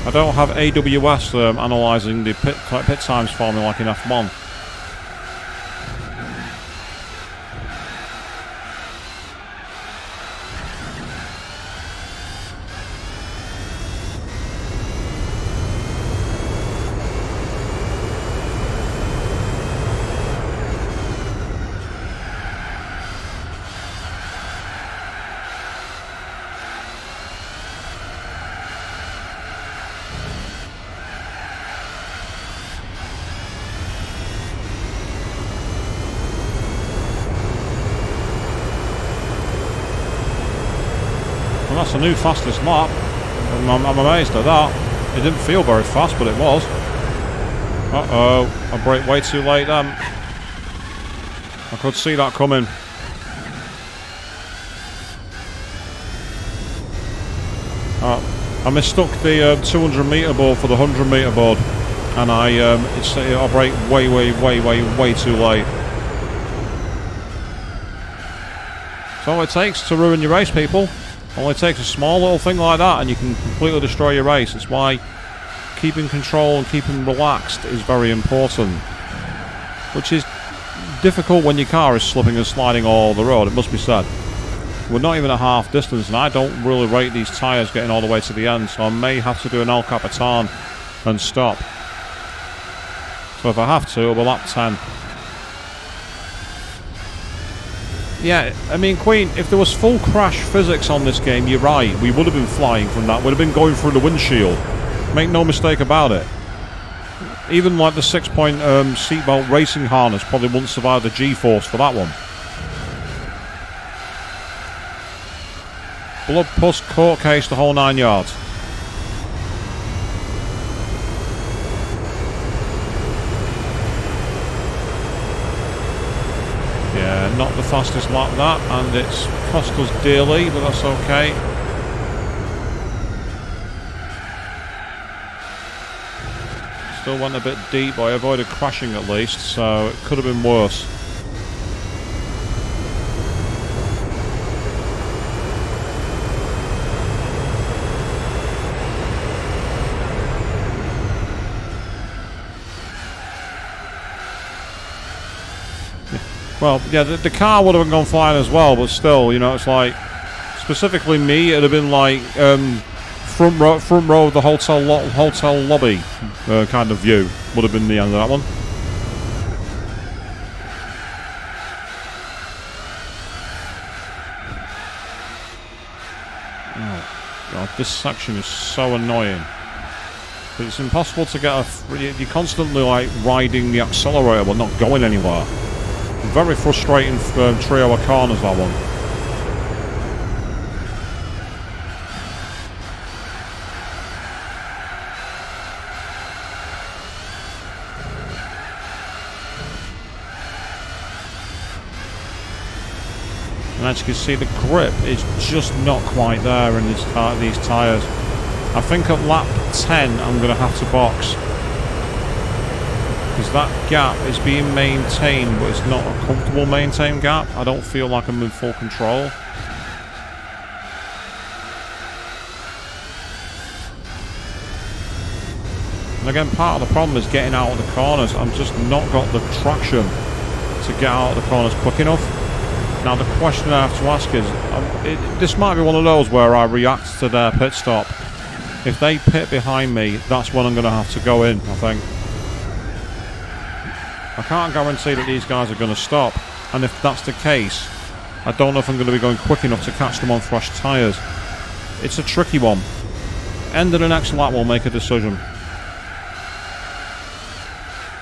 I don't have AWS analysing the pit times for me like in F1. Well, that's a new fastest lap. I'm amazed at that. It didn't feel very fast, but it was. Uh-oh, I braked way too late then. I could see that coming. I mistook the 200 metre board for the 100 metre board, and I braked way too late. That's all it takes to ruin your race, people. Only takes a small little thing like that and you can completely destroy your race. It's why keeping control and keeping relaxed is very important. Which is difficult when your car is slipping and sliding all over the road, it must be said. We're not even at half distance and I don't really rate these tyres getting all the way to the end, so I may have to do an El Capitan and stop. So if I have to, it'll be lap 10. Yeah, I mean, Queen, if there was full crash physics on this game, you're right. We would have been flying from that. Would have been going through the windshield. Make no mistake about it. Even like the 6-point seatbelt racing harness probably wouldn't survive the G-force for that one. Blood, pus, court case, the whole 9 yards. Yeah, not the fastest lap that, and it's cost us dearly, but that's okay. Still went a bit deep, but I avoided crashing at least, so it could have been worse. Well, yeah, the car would have gone flying as well, but still, you know, it's like, specifically me, it'd have been like front row of the hotel lobby kind of view would have been the end of that one. Oh God, this section is so annoying. It's impossible to get you're constantly like riding the accelerator but not going anywhere. Very frustrating trio of corners, that one. And as you can see, the grip is just not quite there in these tyres. I think at lap 10 I'm going to have to box. Because that gap is being maintained, but it's not a comfortable maintained gap. I don't feel like I'm in full control. And again, part of the problem is getting out of the corners. I've just not got the traction to get out of the corners quick enough. Now the question I have to ask is, this might be one of those where I react to their pit stop. If they pit behind me, that's when I'm going to have to go in, I think. I can't guarantee that these guys are going to stop. And if that's the case, I don't know if I'm going to be going quick enough to catch them on fresh tyres. It's a tricky one. End of the next lap we'll make a decision.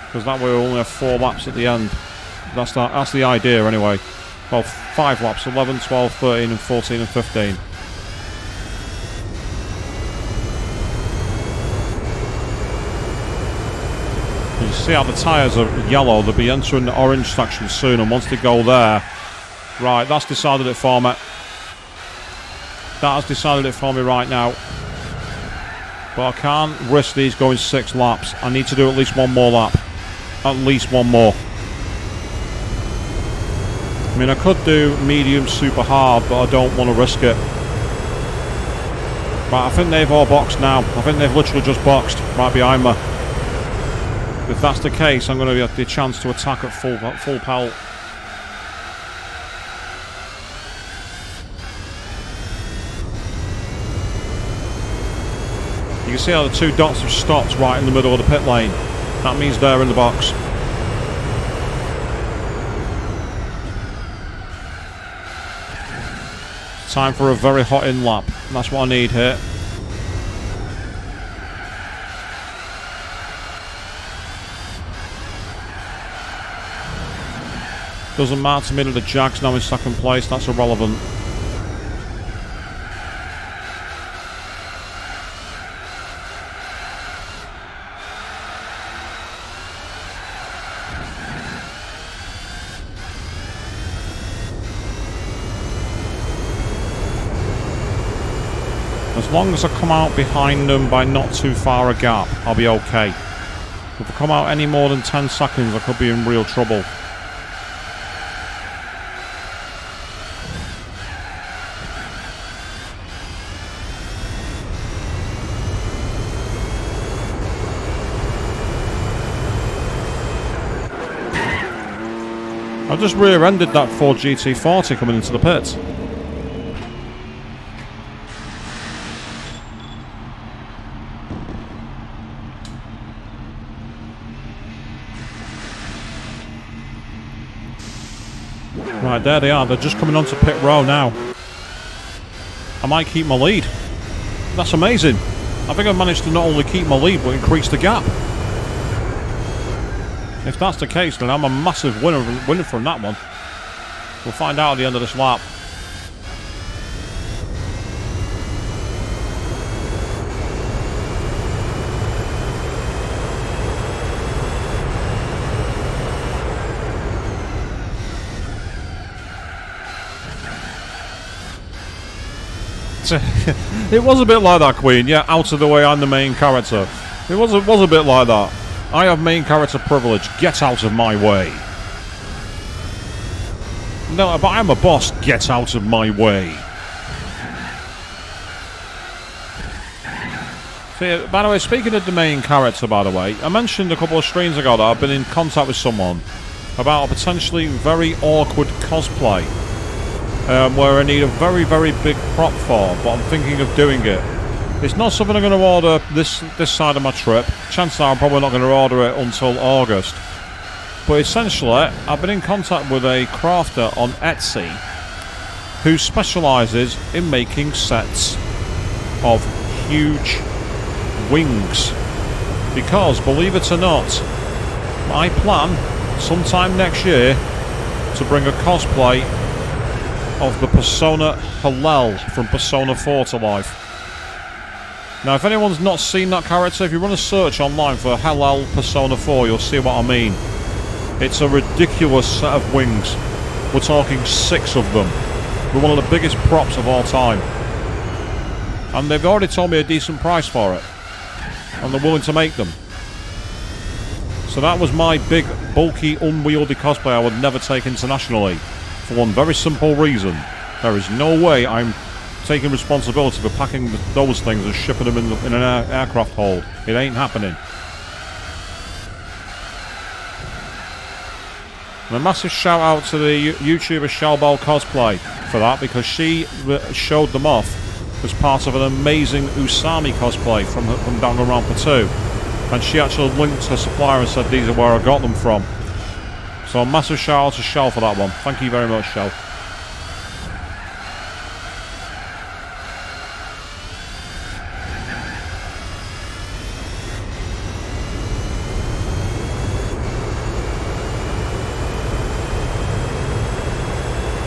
Because that way we'll only have 4 laps at the end. That's the idea anyway. Well, 5 laps, 11, 12, 13 and 14 and 15. You see how the tyres are yellow, they'll be entering the orange section soon, and once they go there... Right, that's decided it for me. That has decided it for me right now. But I can't risk these going 6 laps. I need to do at least one more lap. At least one more. I mean, I could do medium super hard, but I don't want to risk it. But I think they've all boxed now. I think they've literally just boxed right behind me. If that's the case, I'm going to get the chance to attack at full pelt. You can see how the 2 dots have stopped right in the middle of the pit lane. That means they're in the box. Time for a very hot in lap. That's what I need here. Doesn't matter to me that the Jag's now in second place. That's irrelevant. As long as I come out behind them by not too far a gap, I'll be okay. If I come out any more than 10 seconds, I could be in real trouble. I just rear-ended that Ford GT40 coming into the pit. Right, there they are. They're just coming onto pit row now. I might keep my lead. That's amazing. I think I've managed to not only keep my lead, but increase the gap. If that's the case, then I'm a massive winner from that one. We'll find out at the end of this lap. It was a bit like that, Queen. Yeah, out of the way, I'm the main character. It was a bit like that. I have main character privilege. Get out of my way. No, but I'm a boss. Get out of my way. So, by the way, speaking of the main character, by the way, I mentioned a couple of streams ago that I've been in contact with someone about a potentially very awkward cosplay. Where I need a very, very big prop for, but I'm thinking of doing it. It's not something I'm going to order this side of my trip. Chances are I'm probably not going to order it until August. But essentially, I've been in contact with a crafter on Etsy who specialises in making sets of huge wings. Because, believe it or not, I plan sometime next year to bring a cosplay of the Persona Hallel from Persona 4 to life. Now, if anyone's not seen that character, if you run a search online for Hallel Persona 4, you'll see what I mean. It's a ridiculous set of wings. We're talking 6 of them. We're one of the biggest props of all time. And they've already told me a decent price for it. And they're willing to make them. So that was my big, bulky, unwieldy cosplay I would never take internationally. For one very simple reason. There is no way I'm taking responsibility for packing those things and shipping them in an aircraft hold. It ain't happening. And a massive shout out to the YouTuber Shalbell Cosplay for that, because she showed them off as part of an amazing Usami cosplay from Danganronpa 2. And she actually linked her supplier and said these are where I got them from. So a massive shout out to Shell for that one. Thank you very much, Shell.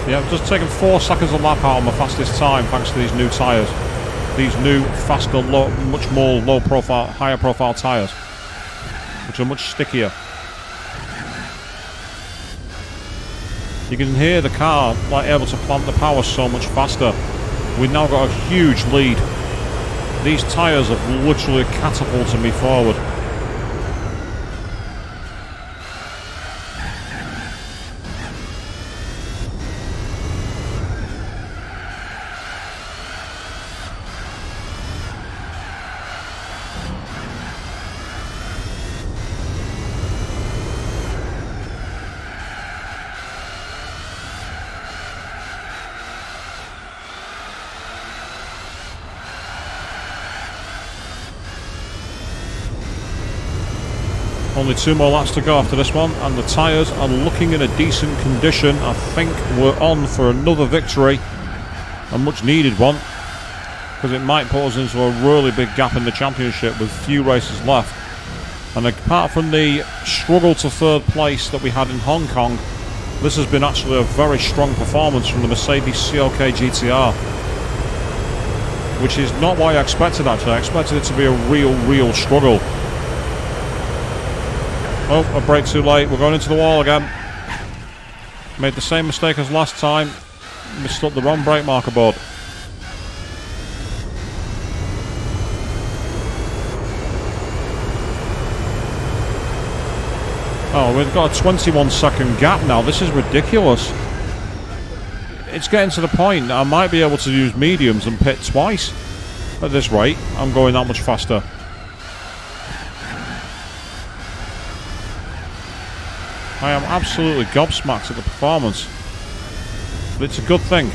Yeah, I've just taken 4 seconds a lap out on my fastest time thanks to these new tyres. These new, faster, much more low-profile, higher-profile tyres, which are much stickier. You can hear the car like able to plant the power so much faster. We've now got a huge lead. These tyres have literally catapulted me forward. Only 2 more laps to go after this one, and the tyres are looking in a decent condition. I think we're on for another victory, a much needed one, because it might put us into a really big gap in the championship with few races left. And apart from the struggle to 3rd place that we had in Hong Kong, this has been actually a very strong performance from the Mercedes CLK GTR, which is not what I expected actually. I expected it to be a real struggle. Oh, a brake too late. We're going into the wall again. Made the same mistake as last time. Mistook the wrong brake marker board. Oh, we've got a 21-second gap now. This is ridiculous. It's getting to the point I might be able to use mediums and pit twice. At this rate, I'm going that much faster. I am absolutely gobsmacked at the performance, but it's a good thing.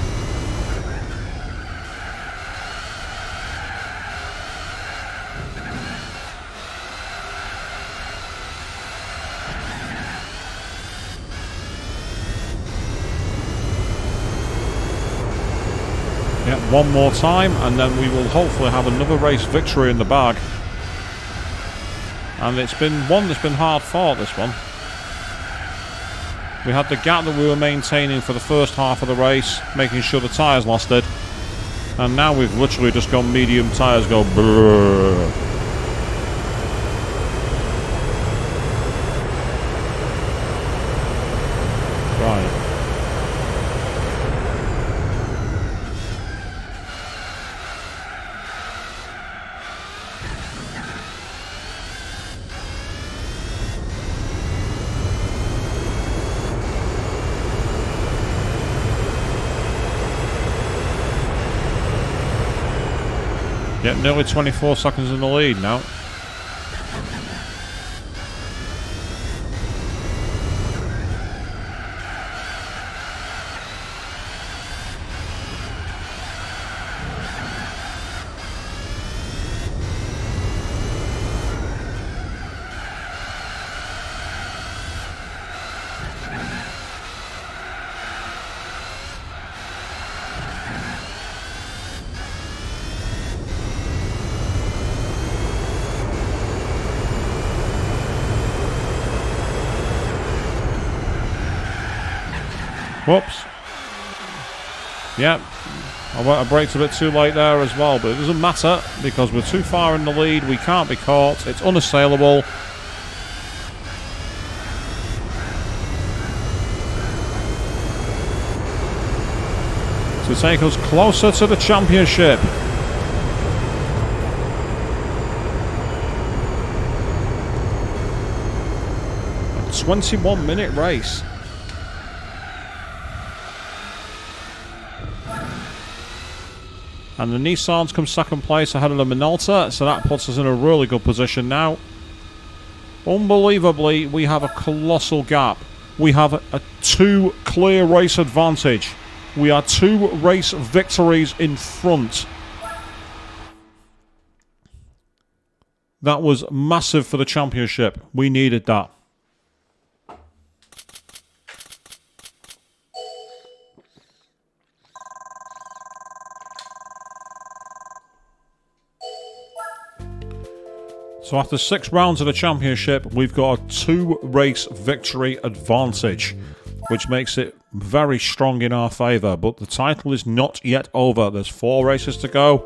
Yeah, one more time and then we will hopefully have another race victory in the bag. And it's been one that's been hard fought, this one. We had the gap that we were maintaining for the first half of the race, making sure the tyres lasted. And now we've literally just gone medium tyres go brrrr. Right. Yep, nearly 24 seconds in the lead now. Whoops. Yep. I braked a bit too late there as well, but it doesn't matter because we're too far in the lead. We can't be caught. It's unassailable. To take us closer to the championship. 21-minute race. And the Nissans come second place ahead of the Minolta, so that puts us in a really good position now. Unbelievably, we have a colossal gap. We have a 2 clear race advantage. We are 2 race victories in front. That was massive for the championship. We needed that. So after 6 rounds of the championship, we've got a 2 race victory advantage, which makes it very strong in our favour. But the title is not yet over. There's 4 races to go.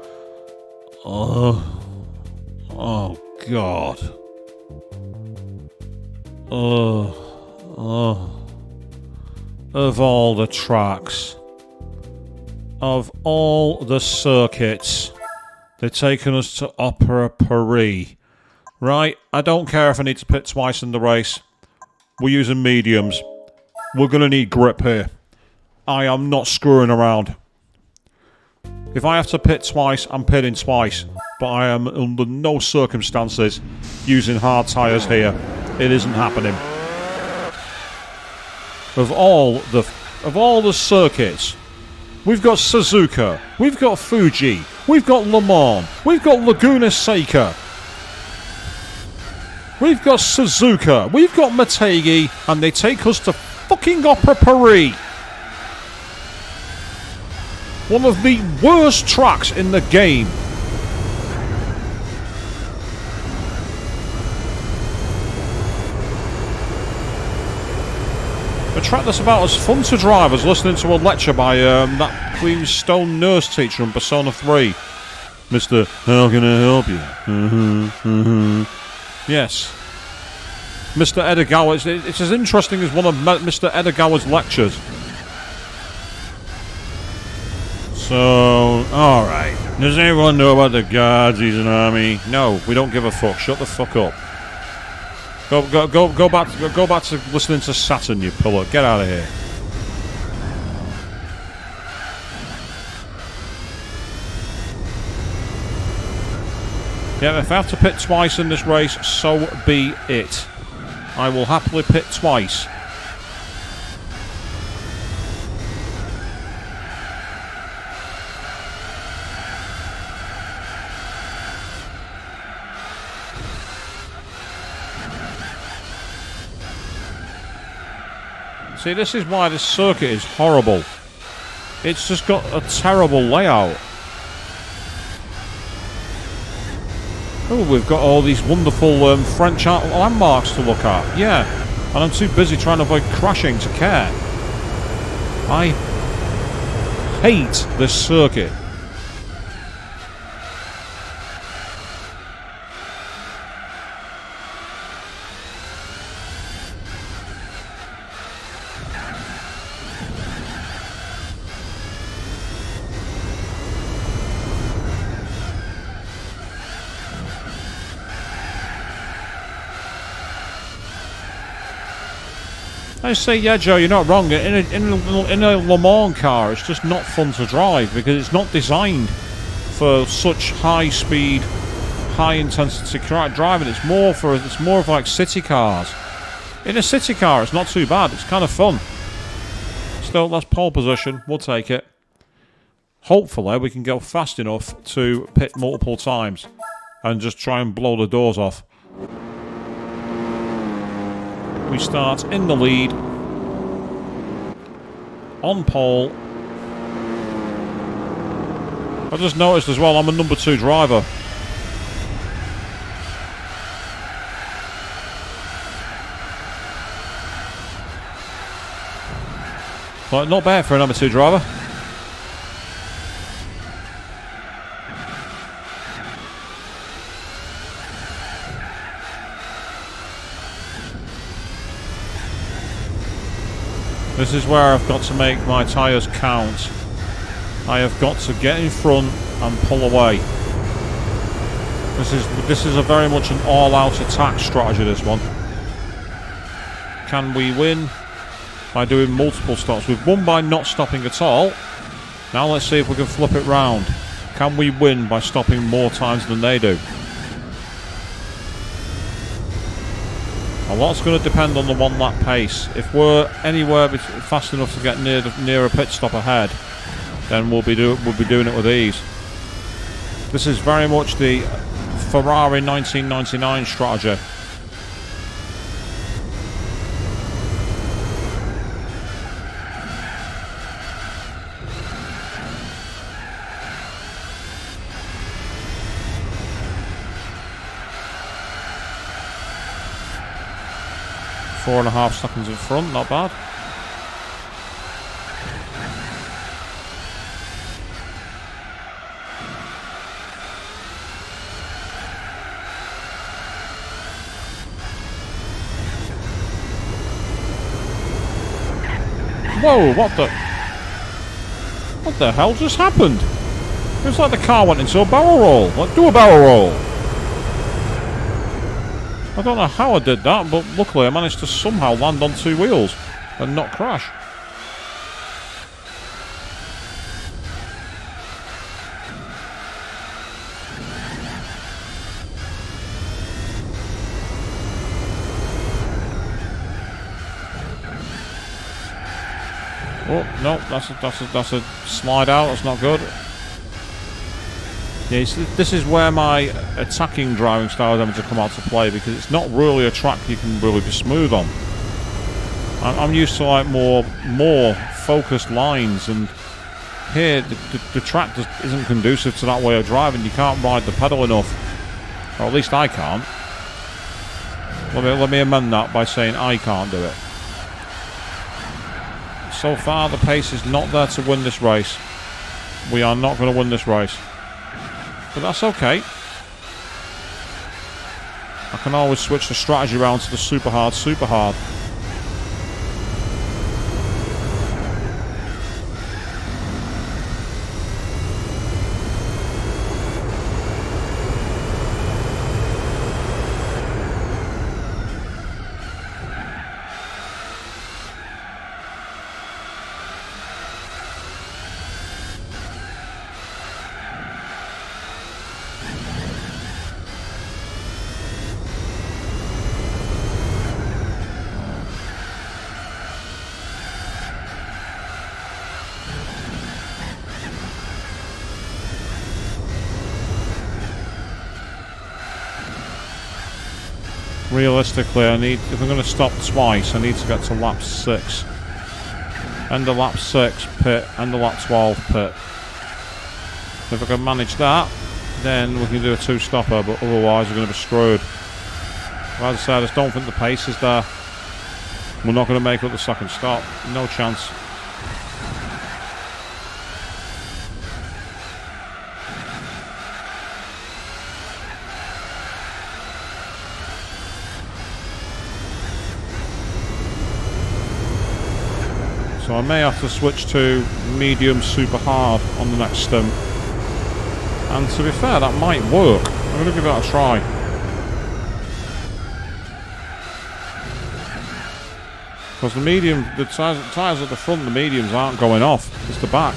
Oh God. Of all the tracks, of all the circuits, they're taking us to Opera Paris. Right, I don't care if I need to pit twice in the race. We're using mediums. We're going to need grip here. I am not screwing around. If I have to pit twice, I'm pitting twice. But I am under no circumstances using hard tyres here. It isn't happening. Of all the circuits, we've got Suzuka, we've got Fuji, we've got Le Mans, we've got Laguna Seca. We've got Suzuka, we've got Motegi, and they take us to fucking Opera Paris. One of the worst tracks in the game. A track that's about as fun to drive as listening to a lecture by that Queen's Stone nurse teacher in Persona 3. Mr. How can I help you? Yes. Mr. Edogawa. It's as interesting as one of Mr. Edogawa's lectures. So, alright. Does anyone know about the guards? He's an army. No, we don't give a fuck. Shut the fuck up. Go back to listening to Saturn, you pillow. Get out of here. Yeah, if I have to pit twice in this race, so be it. I will happily pit twice. See, this is why this circuit is horrible. It's just got a terrible layout. Oh, we've got all these wonderful French landmarks to look at. Yeah, and I'm too busy trying to avoid crashing to care. I hate this circuit. I say, yeah, Joe, you're not wrong. In a Le Mans car, it's just not fun to drive because it's not designed for such high-speed, high-intensity driving. It's more of like city cars. In a city car, it's not too bad. It's kind of fun. Still, that's pole position. We'll take it. Hopefully, we can go fast enough to pit multiple times and just try and blow the doors off. We start in the lead, on pole. I just noticed as well, I'm a number 2 driver. Like, not bad for a number 2 driver. This is where I've got to make my tyres count. I have got to get in front and pull away. This is a very much an all-out attack strategy, this one. can we win by doing multiple stops? We've won by not stopping at all. Now let's see if we can flip it round. Can we win by stopping more times than they do? A lot's going to depend on the 1 lap pace. If we're anywhere fast enough to get near a pit stop ahead, then we'll be doing it with ease. This is very much the Ferrari 1999 strategy. Four and a half seconds in front, not bad. Whoa, what the hell just happened? It was like the car went into a barrel roll. Like, do a barrel roll. I don't know how I did that, but luckily I managed to somehow land on 2 wheels and not crash. Oh no, that's a slide out. That's not good. Yeah, this is where my attacking driving style is having to come out to play, because it's not really a track you can really be smooth on. I'm used to like more focused lines, and here the track just isn't conducive to that way of driving. You can't ride the pedal enough, or at least I can't. Let me amend that by saying I can't do it. So far, the pace is not there to win this race. We are not going to win this race. But that's okay. I can always switch the strategy around to the super hard. Realistically, if I'm going to stop twice, I need to get to lap 6. End of lap 6, pit. End of lap 12, pit. If I can manage that, then we can do a 2-stopper, but otherwise we're going to be screwed. As I said, I just don't think the pace is there. We're not going to make up the second stop. No chance. So I may have to switch to medium super hard on the next stint. And to be fair, that might work. I'm going to give that a try. Because the tyres at the front, the mediums aren't going off. It's the back.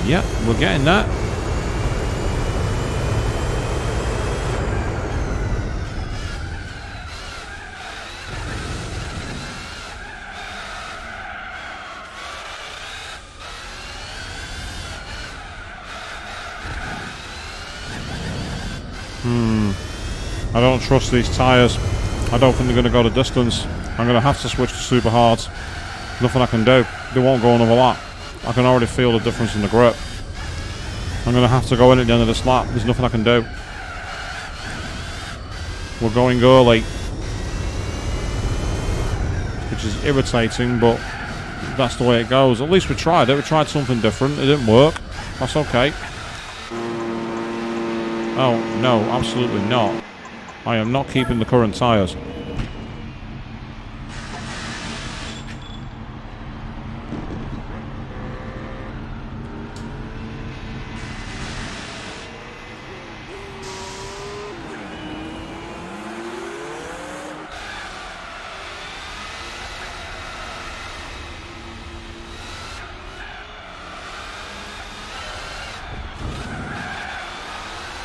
Yep, we're getting that. I don't trust these tyres. I don't think they're going to go the distance. I'm going to have to switch to super hards. Nothing I can do. They won't go another lap. I can already feel the difference in the grip. I'm going to have to go in at the end of this lap. There's nothing I can do. We're going early, which is irritating, but that's the way it goes. At least we tried it. We tried something different. It didn't work. That's okay. Oh, no, absolutely not. I am not keeping the current tyres.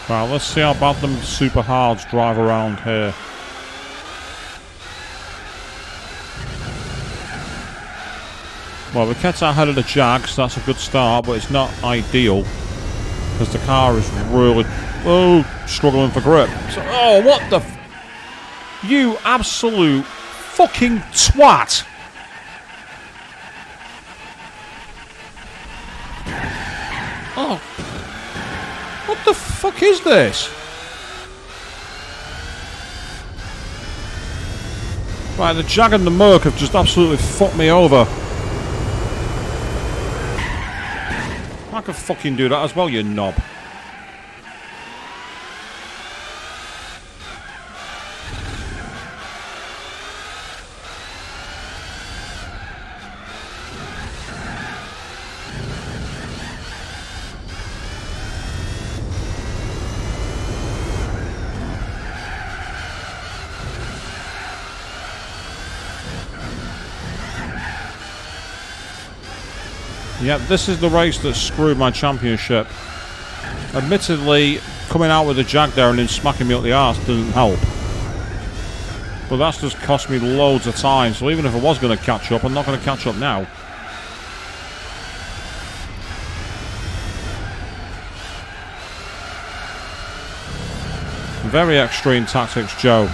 Right, let's see how bad them super hards drive around here. Well, we kept ahead of the Jag, so that's a good start, but it's not ideal because the car is really struggling for grip. So, oh, what the you absolute fucking twat! Oh. What the fuck is this? Right, the Jag and the Merc have just absolutely fucked me over. I could fucking do that as well, you knob. Yep, this is the race that screwed my championship. Admittedly, coming out with the Jag there and then smacking me up the arse didn't help. But that's just cost me loads of time, so even if I was going to catch up, I'm not going to catch up now. Very extreme tactics, Joe.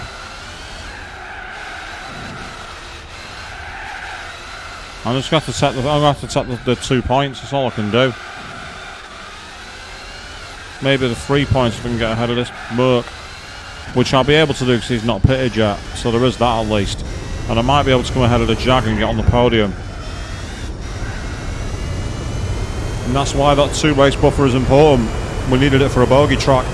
I'm just going to have to take the 2 points. That's all I can do. Maybe the 3 points if I can get ahead of this Merc, which I'll be able to do because he's not pitted yet. So there is that at least, and I might be able to come ahead of the Jag and get on the podium. And that's why that 2-race buffer is important. We needed it for a bogey track.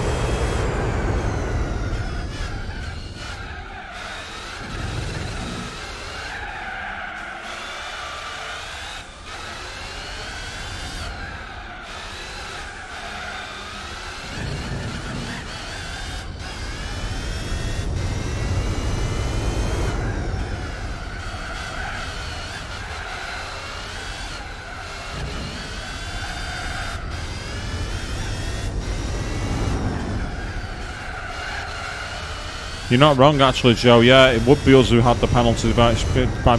You're not wrong, actually, Joe. Yeah, it would be us who had the penalty by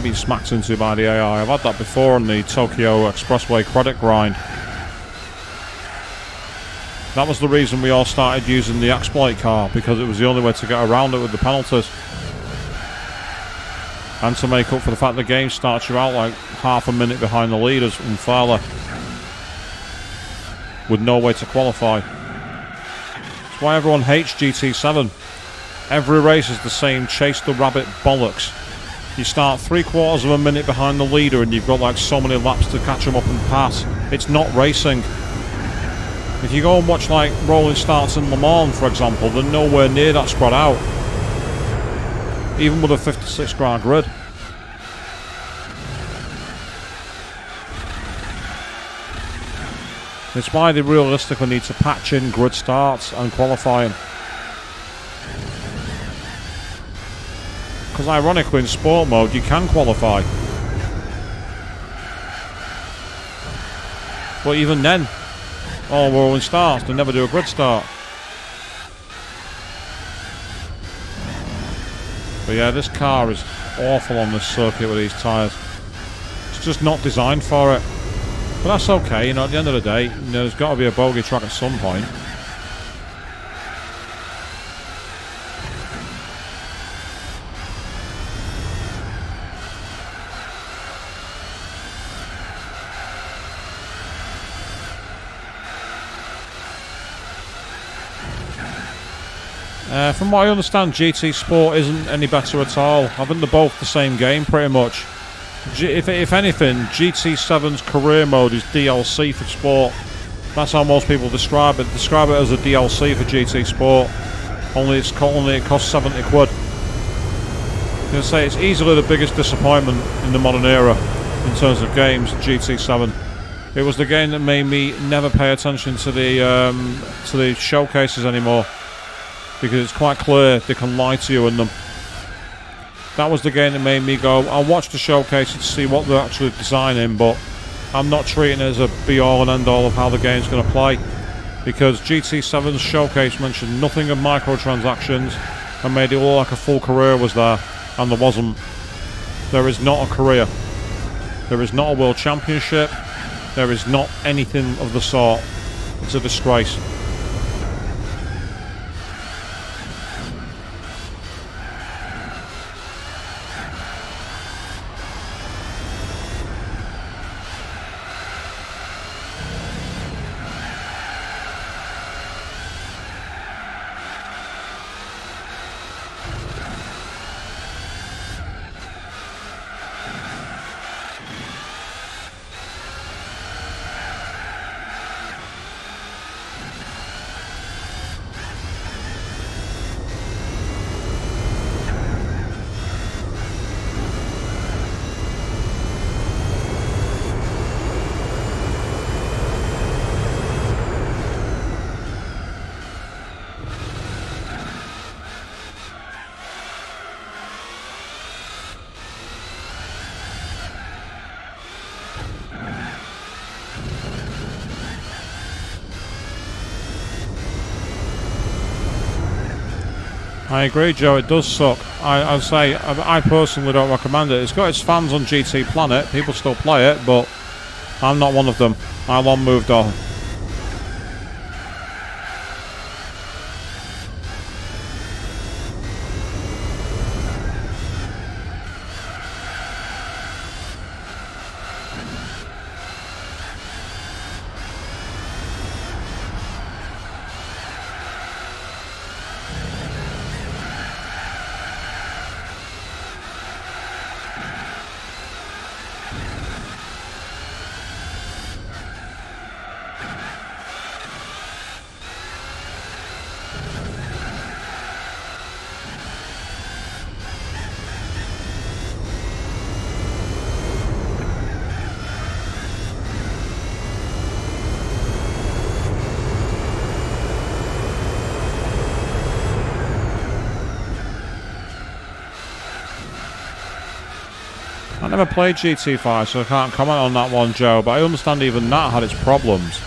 being smacked into by the AI. I've had that before on the Tokyo Expressway credit grind. That was the reason we all started using the exploit car, because it was the only way to get around it with the penalties. And to make up for the fact the game starts you out like half a minute behind the leaders unfairly, with no way to qualify. That's why everyone hates GT7. Every race is the same chase the rabbit bollocks. You start 3/4 of a minute behind the leader and you've got like so many laps to catch them up and pass. It's not racing. If you go and watch like rolling starts in Le Mans, for example, they're nowhere near that spread out, even with a 56 car grid. It's why they realistically need to patch in grid starts and qualifying. Because ironically in sport mode you can qualify. But even then, all rolling starts, they never do a grid start. But yeah, this car is awful on this circuit with these tyres. It's just not designed for it. But that's okay, you know, at the end of the day, you know, there's got to be a bogey track at some point. From what I understand, GT Sport isn't any better at all. I think they're both the same game, pretty much. If anything, GT7's career mode is DLC for Sport. That's how most people describe it. Describe it as a DLC for GT Sport. Only it costs 70 quid. I'm going to say it's easily the biggest disappointment in the modern era in terms of games, GT7. It was the game that made me never pay attention to the showcases anymore, because it's quite clear they can lie to you in them. That was the game that made me go, I'll watch the showcases to see what they're actually designing, but I'm not treating it as a be-all and end-all of how the game's going to play, because GT7's showcase mentioned nothing of microtransactions and made it look like a full career was there, and there wasn't. There is not a career. There is not a World Championship. There is not anything of the sort. It's a disgrace. I agree, Joe, it does suck. I'd say I personally don't recommend it. It's got its fans on GT Planet, people still play it, but I'm not one of them. I long moved on. I never played GT5, so I can't comment on that one, Joe, but I understand even that had its problems.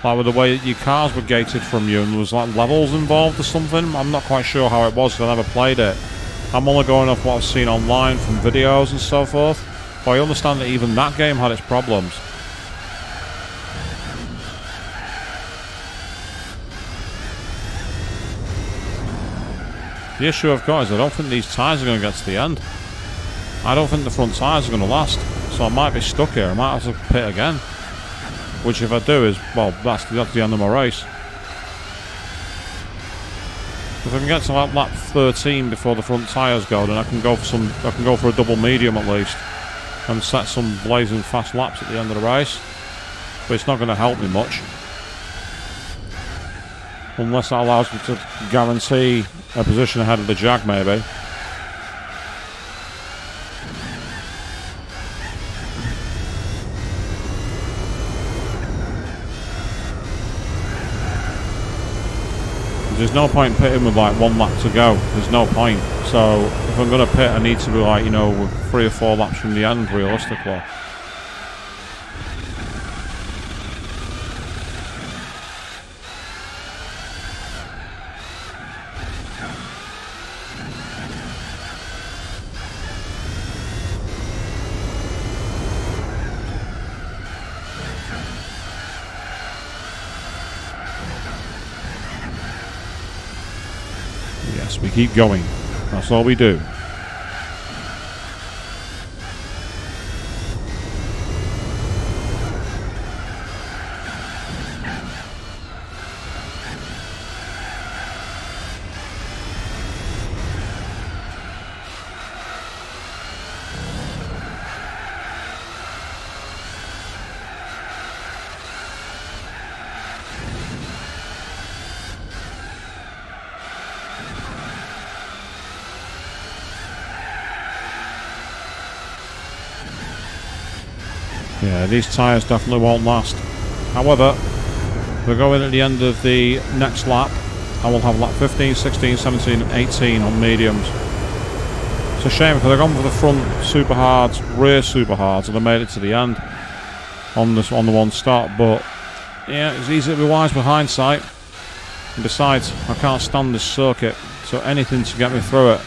Like with the way your cars were gated from you and there was like levels involved or something. I'm not quite sure how it was because I never played it. I'm only going off what I've seen online from videos and so forth, but I understand that even that game had its problems. The issue I've got is I don't think these tyres are going to get to the end. I don't think the front tyres are going to last, so I might be stuck here. I might have to pit again, which if I do is, well, that's the end of my race. If I can get to like lap 13 before the front tyres go, then I can go for a double medium at least, and set some blazing fast laps at the end of the race. But it's not going to help me much, unless that allows me to guarantee a position ahead of the Jag, maybe. There's no point pitting with like 1 lap to go. There's no point. So if I'm going to pit, I need to be like, 3 or 4 laps from the end, realistically. Yes, we keep going. That's all we do. Yeah, these tyres definitely won't last. However, we're going at the end of the next lap. I will have lap 15, 16, 17 and 18 on mediums. It's a shame because I've gone for the front super hards, rear super hards, and I made it to the end on the one start. But yeah, it's easy to be wise with hindsight. And besides, I can't stand this circuit, so anything to get me through it.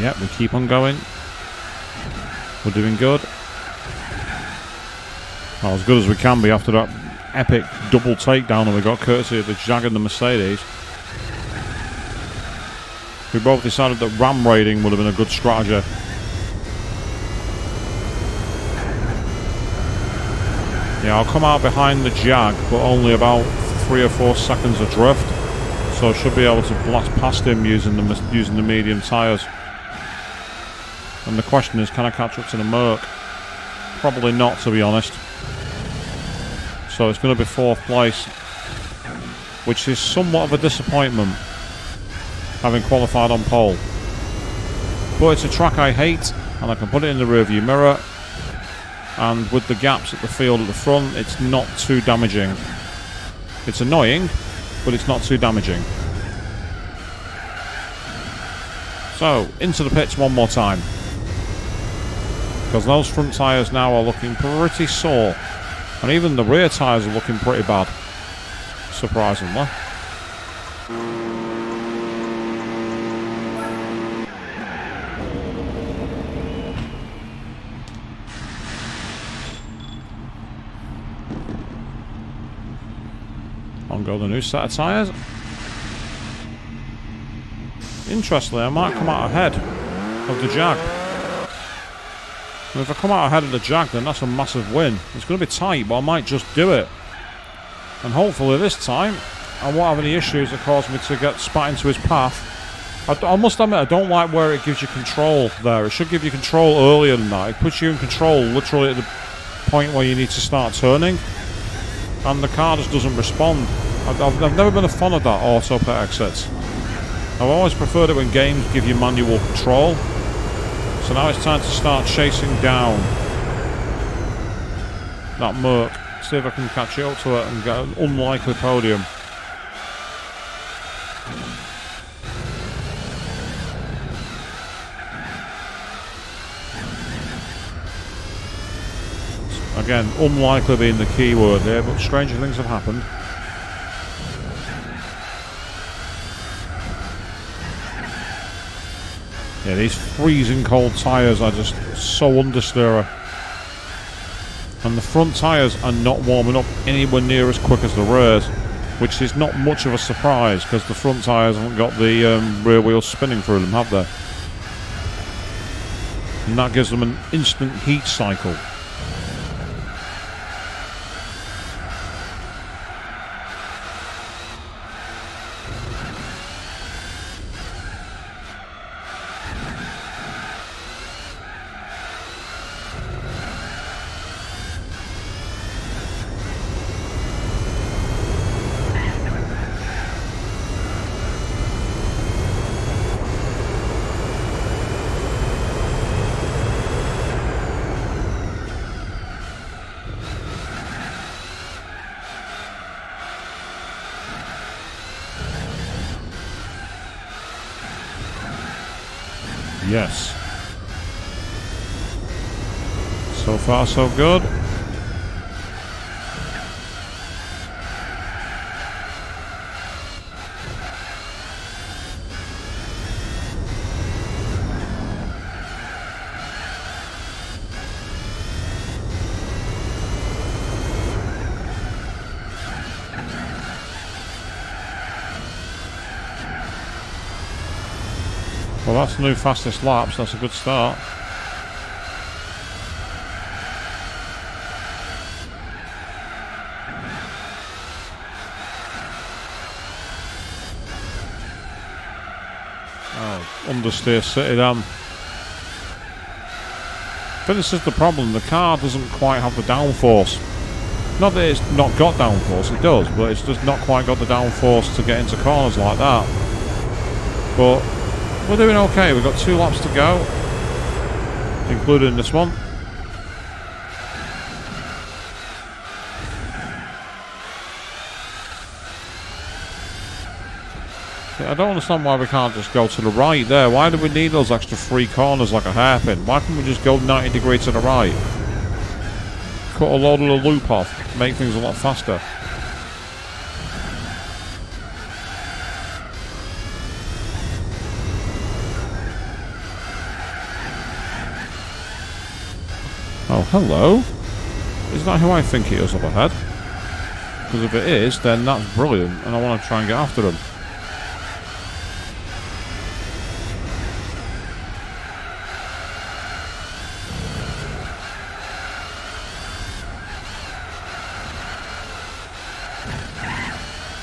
Yep, we keep on going. We're doing good. Well, as good as we can be after that epic double takedown that we got courtesy of the Jag and the Mercedes. We both decided that ram raiding would have been a good strategy. Yeah, I'll come out behind the Jag, but only about 3 or 4 seconds adrift. So I should be able to blast past him using the medium tyres. And the question is, can I catch up to the Merc? Probably not, to be honest. So it's going to be 4th place, which is somewhat of a disappointment, having qualified on pole. But it's a track I hate, and I can put it in the rearview mirror. And with the gaps at the field at the front, it's not too damaging. It's annoying, but it's not too damaging. So, into the pits one more time. Because those front tyres now are looking pretty sore. And even the rear tyres are looking pretty bad. Surprisingly. On go the new set of tyres. Interestingly, I might come out ahead of the Jag. And if I come out ahead of the Jag, then that's a massive win. It's going to be tight, but I might just do it. And hopefully this time, I won't have any issues that cause me to get spat into his path. I must admit, I don't like where it gives you control there. It should give you control earlier than that. It puts you in control literally at the point where you need to start turning. And the car just doesn't respond. I've never been a fan of that auto pit exit. I've always preferred it when games give you manual control. So now it's time to start chasing down that Merc. See if I can catch up to it and get an unlikely podium. Again, unlikely being the key word here, but stranger things have happened. Yeah, these freezing cold tyres are just so understeerer. And the front tyres are not warming up anywhere near as quick as the rears, which is not much of a surprise because the front tyres haven't got the rear wheels spinning through them, have they? And that gives them an instant heat cycle. Yes. So far, so good. Well, that's the new fastest laps. That's a good start. Oh, understeer City then. But this is the problem. The car doesn't quite have the downforce. Not that it's not got downforce, it does, but it's just not quite got the downforce to get into corners like that. But we're doing okay. We've got 2 laps to go, including this one. I don't understand why we can't just go to the right there. Why do we need those extra 3 corners like a hairpin? Why can't we just go 90 degrees to the right? Cut a load of the loop off, make things a lot faster. Oh, hello. Is that who I think it is up ahead? Because if it is, then that's brilliant, and I want to try and get after them.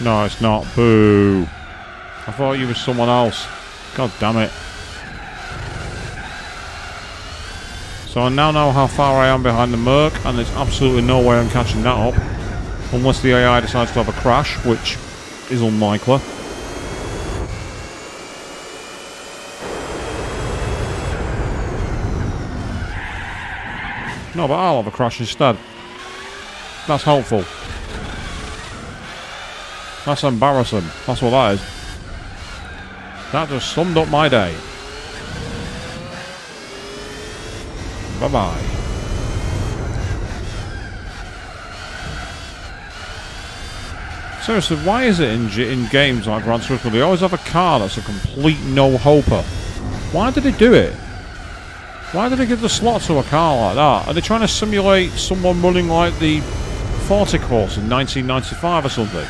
No, it's not. Boo. I thought you were someone else. God damn it. So I now know how far I am behind the Merc, and there's absolutely no way I'm catching that up. Unless the AI decides to have a crash, which is unlikely. No, but I'll have a crash instead. That's hopeful. That's embarrassing. That's what that is. That just summed up my day. Bye-bye. Seriously, why is it in games like Gran Turismo they always have a car that's a complete no-hoper? Why did they do it? Why did they give the slot to a car like that? Are they trying to simulate someone running like the 40 course in 1995 or something?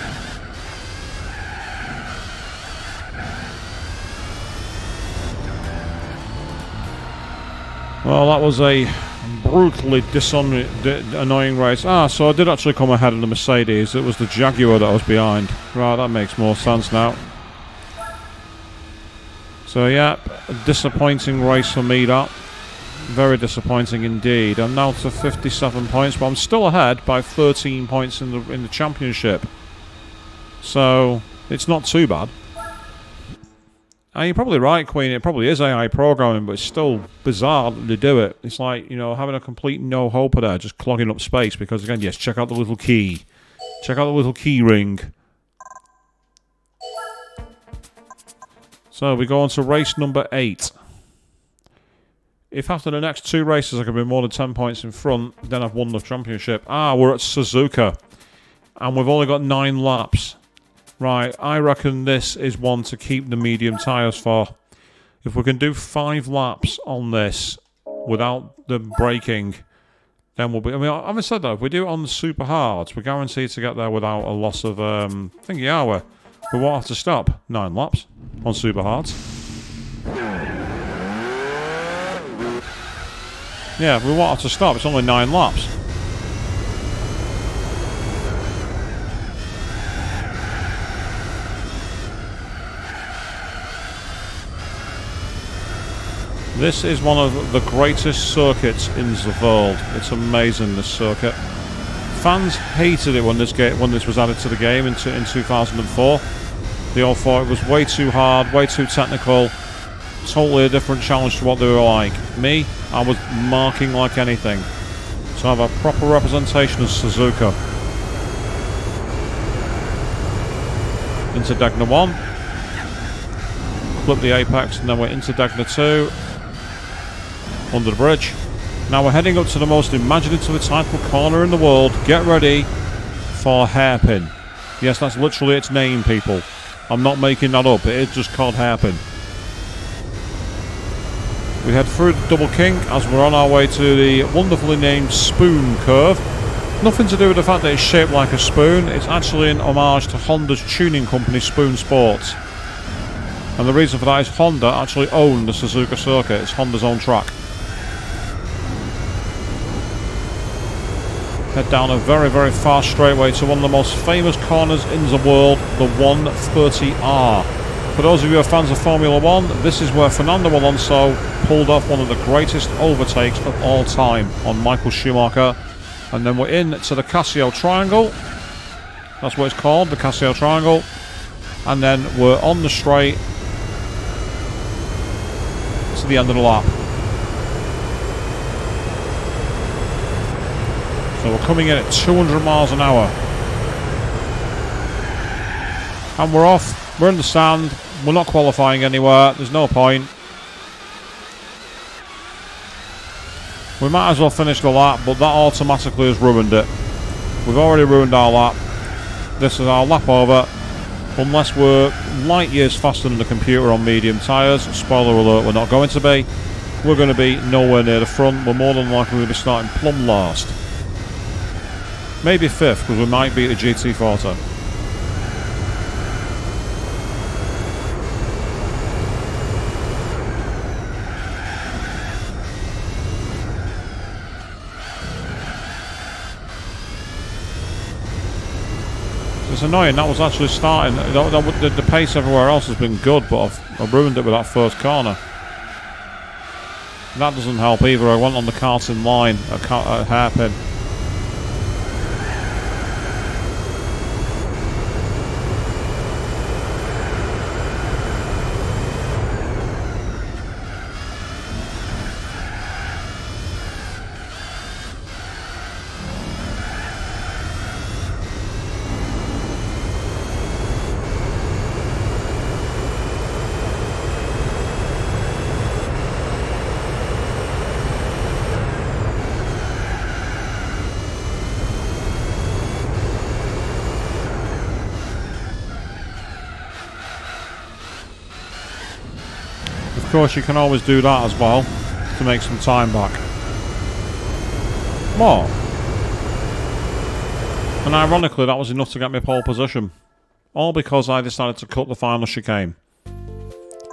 Well, that was a brutally annoying race. So I did actually come ahead of the Mercedes. It was the Jaguar that I was behind. Right, that makes more sense now. So, yeah, a disappointing race for me, that. Very disappointing indeed. I'm now to 57 points, but I'm still ahead by 13 points in the championship. So, it's not too bad. And you're probably right, Queen, it probably is AI programming, but it's still bizarre that they do it. It's like, you know, having a complete no-hoper there, just clogging up space, because again, yes, check out the little key. Check out the little key ring. So, we go on to race number 8. If after the next 2 races I can be more than 10 points in front, then I've won the championship. We're at Suzuka. And we've only got 9 laps. Right, I reckon this is one to keep the medium tyres for. If we can do 5 laps on this without the braking, then we'll be... I mean, having said that, if we do it on the super hards, we're guaranteed to get there without a loss of... I think, yeah, we won't have to stop. 9 laps on super hards. Yeah, we won't have to stop. It's only 9 laps. This is one of the greatest circuits in the world. It's amazing, this circuit. Fans hated it when this was added to the game in 2004. They all thought it was way too hard, way too technical. Totally a different challenge to what they were like. Me, I was marking like anything. So I have a proper representation of Suzuka. Into Degna 1. Clip the apex, and then we're into Degna 2. Under the bridge. Now we're heading up to the most imaginative type of corner in the world. Get ready for hairpin. Yes, that's literally its name, people. I'm not making that up. It is just called hairpin. We head through the double kink as we're on our way to the wonderfully named Spoon Curve. Nothing to do with the fact that it's shaped like a spoon. It's actually an homage to Honda's tuning company Spoon Sports. And the reason for that is Honda actually owned the Suzuka circuit. It's Honda's own track. Head down a very, very fast straightaway to one of the most famous corners in the world, the 130R. For those of you who are fans of Formula 1, this is where Fernando Alonso pulled off one of the greatest overtakes of all time on Michael Schumacher. And then we're in to the Casio Triangle. That's what it's called, the Casio Triangle. And then we're on the straight to the end of the lap. So we're coming in at 200 miles an hour. And we're off. We're in the sand. We're not qualifying anywhere. There's no point. We might as well finish the lap, but that automatically has ruined it. We've already ruined our lap. This is our lap over. Unless we're light years faster than the computer on medium tyres. Spoiler alert, we're not going to be. We're going to be nowhere near the front. We're more than likely going to be starting plumb last. Maybe 5th, because we might beat the GT40. It's annoying, that was actually starting. The pace everywhere else has been good, but I've ruined it with that first corner. That doesn't help either. I went on the karting line, a hairpin. Of course, you can always do that as well to make some time back. More. And ironically, that was enough to get me pole position. All because I decided to cut the final chicane.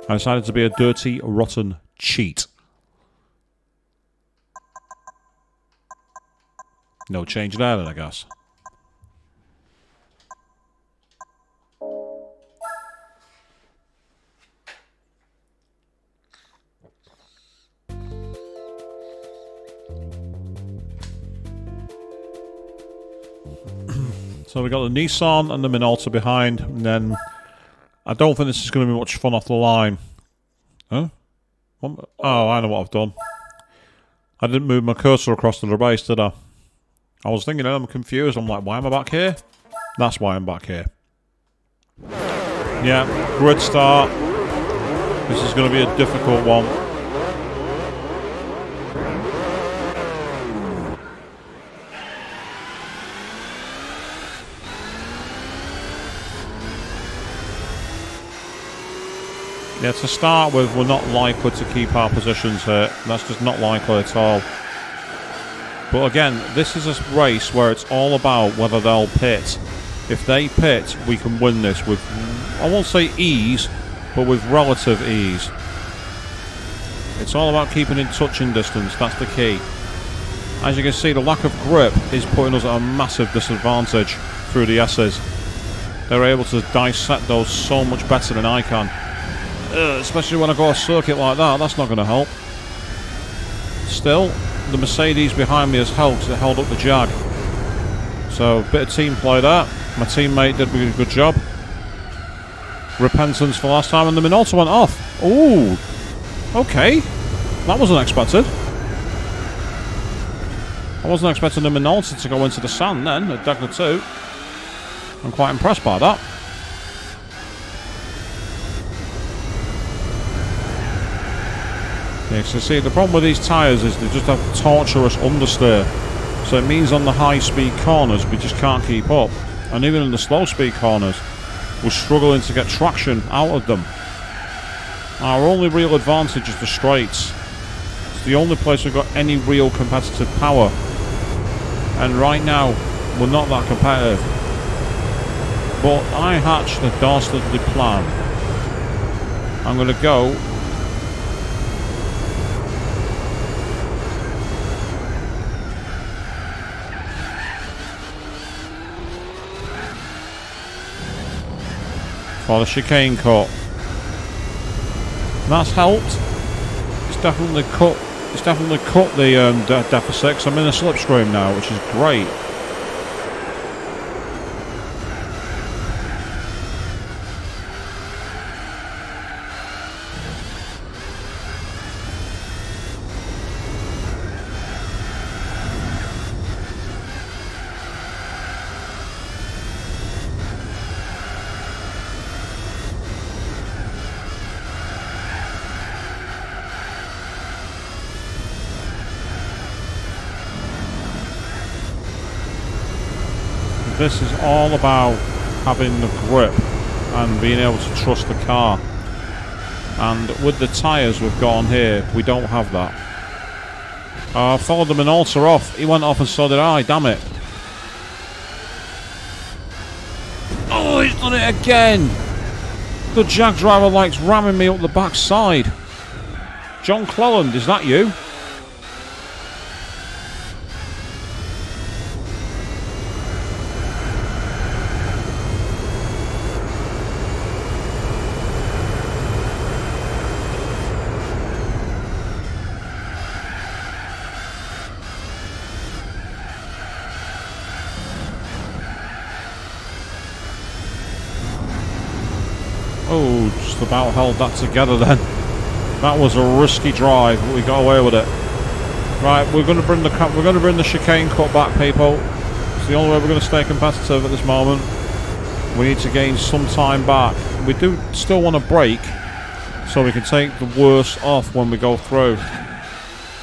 I decided to be a dirty, rotten cheat. No change there then, I guess. So we got the Nissan and the Minolta behind, and then I don't think this is going to be much fun off the line. Huh? Oh, I know what I've done. I didn't move my cursor across to the base, did I? I was thinking, I'm confused. I'm like, why am I back here? That's why I'm back here. Yeah, grid start. This is going to be a difficult one. Yeah, to start with, we're not likely to keep our positions here. That's just not likely at all. But again, this is a race where it's all about whether they'll pit. If they pit, we can win this with, I won't say ease, but with relative ease. It's all about keeping in touching distance. That's the key. As you can see, the lack of grip is putting us at a massive disadvantage through the S's. They're able to dissect those so much better than I can. Especially when I go a circuit like that, that's not going to help. Still, the Mercedes behind me has helped. It held up the Jag. So, a bit of team play there. My teammate did a good job. Repentance for last time, and the Minolta went off. Ooh, okay. That wasn't expected. I wasn't expecting the Minolta to go into the sand then, at Degler 2. I'm quite impressed by that. Yeah, so see, the problem with these tyres is they just have torturous understeer. So it means on the high-speed corners, we just can't keep up. And even in the slow-speed corners, we're struggling to get traction out of them. Our only real advantage is the straights. It's the only place we've got any real competitive power. And right now, we're not that competitive. But I hatched a dastardly plan. I'm going to go. For the chicane cut. And that's helped. It's definitely cut. It's definitely cut the deficit. 'Cause I'm in a slipstream now, which is great. This is all about having the grip and being able to trust the car. And with the tyres we've got on here, we don't have that. I followed them and alter off. He went off and so did I, damn it. Oh, he's done it again! The Jag driver likes ramming me up the backside. John Cleland, is that you? Oh, just about held that together then. That was a risky drive, but we got away with it. Right, we're going to bring the chicane cut back, people. It's the only way we're going to stay competitive at this moment. We need to gain some time back. We do still want to brake, so we can take the worst off when we go through.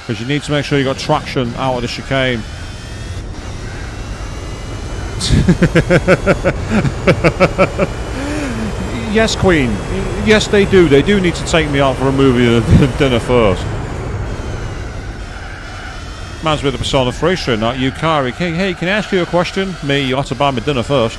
Because you need to make sure you got traction out of the chicane. Yes, Queen. Yes, they do. They do need to take me out for a movie and dinner first. Reminds me of the Persona 3 stream, that Yukari. Hey, can I ask you a question? Me, you have to buy me dinner first.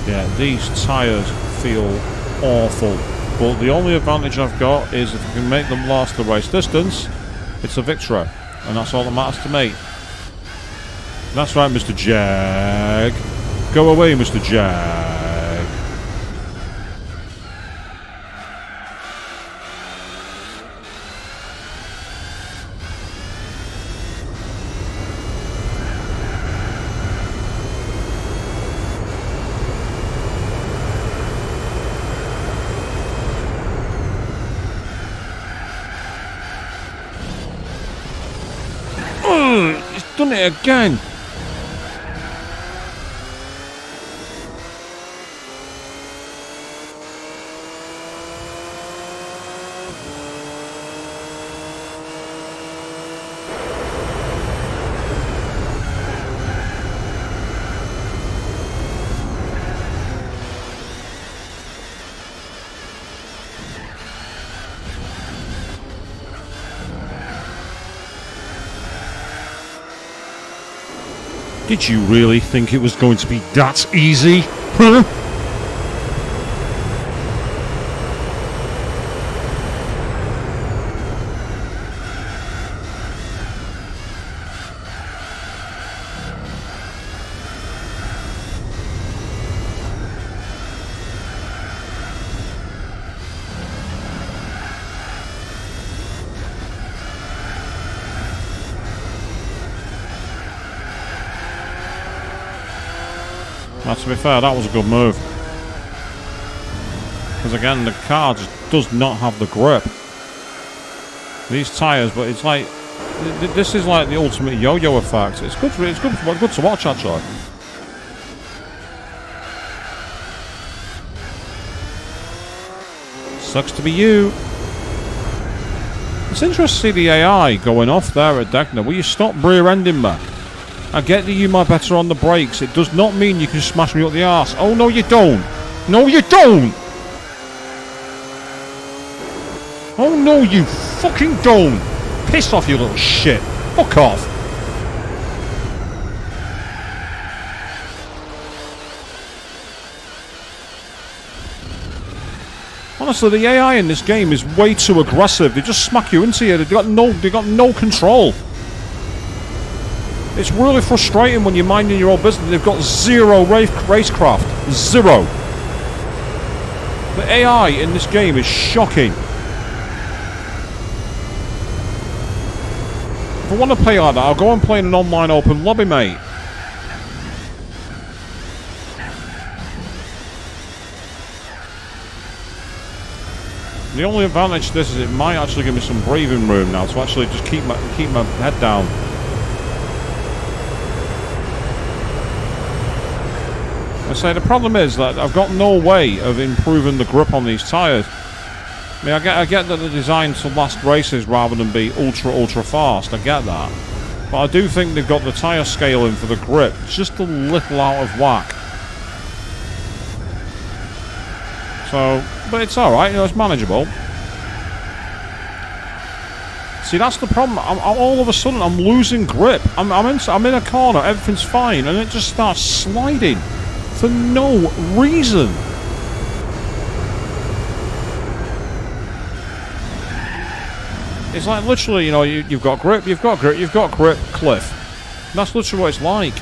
Yeah, these tyres feel awful, but the only advantage I've got is if I can make them last the race distance, it's a victory, and that's all that matters to me. That's right, Mr. Jag. Go away, Mr. Jag. He's done it again. Did you really think it was going to be that easy? Huh? Now, to be fair, that was a good move. Because again, the car just does not have the grip. These tyres, but it's like this is like the ultimate yo-yo effect. It's good to watch actually. Sucks to be you. It's interesting to see the AI going off there at Degner. Will you stop rear-ending me? I get that you might better on the brakes. It does not mean you can smash me up the arse. Oh, no, you don't. No, you don't. Oh, no, you fucking don't. Piss off, you little shit. Fuck off. Honestly, the AI in this game is way too aggressive. They just smack you into you. They got no control. It's really frustrating when you're minding your own business. They've got zero racecraft. Zero. The AI in this game is shocking. If I want to play like that, I'll go and play in an online open lobby, mate. The only advantage to this is it might actually give me some breathing room now to actually just keep my head down. I say the problem is that I've got no way of improving the grip on these tyres. I mean, I get that they're designed to last races rather than be ultra fast. I get that, but I do think they've got the tyre scaling for the grip just a little out of whack. So, but it's alright, you know, it's manageable. See, that's the problem. All of a sudden, I'm losing grip. I'm in a corner, everything's fine, and it just starts sliding for no reason. It's like literally, you know, you've got grip, cliff. And that's literally what it's like.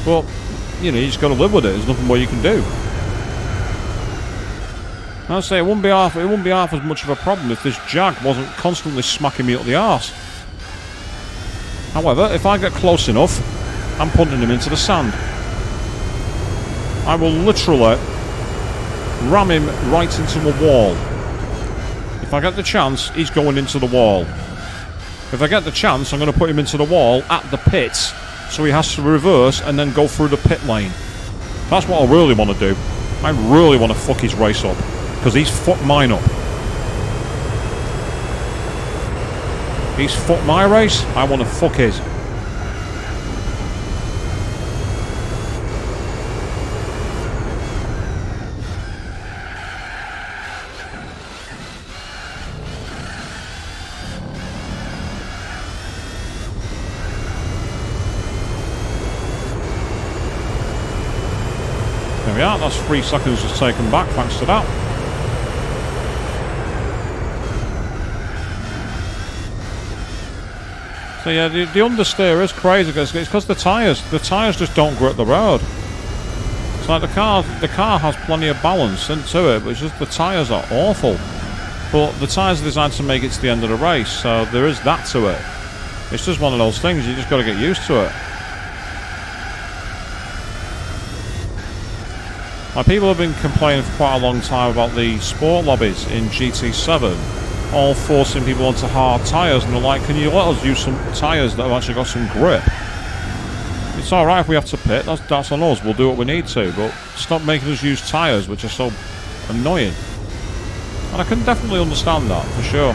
But, you know, you just got to live with it. There's nothing more you can do. I'd say it wouldn't be half as much of a problem if this Jag wasn't constantly smacking me up the arse. However, if I get close enough, I'm punting him into the sand. I will literally ram him right into a wall. If I get the chance, he's going into the wall. If I get the chance, I'm going to put him into the wall at the pits, so he has to reverse and then go through the pit lane. That's what I really want to do. I really want to fuck his race up. Because he's fucked mine up. He's fucked my race, I want to fuck his. There we are, that's 3 seconds just taken back, thanks to that. So yeah, the understeer is crazy because it's because the tyres just don't grip the road. It's like the car has plenty of balance into it, but it's just the tyres are awful. But the tyres are designed to make it to the end of the race, so there is that to it. It's just one of those things, you just got to get used to it. Now, people have been complaining for quite a long time about the sport lobbies in GT7. All forcing people onto hard tyres, and they're like, can you let us use some tyres that have actually got some grip? It's alright if we have to pit, that's on us, we'll do what we need to, but stop making us use tyres which are so annoying. And I can definitely understand that, for sure.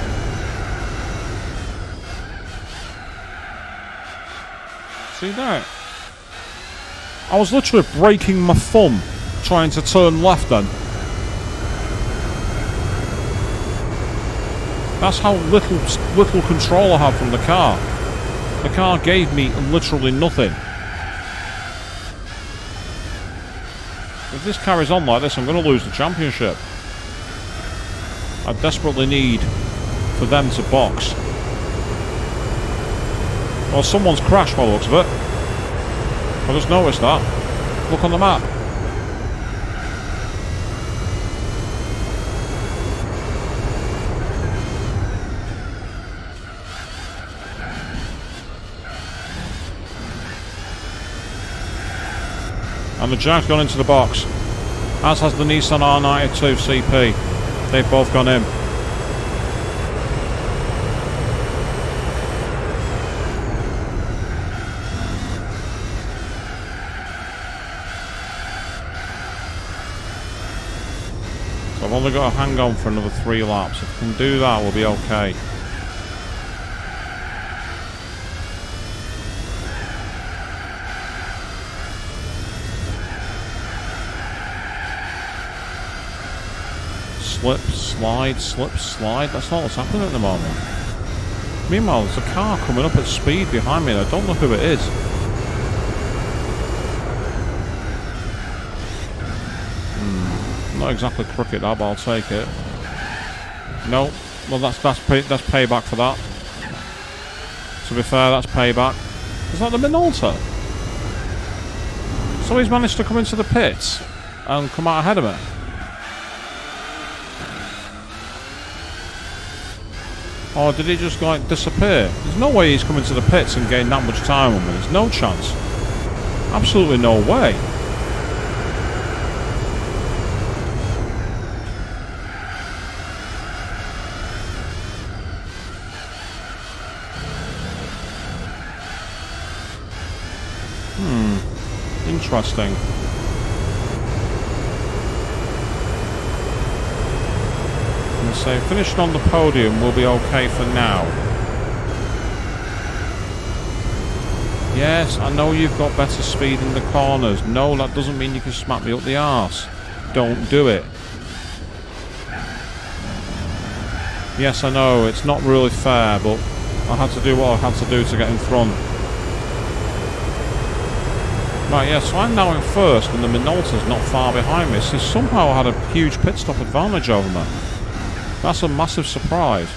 See there? I was literally breaking my thumb trying to turn left then. That's how little control I have from the car. The car gave me literally nothing. If this carries on like this, I'm going to lose the championship. I desperately need for them to box. Well, someone's crashed by the looks of it. I just noticed that. Look on the map. And the Jag's gone into the box, as has the Nissan R92 CP. They've both gone in. So I've only got to hang on for another 3 laps. If I can do that, we'll be okay. slip, slide, slip, slide. That's not what's happening at the moment. Meanwhile, there's a car coming up at speed behind me and I don't know who it is. Not exactly crooked that, but I'll take it. No, well that's payback for that. To be fair, that's payback. Is that the Minolta? So he's managed to come into the pits and come out ahead of me. Or did he just like disappear? There's no way he's come into the pits and gained that much time on me. There's no chance. Absolutely no way. Interesting. And so finishing on the podium will be okay for now. Yes, I know you've got better speed in the corners. No, that doesn't mean you can smack me up the arse. Don't do it. Yes, I know, it's not really fair, but I had to do what I had to do to get in front. Right, yeah, so I'm now in first and the Minolta's not far behind me, so somehow I had a huge pit stop advantage over me. That's a massive surprise.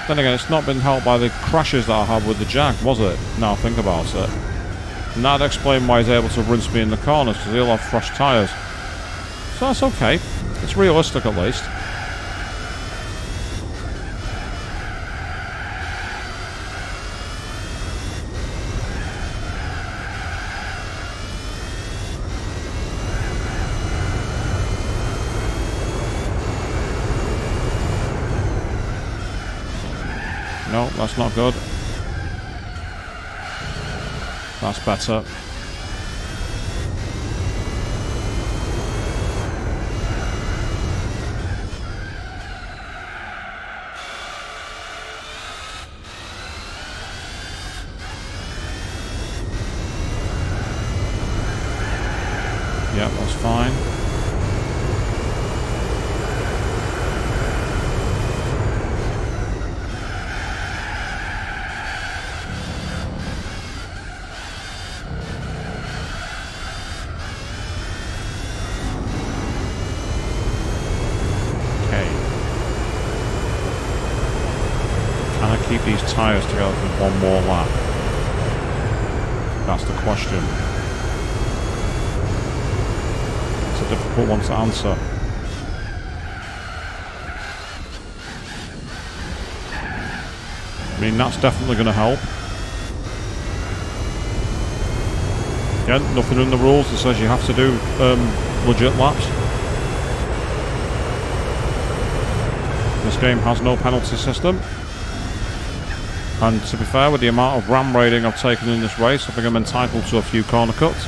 Then again, it's not been helped by the crashes that I had with the Jag, was it? Now I think about it. And that'd explain why he's able to rinse me in the corners, because he'll have fresh tyres. So that's okay. It's realistic at least. No, that's not good. That's better. Yeah, that's fine. Keep these tyres together for one more lap? That's the question. It's a difficult one to answer. I mean, that's definitely going to help. Again, nothing in the rules that says you have to do legit laps. This game has no penalty system. And to be fair, with the amount of ram raiding I've taken in this race, I think I'm entitled to a few corner cuts.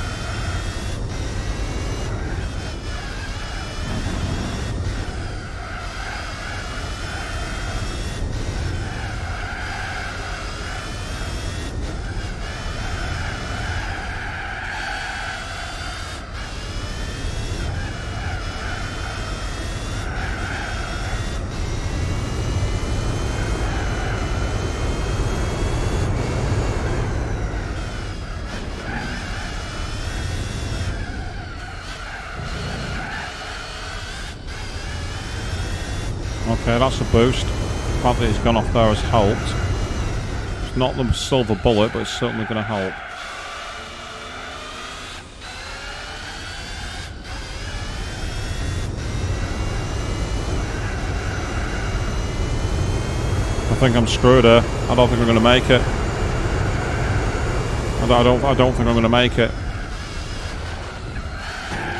Okay, that's a boost. The fact that he's gone off there has helped. It's not the silver bullet, but it's certainly going to help. I think I'm screwed here. I don't think I'm going to make it. I don't think I'm going to make it.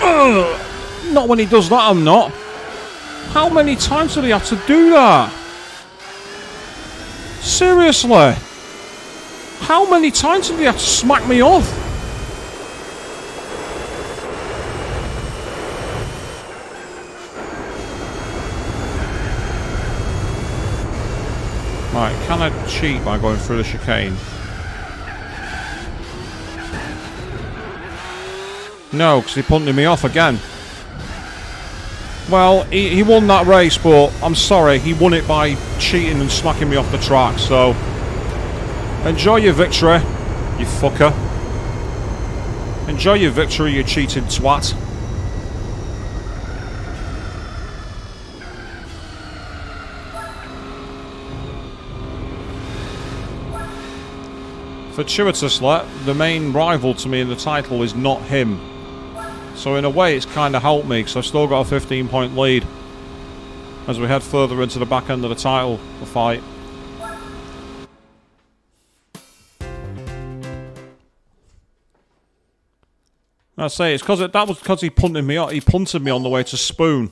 Ugh! Not when he does that, I'm not. How many times did he have to do that? Seriously? How many times did he have to smack me off? Right, can I cheat by going through the chicane? No, because he punted me off again. Well, he won that race, but I'm sorry, he won it by cheating and smacking me off the track, so enjoy your victory, you fucker. Enjoy your victory, you cheating twat. Fortuitously, the main rival to me in the title is not him. So in a way it's kind of helped me, because I've still got a 15-point lead as we head further into the back end of the title fight. I say it's because that was because he punted me up. He punted me on the way to Spoon.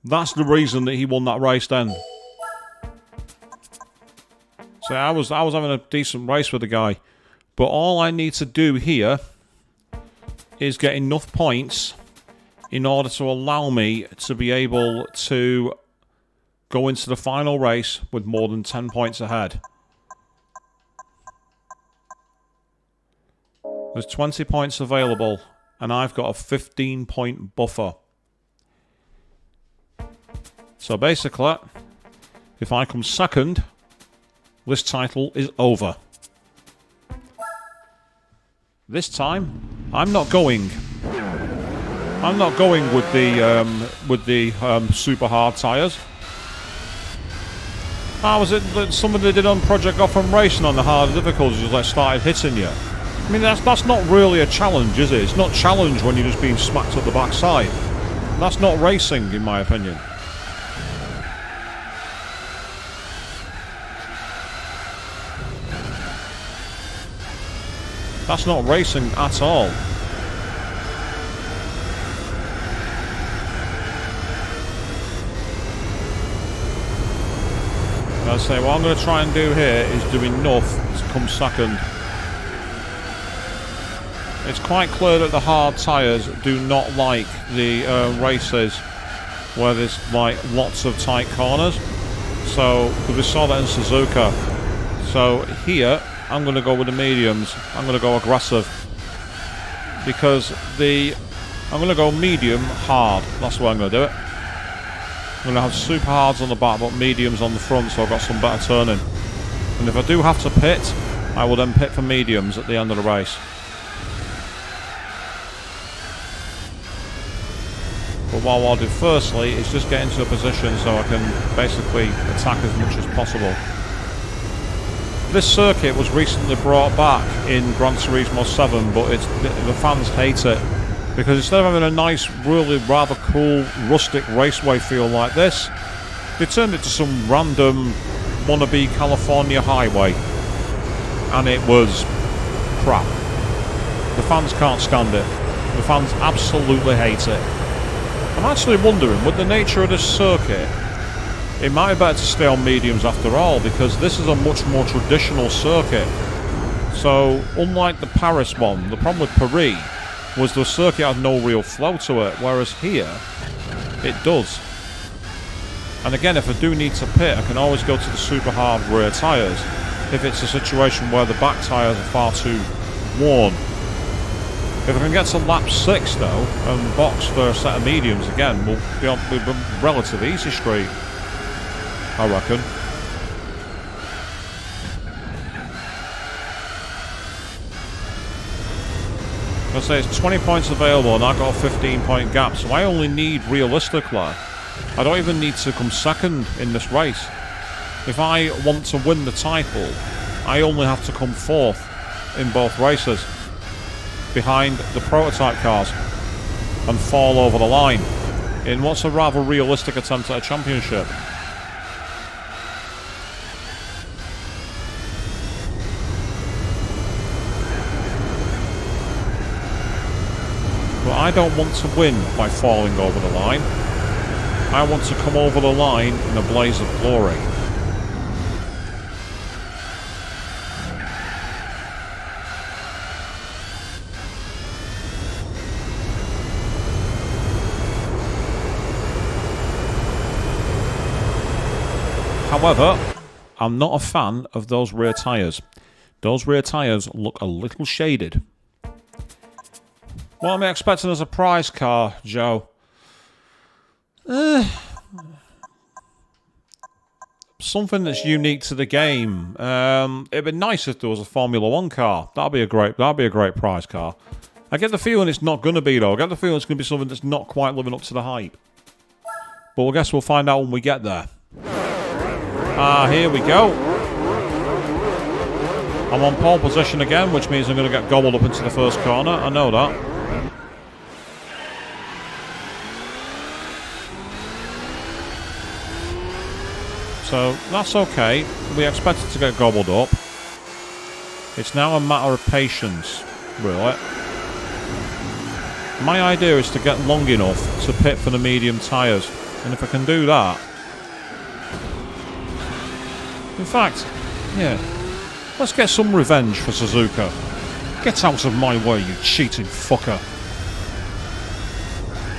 That's the reason that he won that race then. So I was having a decent race with the guy, but all I need to do here is get enough points in order to allow me to be able to go into the final race with more than 10 points ahead. There's 20 points available, and I've got a 15-point buffer. So basically, if I come second, this title is over. This time, I'm not going. I'm not going with the super hard tyres. How was it that somebody did on Project Gotham Racing on the harder difficulties just like started hitting you? I mean, that's not really a challenge, is it? It's not challenge when you're just being smacked up the backside. That's not racing, in my opinion. That's not racing at all. I say, what I'm going to try and do here is do enough to come second. It's quite clear that the hard tyres do not like the races where there's like lots of tight corners. So, because we saw that in Suzuka. So here, I'm going to go with the mediums. I'm going to go aggressive. Because I'm going to go medium, hard. That's the way I'm going to do it. I'm going to have super hards on the back, but mediums on the front, so I've got some better turning. And if I do have to pit, I will then pit for mediums at the end of the race. But what I'll do firstly is just get into a position so I can basically attack as much as possible. This circuit was recently brought back in Gran Turismo 7, but the fans hate it. Because instead of having a nice, really rather cool, rustic raceway feel like this, they turned it to some random wannabe California highway. And it was crap. The fans can't stand it. The fans absolutely hate it. I'm actually wondering, with the nature of this circuit, it might be better to stay on mediums after all, because this is a much more traditional circuit. So, unlike the Paris one, the problem with Paris was the circuit had no real flow to it, whereas here, it does. And again, if I do need to pit, I can always go to the super hard rear tyres, if it's a situation where the back tyres are far too worn. If I can get to lap 6 though, and box for a set of mediums again, we'll be on a relatively easy street, I reckon. I say it's 20 points available and I've got a 15-point gap, so I only need, realistically, I don't even need to come second in this race. If I want to win the title, I only have to come 4th in both races, behind the prototype cars, and fall over the line in what's a rather realistic attempt at a championship. But I don't want to win by falling over the line. I want to come over the line in a blaze of glory. However, I'm not a fan of those rear tyres. Those rear tyres look a little shaded. What am I expecting as a prize car, Joe? Something that's unique to the game. It'd be nice if there was a Formula 1 car. That'd be a great prize car. I get the feeling it's not going to be, though. I get the feeling it's going to be something that's not quite living up to the hype. But I guess we'll find out when we get there. Here we go. I'm on pole position again, which means I'm going to get gobbled up into the first corner. I know that. So, that's okay. We expected to get gobbled up. It's now a matter of patience, really. My idea is to get long enough to pit for the medium tyres. And if I can do that... In fact, yeah. Let's get some revenge for Suzuka. Get out of my way, you cheating fucker.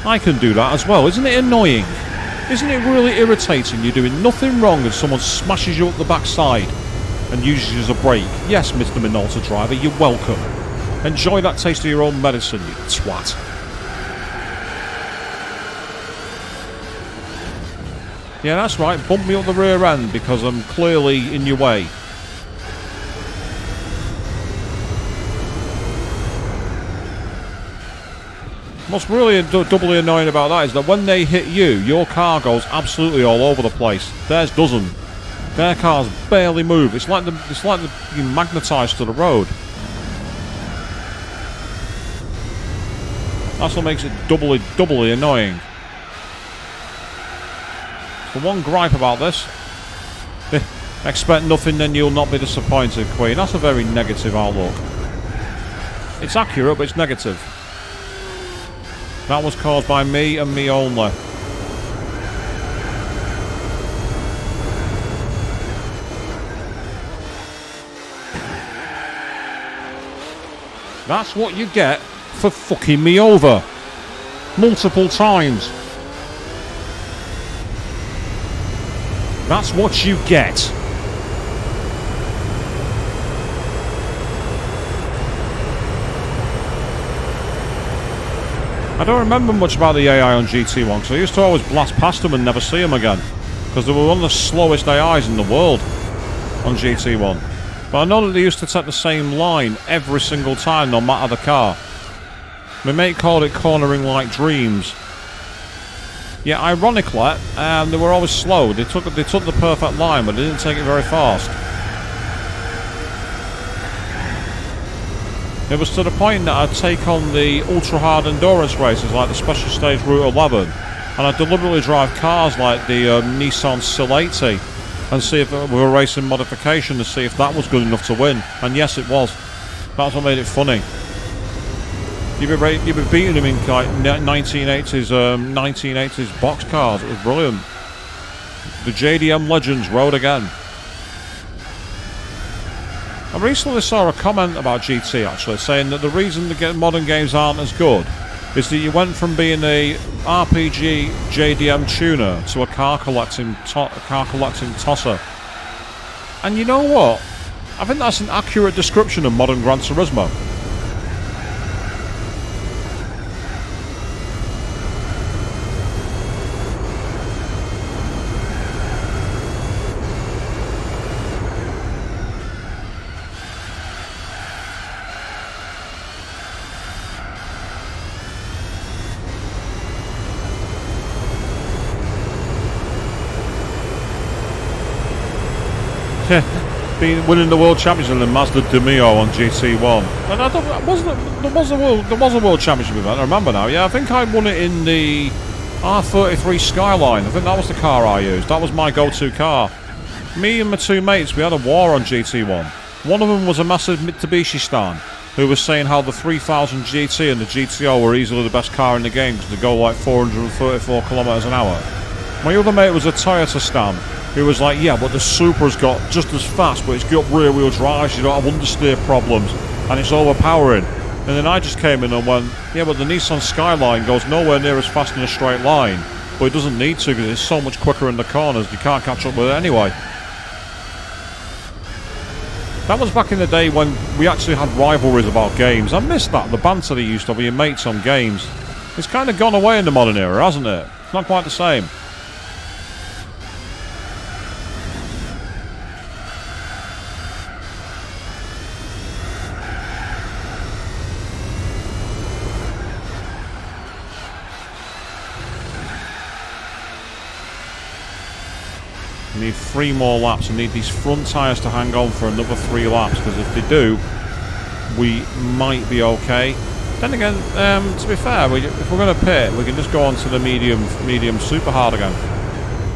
I can do that as well. Isn't it annoying? Isn't it really irritating? You're doing nothing wrong and someone smashes you up the backside and uses you as a brake. Yes, Mr. Minolta driver, you're welcome. Enjoy that taste of your own medicine, you twat. Yeah, that's right. Bump me up the rear end because I'm clearly in your way. What's really doubly annoying about that is that when they hit you, your car goes absolutely all over the place. Theirs doesn't. Their cars barely move. It's like you're magnetised to the road. That's what makes it doubly annoying. The one gripe about this: expect nothing, then you'll not be disappointed, Queen. That's a very negative outlook. It's accurate, but it's negative. That was caused by me and me only. That's what you get for fucking me over. Multiple times. That's what you get. I don't remember much about the AI on GT1 because I used to always blast past them and never see them again because they were one of the slowest AIs in the world on GT1. But I know that they used to take the same line every single time, no matter the car. My mate called it cornering like dreams. Yeah, ironically, they were always slow. They took the perfect line, but they didn't take it very fast. It was to the point that I'd take on the ultra-hard endurance races like the Special Stage Route 11 and I'd deliberately drive cars like the Nissan Sil 80 and see if we were racing modification to see if that was good enough to win. And yes, it was. That's what made it funny. You'd be beating them in like 1980s box cars. It was brilliant. The JDM legends rode again. I recently saw a comment about GT actually saying that the reason the modern games aren't as good is that you went from being a RPG JDM tuner to a car collecting tosser. And you know what? I think that's an accurate description of modern Gran Turismo. Winning the World Championship in the Mazda Demio on GT1. And there was a World Championship event, I remember now. Yeah, I think I won it in the R33 Skyline. I think that was the car I used. That was my go-to car. Me and my two mates, we had a war on GT1. One of them was a massive Mitsubishi stan who was saying how the 3000 GT and the GTO were easily the best car in the game because they go like 434 kilometers an hour. My other mate was a Toyota stan who was like, yeah, but the Supra's got just as fast, but it's got rear wheel drive, so you don't have understeer problems, and it's overpowering. And then I just came in and went, yeah, but the Nissan Skyline goes nowhere near as fast in a straight line, but it doesn't need to because it's so much quicker in the corners, you can't catch up with it anyway. That was back in the day when we actually had rivalries about games. I miss that, the banter they used to have with your mates on games. It's kind of gone away in the modern era, hasn't it? It's not quite the same. I need 3 more laps. I need these front tyres to hang on for another 3 laps, because if they do, we might be okay. Then again, to be fair, if we're going to pit, we can just go on to the medium super hard again,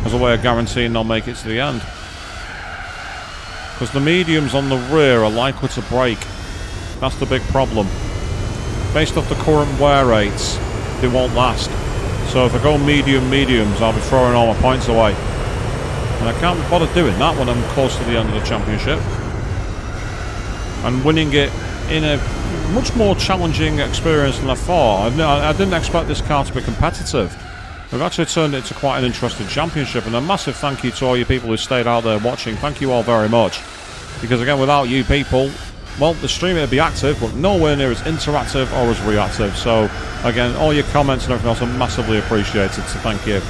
as a way of guaranteeing they'll make it to the end. Because the mediums on the rear are likely to break. That's the big problem. Based off the current wear rates, they won't last. So if I go mediums, I'll be throwing all my points away. And I can't be bothered doing that when I'm close to the end of the championship. And winning it in a much more challenging experience than I thought. I didn't expect this car to be competitive. We've actually turned it into quite an interesting championship, and a massive thank you to all you people who stayed out there watching. Thank you all very much. Because again, without you people, well, the stream would be active, but nowhere near as interactive or as reactive. So again, all your comments and everything else are massively appreciated, so thank you.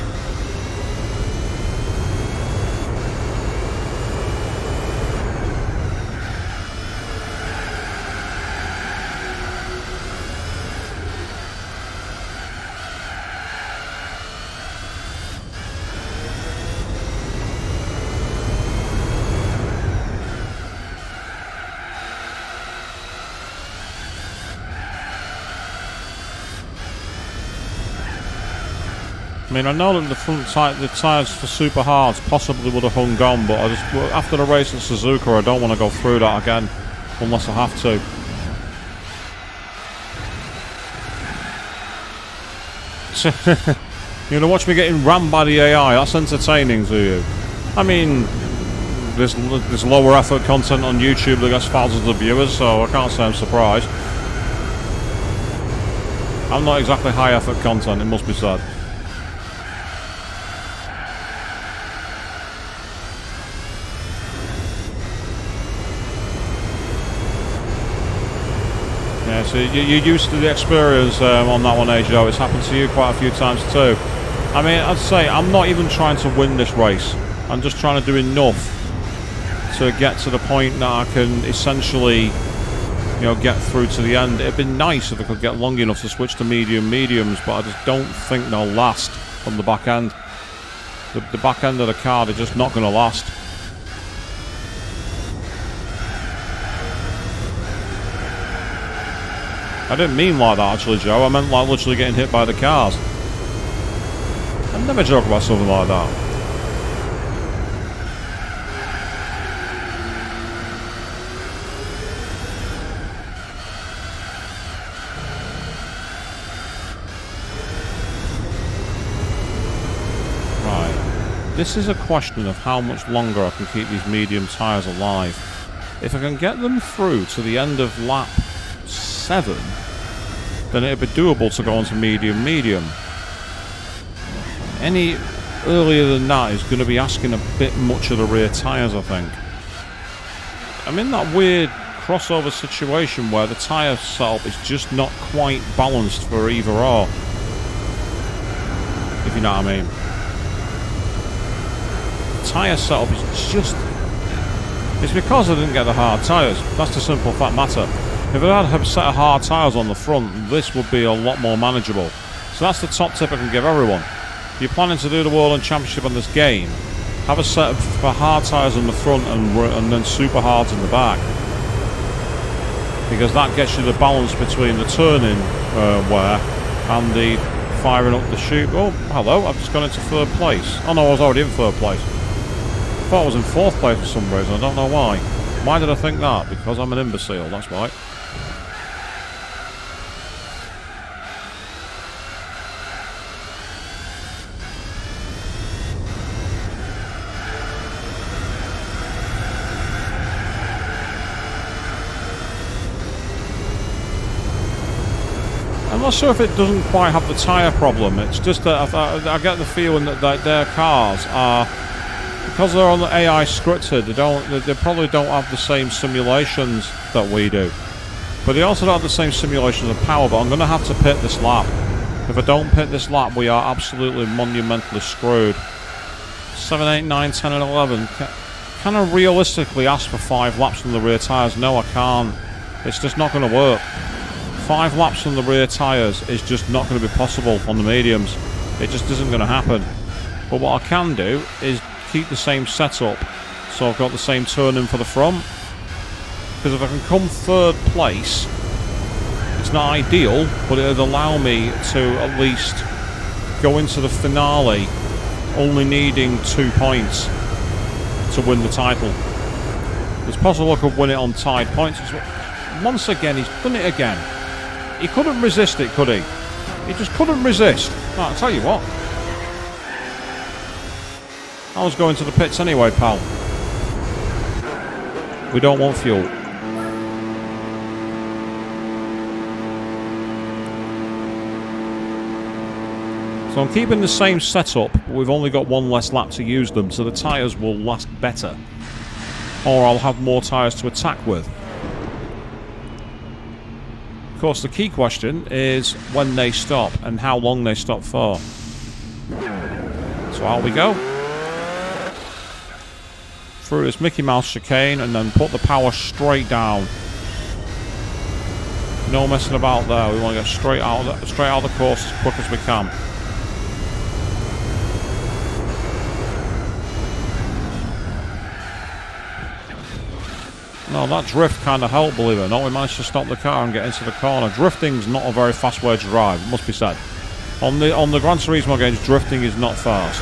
I mean, I know that the tyres for super hards possibly would have hung on, but after the race at Suzuka, I don't want to go through that again unless I have to. You're gonna watch me getting rammed by the AI. That's entertaining to you. I mean, there's lower effort content on YouTube that gets thousands of viewers, so I can't say I'm surprised. I'm not exactly high effort content, it must be said. Yeah, so you're used to the experience on that one, AJO. It's happened to you quite a few times too. I mean, I'd say I'm not even trying to win this race. I'm just trying to do enough to get to the point that I can essentially, you know, get through to the end. It'd be nice if I could get long enough to switch to mediums, but I just don't think they'll last on the back end. The back end of the car, they're just not going to last. I didn't mean like that actually, Joe. I meant like literally getting hit by the cars. I'd never joke about something like that. Right. This is a question of how much longer I can keep these medium tyres alive. If I can get them through to the end of lap 7, then it'd be doable to go on to medium. Any earlier than that is going to be asking a bit much of the rear tyres, I think. I'm in that weird crossover situation where the tyre setup is just not quite balanced for either or, if you know what I mean. The tyre setup is just... It's because I didn't get the hard tyres. That's the simple fact matter. If I had a set of hard tyres on the front, this would be a lot more manageable. So that's the top tip I can give everyone. If you're planning to do the World Championship on this game, have a set of hard tyres on the front and then super hards in the back. Because that gets you the balance between the turning wear and the firing up the chute. Oh, hello, I've just gone into 3rd place. Oh no, I was already in 3rd place. I thought I was in 4th place for some reason, I don't know why. Why did I think that? Because I'm an imbecile, that's why. I'm not sure if it doesn't quite have the tyre problem. It's just that I get the feeling that their cars are, because they're on the AI scripted, they probably don't have the same simulations that we do. But they also don't have the same simulations of power. But I'm going to have to pit this lap If I don't pit this lap, we are absolutely monumentally screwed. 7, 8, 9, 10 and 11. Can I realistically ask for 5 laps from the rear tyres? No, I can't. It's just not going to work. 5 laps from the rear tyres is just not going to be possible on the mediums. It just isn't going to happen. But what I can do is keep the same setup, so I've got the same turning for the front. Because if I can come 3rd place, it's not ideal, but it would allow me to at least go into the finale only needing 2 points to win the title. It's possible I could win it on tied points. Once again, he's done it again. He couldn't resist it, could he? He just couldn't resist. Right, I'll tell you what. I was going to the pits anyway, pal. We don't want fuel. So I'm keeping the same setup, but we've only got 1 less lap to use them, so the tyres will last better. Or I'll have more tyres to attack with. Of course, the key question is when they stop and how long they stop for. So out we go. Through this Mickey Mouse chicane and then put the power straight down. No messing about there. We want to get straight out of the course as quick as we can. No, that drift kind of helped, believe it or not. We managed to stop the car and get into the corner. Drifting's not a very fast way to drive, it must be said. On the Gran Turismo games, drifting is not fast.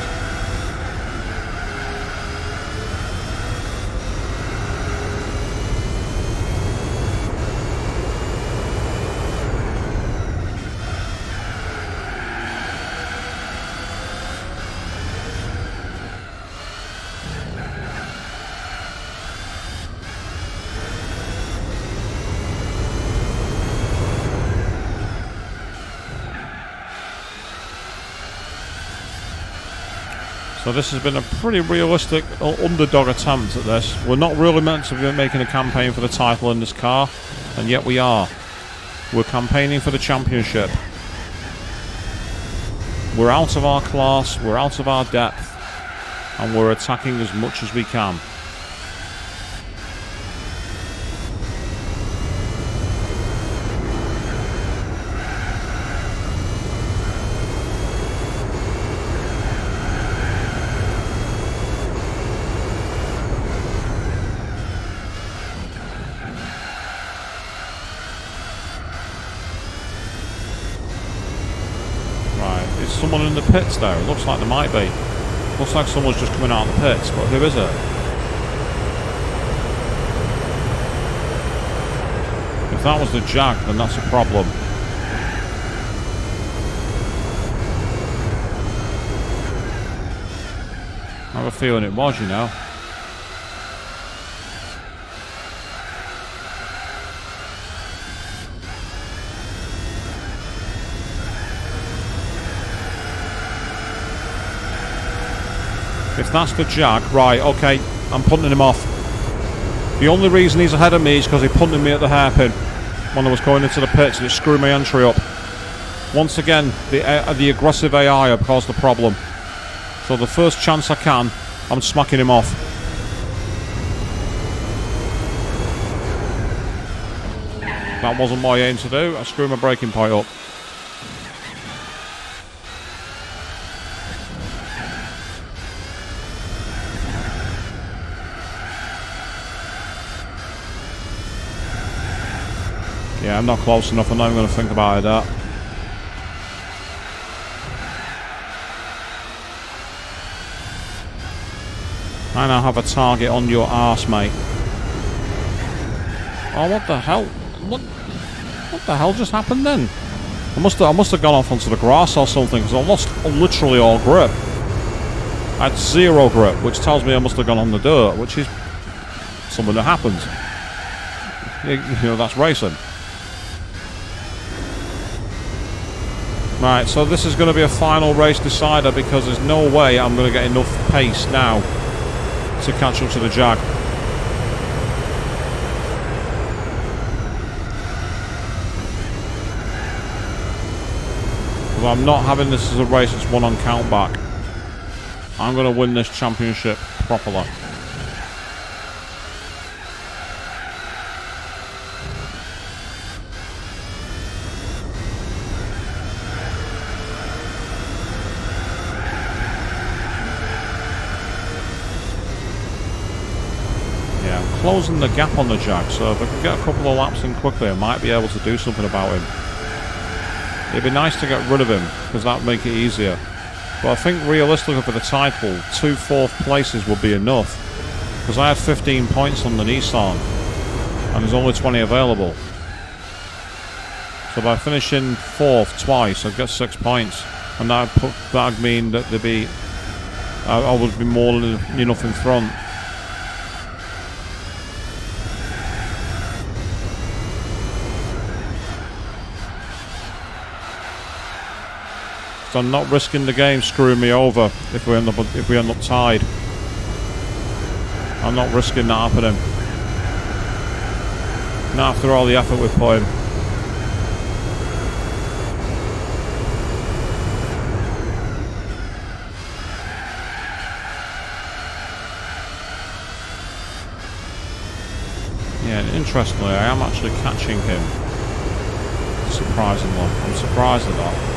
So this has been a pretty realistic underdog attempt at this. We're not really meant to be making a campaign for the title in this car, and yet we are. We're campaigning for the championship. We're out of our class, we're out of our depth, and we're attacking as much as we can. Someone in the pits there. It looks like there might be. Looks like someone's just coming out of the pits, but who is it? If that was the Jag, then that's a problem. I have a feeling it was, you know. If that's the Jag, right, okay, I'm punting him off. The only reason he's ahead of me is because he punted me at the hairpin when I was going into the pits and it screwed my entry up. Once again, the aggressive AI have caused the problem. So the first chance I can, I'm smacking him off. That wasn't my aim to do. I screwed my braking point up. Yeah, I'm not close enough. I'm not even going to think about it. That. I now have a target on your arse, mate. Oh, what the hell? What the hell just happened then? I must have gone off onto the grass or something because I lost literally all grip. I had 0 grip, which tells me I must have gone on the dirt, which is something that happens. You know, that's racing. Right, so this is going to be a final race decider because there's no way I'm going to get enough pace now to catch up to the Jag. Because I'm not having this as a race that's won on countback. I'm going to win this championship properly. Closing the gap on the Jag, so if I can get a couple of laps in quickly, I might be able to do something about him. It'd be nice to get rid of him, because that would make it easier. But I think realistically for the title, 2 fourth places would be enough. Because I had 15 points on the Nissan, and there's only 20 available. So by finishing 4th twice, I'd get 6 points. And that'd mean that I would be more than enough in front. So I'm not risking the game screwing me over if we end up tied. I'm not risking that happening. Not after all the effort we've put in. Yeah, and interestingly, I am actually catching him. Surprisingly, I'm surprised at that.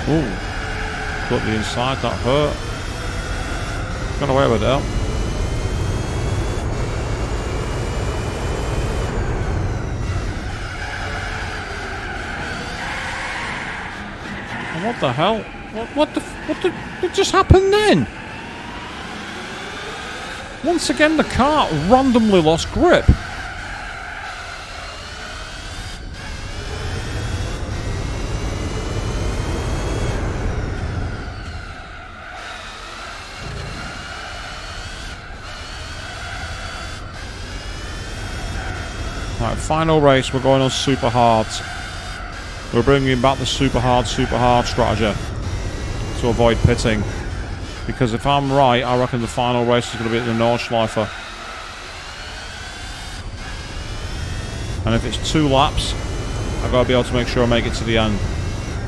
Ooh, got the inside, that hurt. Got away with it. What the hell? What just happened then? Once again, the car randomly lost grip. Right, final race, we're going on super hards. We're bringing back the super hard strategy to avoid pitting. Because if I'm right, I reckon the final race is going to be at the Nordschleife. And if it's 2 laps, I've got to be able to make sure I make it to the end.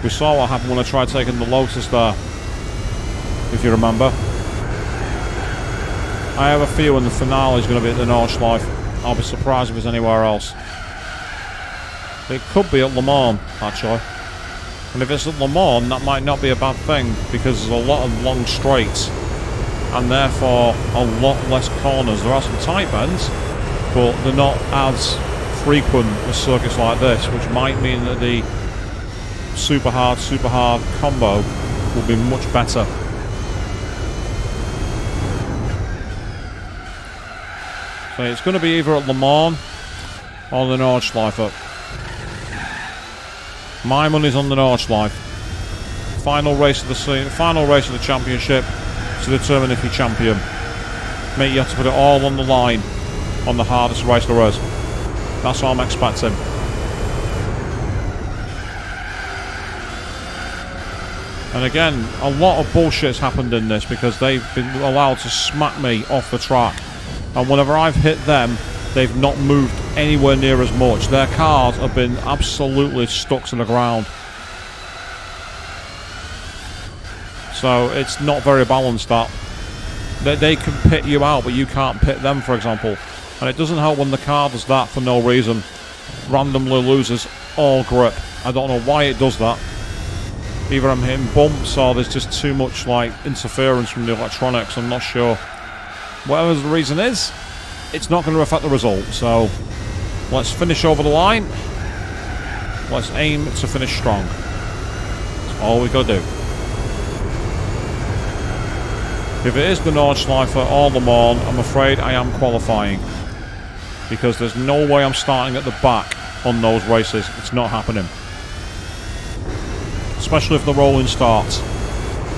We saw what happened when I tried taking the Lotus there, if you remember. I have a feeling the finale is going to be at the Nordschleife. I'll be surprised if it's anywhere else. It could be at Le Mans, actually. And if it's at Le Mans, that might not be a bad thing, because there's a lot of long straights, and therefore a lot less corners. There are some tight bends, but they're not as frequent as circuits like this, which might mean that the super hard combo will be much better. So it's going to be either at Le Mans or the Nordschleife. My money's on the Nordschleife. Final race of the championship to determine if you're champion. Mate, you have to put it all on the line on the hardest race there is. That's what I'm expecting. And again, a lot of bullshit's happened in this because they've been allowed to smack me off the track. And whenever I've hit them, they've not moved anywhere near as much. Their cars have been absolutely stuck to the ground. So it's not very balanced, that. They can pit you out, but you can't pit them, for example. And it doesn't help when the car does that for no reason. Randomly loses all grip. I don't know why it does that. Either I'm hitting bumps or there's just too much interference from the electronics, I'm not sure. Whatever the reason is, it's not going to affect the result. So let's finish over the line. Let's aim to finish strong. That's all we got to do. If it is the Nordschleife or Le Mans, I'm afraid I am qualifying. Because there's no way I'm starting at the back on those races. It's not happening. Especially if they're rolling starts.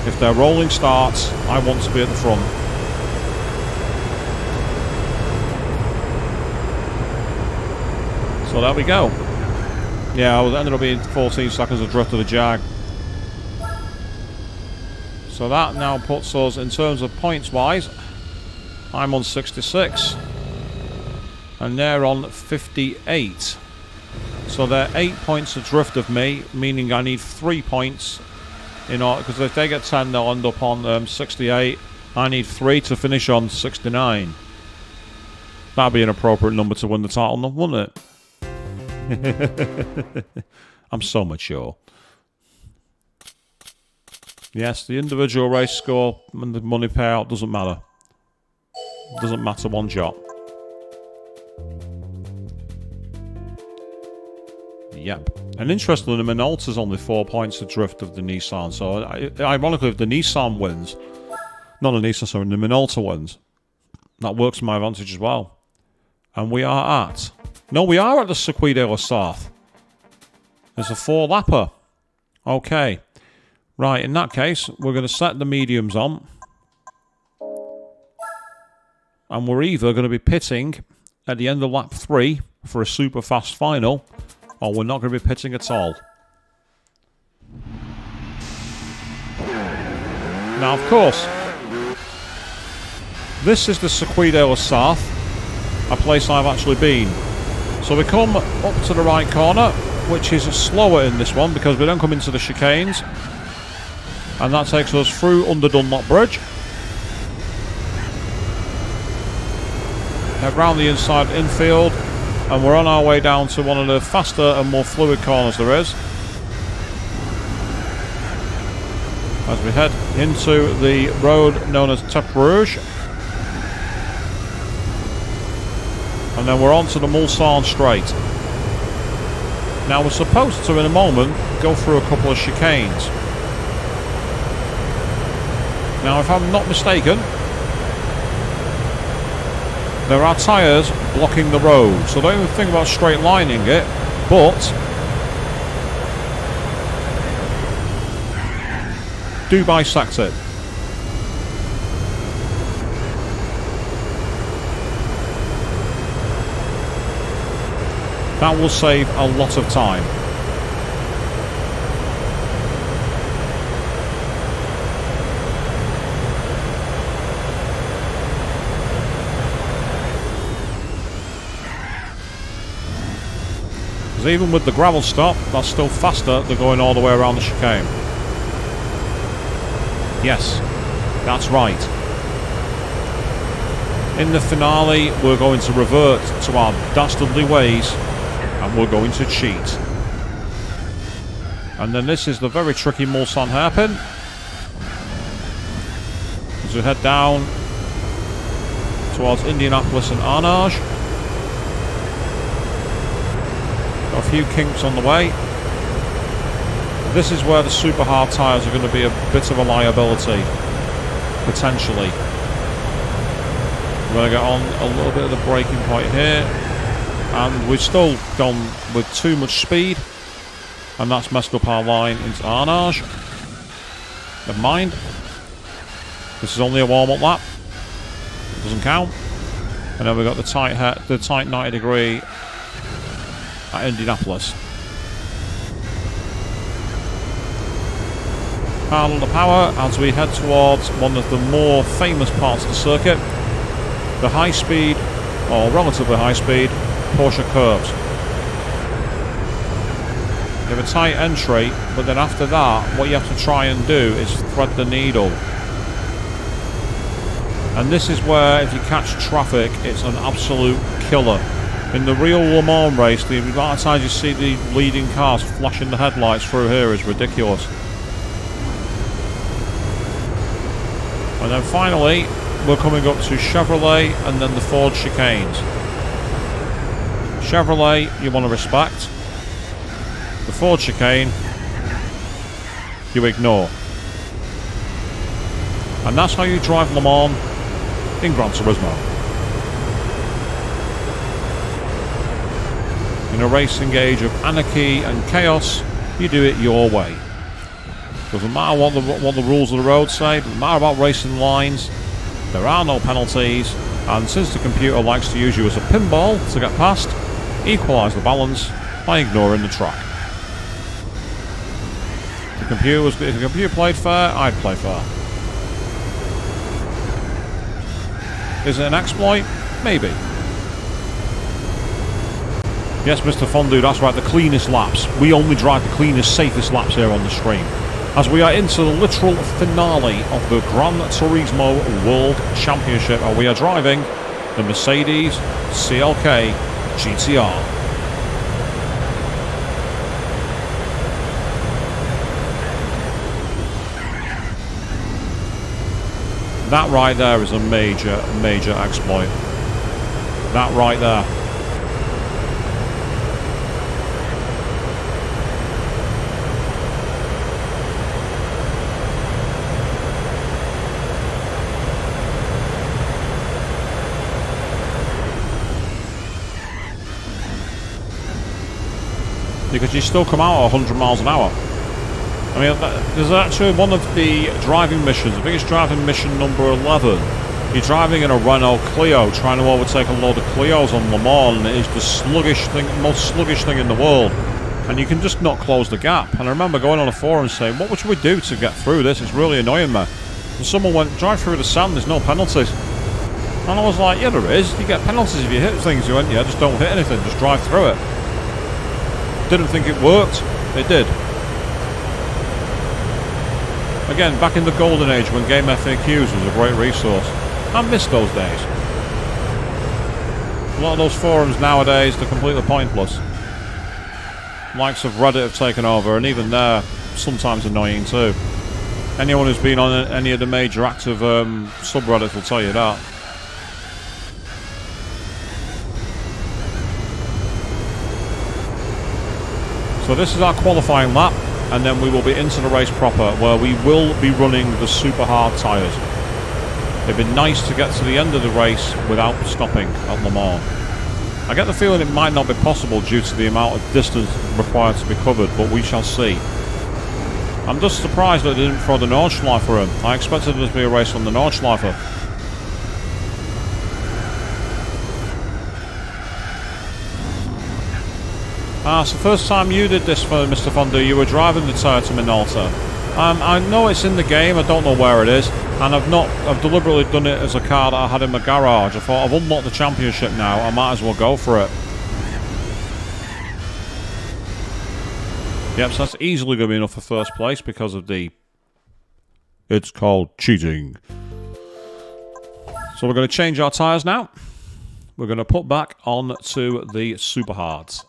If they're rolling starts, I want to be at the front. So there we go. Yeah, it ended up being 14 seconds of drift of the Jag. So that now puts us, in terms of points-wise, I'm on 66. And they're on 58. So they're 8 points adrift of me, meaning I need 3 points in order, because if they get 10, they'll end up on 68. I need 3 to finish on 69. That'd be an appropriate number to win the title, wouldn't it? I'm so mature. Yes, the individual race score and the money payout doesn't matter. Doesn't matter one jot. Yep. And interestingly, the Minolta's only 4 points adrift of the Nissan. So, ironically, if the Nissan wins, not the Nissan, sorry, the Minolta wins, that works to my advantage as well. And we are at... No, we are at the Circuit de la Sarthe. There's a 4-lapper. Okay. Right, in that case, we're going to set the mediums on. And we're either going to be pitting at the end of lap 3 for a super fast final, or we're not going to be pitting at all. Now, of course, this is the Circuit de la Sarthe, a place I've actually been. So we come up to the right corner, which is slower in this one because we don't come into the chicanes. And that takes us through under Dunlop Bridge. Around the inside infield, and we're on our way down to one of the faster and more fluid corners there is. As we head into the road known as Tep Rouge. And then we're on to the Mulsanne Straight. Now we're supposed to, in a moment, go through a couple of chicanes. Now, if I'm not mistaken, there are tyres blocking the road. So don't even think about straight lining it, but do bisect it. That will save a lot of time. Because even with the gravel stop, that's still faster than going all the way around the chicane. Yes, that's right. In the finale, we're going to revert to our dastardly ways. And we're going to cheat. And then this is the very tricky Mulsanne hairpin. As we head down towards Indianapolis and Arnage. Got a few kinks on the way. This is where the super hard tyres are going to be a bit of a liability, potentially. We're going to get on a little bit of the braking point here. And we've still gone with too much speed, and that's messed up our line into Arnage. Never mind. This is only a warm-up lap. It doesn't count. And then we've got the tight 90 degree at Indianapolis. Handle the power as we head towards one of the more famous parts of the circuit, the high speed, or relatively high speed, Porsche curves. You have a tight entry, but then after that, what you have to try and do is thread the needle. And this is where, if you catch traffic, it's an absolute killer. In the real Le Mans race, the amount of times you see the leading cars flashing the headlights through here is ridiculous. And then finally, we're coming up to Chevrolet and then the Ford chicanes. Chevrolet, you want to respect. The Ford chicane, you ignore. And that's how you drive Le Mans in Gran Turismo. In a racing age of anarchy and chaos, you do it your way. Doesn't matter what the rules of the road say, doesn't matter about racing lines, there are no penalties, and since the computer likes to use you as a pinball to get past, equalise the balance by ignoring the track. If the computer played fair, I'd play fair. Is it an exploit? Maybe. Yes, Mr. Fondue, that's right, the cleanest laps. We only drive the cleanest, safest laps here on the stream. As we are into the literal finale of the Gran Turismo World Championship, and we are driving the Mercedes CLK GTR. That right there is a major, major exploit. That right there. Because you still come out at 100 miles an hour. I mean, there's actually one of the driving missions, I think it's driving mission number 11. You're driving in a Renault Clio, trying to overtake a load of Clios on Le Mans, and it is the most sluggish thing in the world. And you can just not close the gap. And I remember going on a forum saying, what should we do to get through this? It's really annoying me. And someone went, drive through the sand, there's no penalties. And I was like, yeah, there is. You get penalties if you hit things. You went, yeah, just don't hit anything, just drive through it. Didn't think it worked. It did. Again, back in the golden age when Game FAQs was a great resource. I miss those days. A lot of those forums nowadays, they're completely pointless. Likes of Reddit have taken over, and even they're sometimes annoying too. Anyone who's been on any of the major active subreddits will tell you that. So this is our qualifying lap, and then we will be into the race proper, where we will be running the super hard tyres. It'd be nice to get to the end of the race without stopping at Le Mans. I get the feeling it might not be possible due to the amount of distance required to be covered, but we shall see. I'm just surprised that they didn't throw the Nordschleifer in. I expected there to be a race on the Nordschleifer. So first time you did this for Mr. Fondue, you were driving the Toyota Minolta. I know it's in the game, I don't know where it is, and I've deliberately done it as a car that I had in my garage. I thought, I've unlocked the championship now, I might as well go for it. Yep, so that's easily going to be enough for first place because of the... It's called cheating. So we're going to change our tyres now. We're going to put back on to the super hards.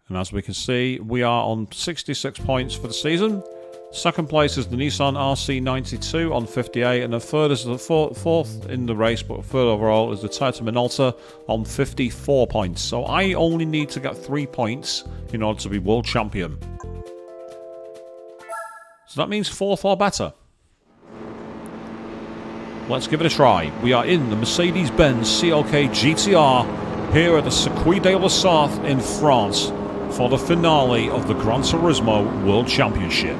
And as we can see, we are on 66 points for the season. Second place is the Nissan RC92 on 58, and the third is the fourth in the race, but third overall is the Toyota Minolta on 54 points. So I only need to get 3 points in order to be world champion. So that means fourth or better. Let's give it a try. We are in the Mercedes-Benz CLK GTR here at the Circuit de la Sarthe in France for the finale of the Gran Turismo World Championship.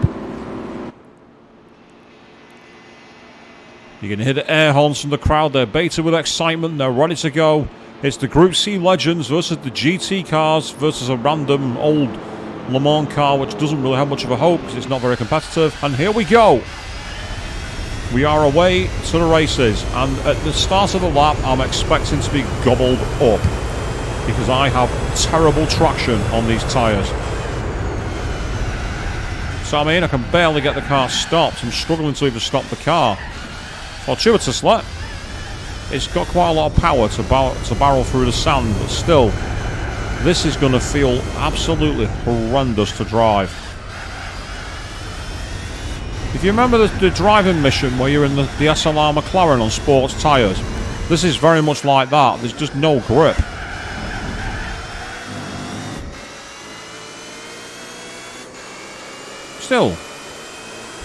You can hear the air horns from the crowd. They're baited with excitement. They're ready to go. It's the Group C Legends versus the GT cars versus a random old Le Mans car, which doesn't really have much of a hope because it's not very competitive. And here we go. We are away to the races. And at the start of the lap, I'm expecting to be gobbled up because I have terrible traction on these tyres. So I mean, I can barely get the car stopped. I'm struggling to even stop the car. Fortuitously, it's got quite a lot of power to barrel through the sand, but still, this is going to feel absolutely horrendous to drive. If you remember the driving mission where you're in the SLR McLaren on sports tyres, this is very much like that. There's just no grip. Still,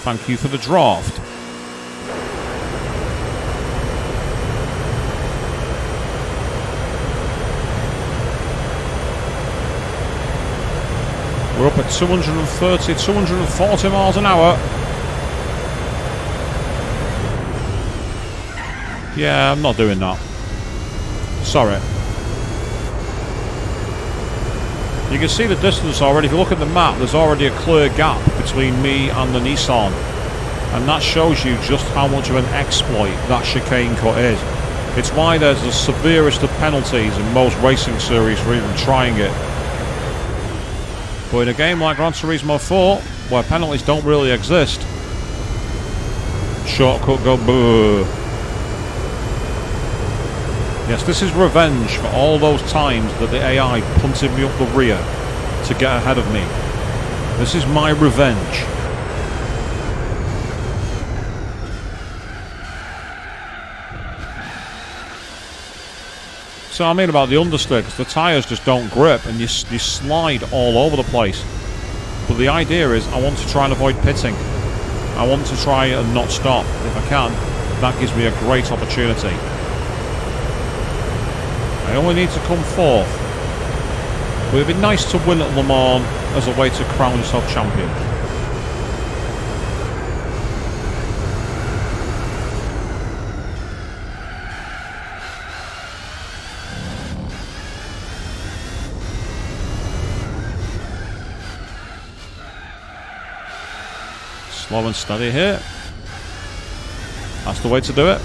thank you for the draft. We're up at 230, 240 miles an hour. Yeah, I'm not doing that. Sorry. You can see the distance already. If you look at the map, there's already a clear gap between me and the Nissan. And that shows you just how much of an exploit that chicane cut is. It's why there's the severest of penalties in most racing series for even trying it. But in a game like Gran Turismo 4, where penalties don't really exist, shortcut go boo. Yes, this is revenge for all those times that the AI punted me up the rear to get ahead of me. This is my revenge. So I mean about the understicks, the tyres just don't grip and you slide all over the place. But the idea is I want to try and avoid pitting. I want to try and not stop. If I can, that gives me a great opportunity. I only need to come fourth. But it'd be nice to win at Le Mans as a way to crown yourself champion. Slow and steady here. That's the way to do it.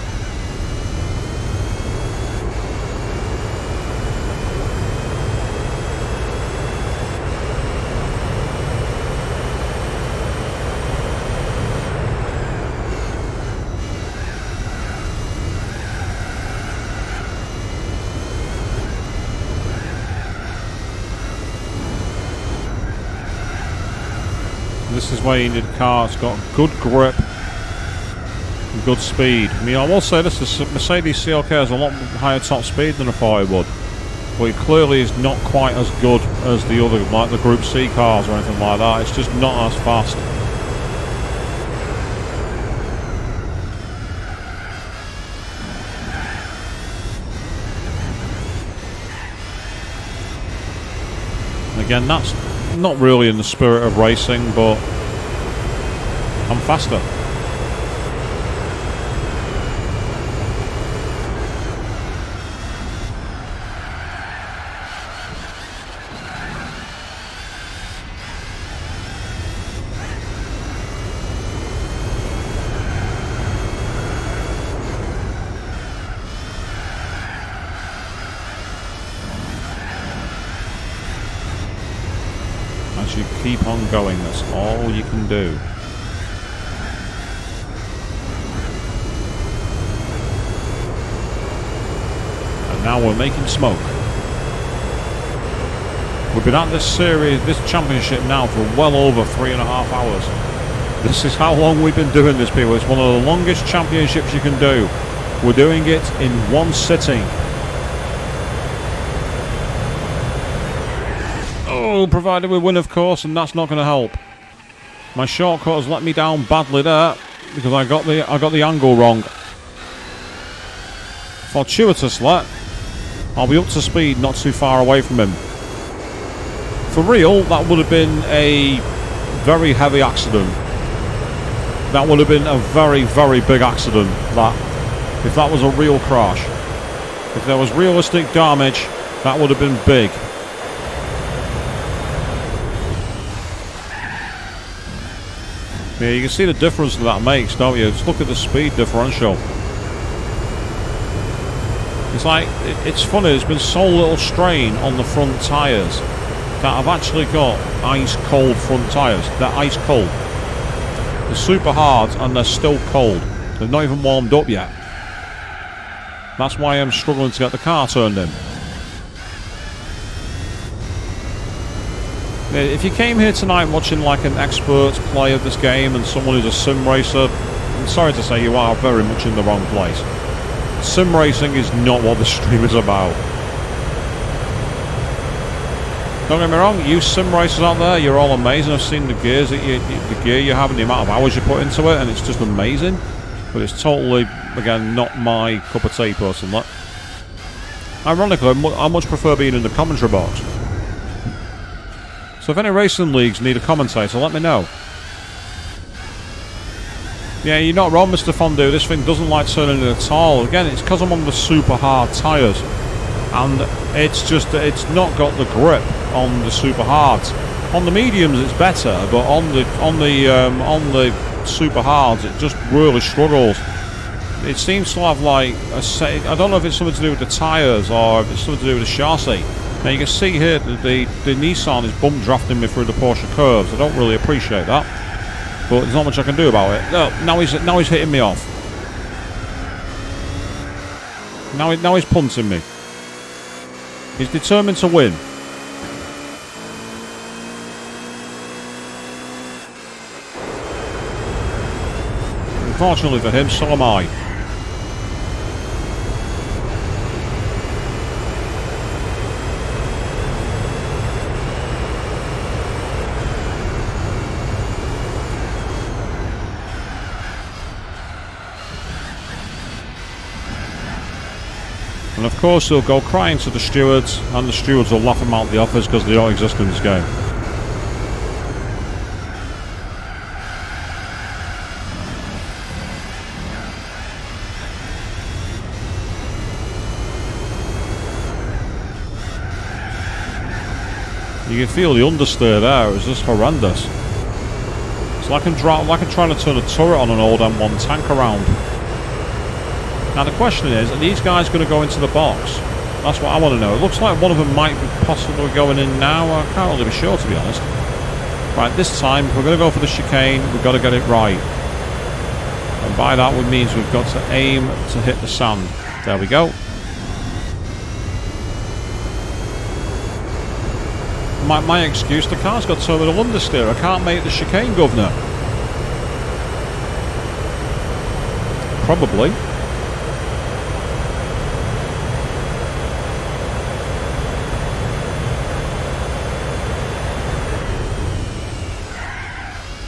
This is where you need a car that's got good grip and good speed. I mean, I will say this, the Mercedes CLK has a lot higher top speed than I thought it would. But it clearly is not quite as good as the other, like the Group C cars or anything like that. It's just not as fast. And again, that's not really in the spirit of racing, but I'm faster. As you keep on going, that's all you can do. And now we're making smoke. We've been at this series, this championship now for well over 3.5 hours. This is how long we've been doing this, people. It's one of the longest championships you can do. We're doing it in one sitting. Oh, provided we win, of course, and that's not going to help. My shortcut has let me down badly there because I got the angle wrong. Fortuitously, I'll be up to speed, not too far away from him. For real, that would have been a very heavy accident. That would have been a very, very big accident. If that was a real crash, if there was realistic damage, that would have been big. Yeah, you can see the difference that makes, don't you? Just look at the speed differential. It's like, it's funny, there's been so little strain on the front tyres that I've actually got ice cold front tyres. They're ice cold. They're super hard and they're still cold. They've not even warmed up yet. That's why I'm struggling to get the car turned in. If you came here tonight watching like an expert play of this game and someone who's a sim racer, I'm sorry to say you are very much in the wrong place. Sim racing is not what this stream is about. Don't get me wrong, you sim racers out there, you're all amazing. I've seen the gears that the gear you have and the amount of hours you put into it, and it's just amazing. But it's totally, again, not my cup of tea personally. Ironically, I much prefer being in the commentary box. So if any racing leagues need a commentator, let me know. Yeah, you're not wrong, Mr. Fondue. This thing doesn't like turning at all. Again, it's because I'm on the super hard tyres. And it's just, it's not got the grip on the super hards. On the mediums, it's better, but on the super hards, it just really struggles. It seems to have like I don't know if it's something to do with the tyres or if it's something to do with the chassis. Now you can see here that the Nissan is bump drafting me through the Porsche curves. I don't really appreciate that, but there's not much I can do about it. No, now he's hitting me off. Now he's punting me. He's determined to win. Unfortunately for him, so am I. And of course he'll go crying to the stewards, and the stewards will laugh him out the office because they don't exist in this game. You can feel the understeer there, it's just horrendous. It's like I'm trying to turn a turret on an old M1 tank around. Now the question is, are these guys going to go into the box? That's what I want to know. It looks like one of them might be possibly going in now. I can't really be sure, to be honest. Right, this time, if we're going to go for the chicane, we've got to get it right. And by that, it means we've got to aim to hit the sand. There we go. My excuse, the car's got terminal understeer. I can't make the chicane, governor. Probably.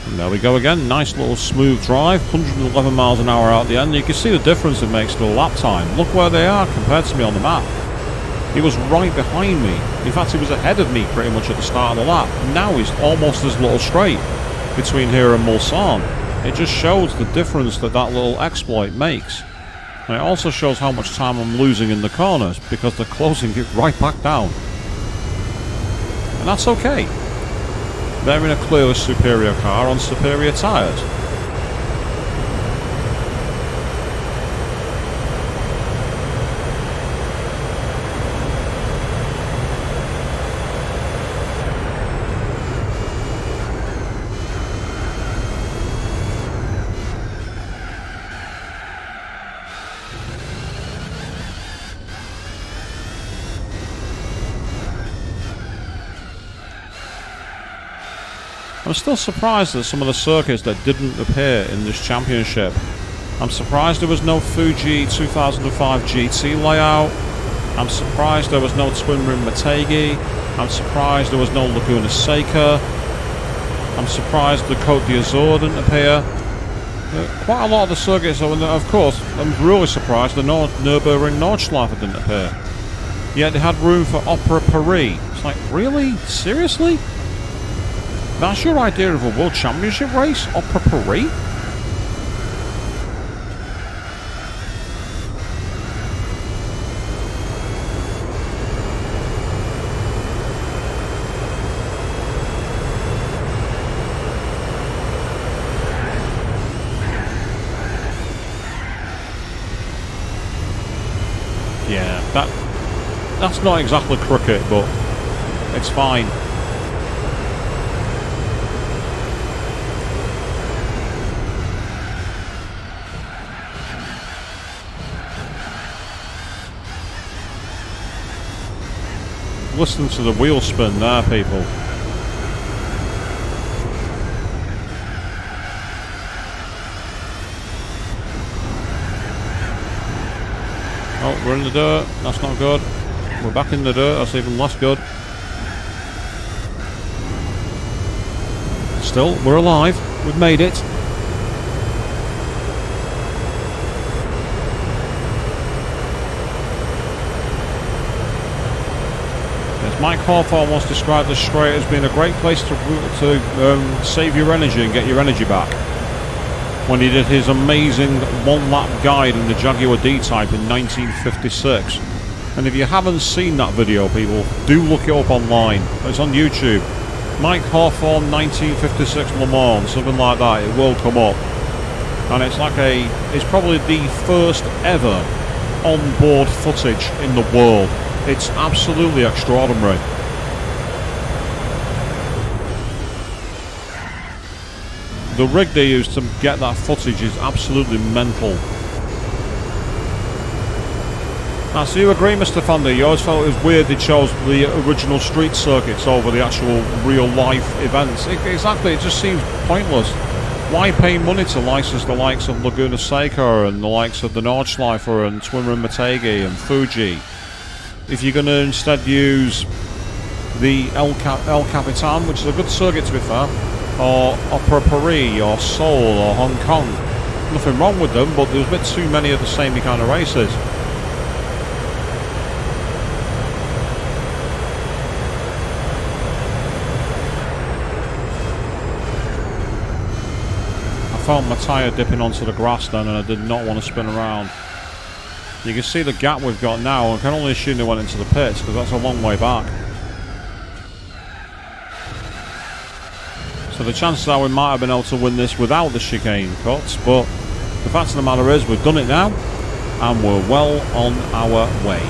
And there we go again. Nice little smooth drive. 111 miles an hour out the end. You can see the difference it makes to the lap time. Look where they are compared to me on the map. He was right behind me. In fact, he was ahead of me pretty much at the start of the lap. Now he's almost this little straight between here and Mulsanne. It just shows the difference that little exploit makes. And it also shows how much time I'm losing in the corners because they're closing it right back down. And that's okay. They're in a clearly superior car on superior tyres. I'm still surprised at some of the circuits that didn't appear in this championship. I'm surprised there was no Fuji 2005 GT layout. I'm surprised there was no Twin Rim Motegi. I'm surprised there was no Laguna Seca. I'm surprised the Côte d'Azur didn't appear. Quite a lot of the circuits, of course, I'm really surprised the Nürburgring Nordschleife didn't appear. Yet they had room for Opera Paris. It's like, really? Seriously? That's your idea of a World Championship race? Opera Paris? Yeah, that's not exactly cricket, but it's fine. Listen to the wheel spin there, people. Oh, we're in the dirt. That's not good. We're back in the dirt. That's even less good. Still, we're alive. We've made it. Mike Hawthorne once described this straight as being a great place to save your energy and get your energy back. when he did his amazing one-lap guide in the Jaguar D-Type in 1956. And if you haven't seen that video, people, do look it up online. It's on YouTube. Mike Hawthorne 1956 Le Mans, something like that. It will come up. And it's like it's probably the first ever on-board footage in the world. It's absolutely extraordinary. The rig they used to get that footage is absolutely mental. Now, so you agree, Mr. Fonda? You always felt it was weird they chose the original street circuits over the actual real-life events. Exactly, it just seems pointless. Why pay money to license the likes of Laguna Seca and the likes of the Nordschleifer and Swimmer and Motegi and Fuji if you're going to instead use the El Capitan, which is a good circuit to be fair, or Opera Paris, or Seoul, or Hong Kong? Nothing wrong with them, but there's a bit too many of the same kind of races. I felt my tyre dipping onto the grass then, and I did not want to spin around. You can see the gap we've got now. I can only assume they went into the pits because that's a long way back. So the chances are we might have been able to win this without the chicane cuts, but the fact of the matter is we've done it now and we're well on our way.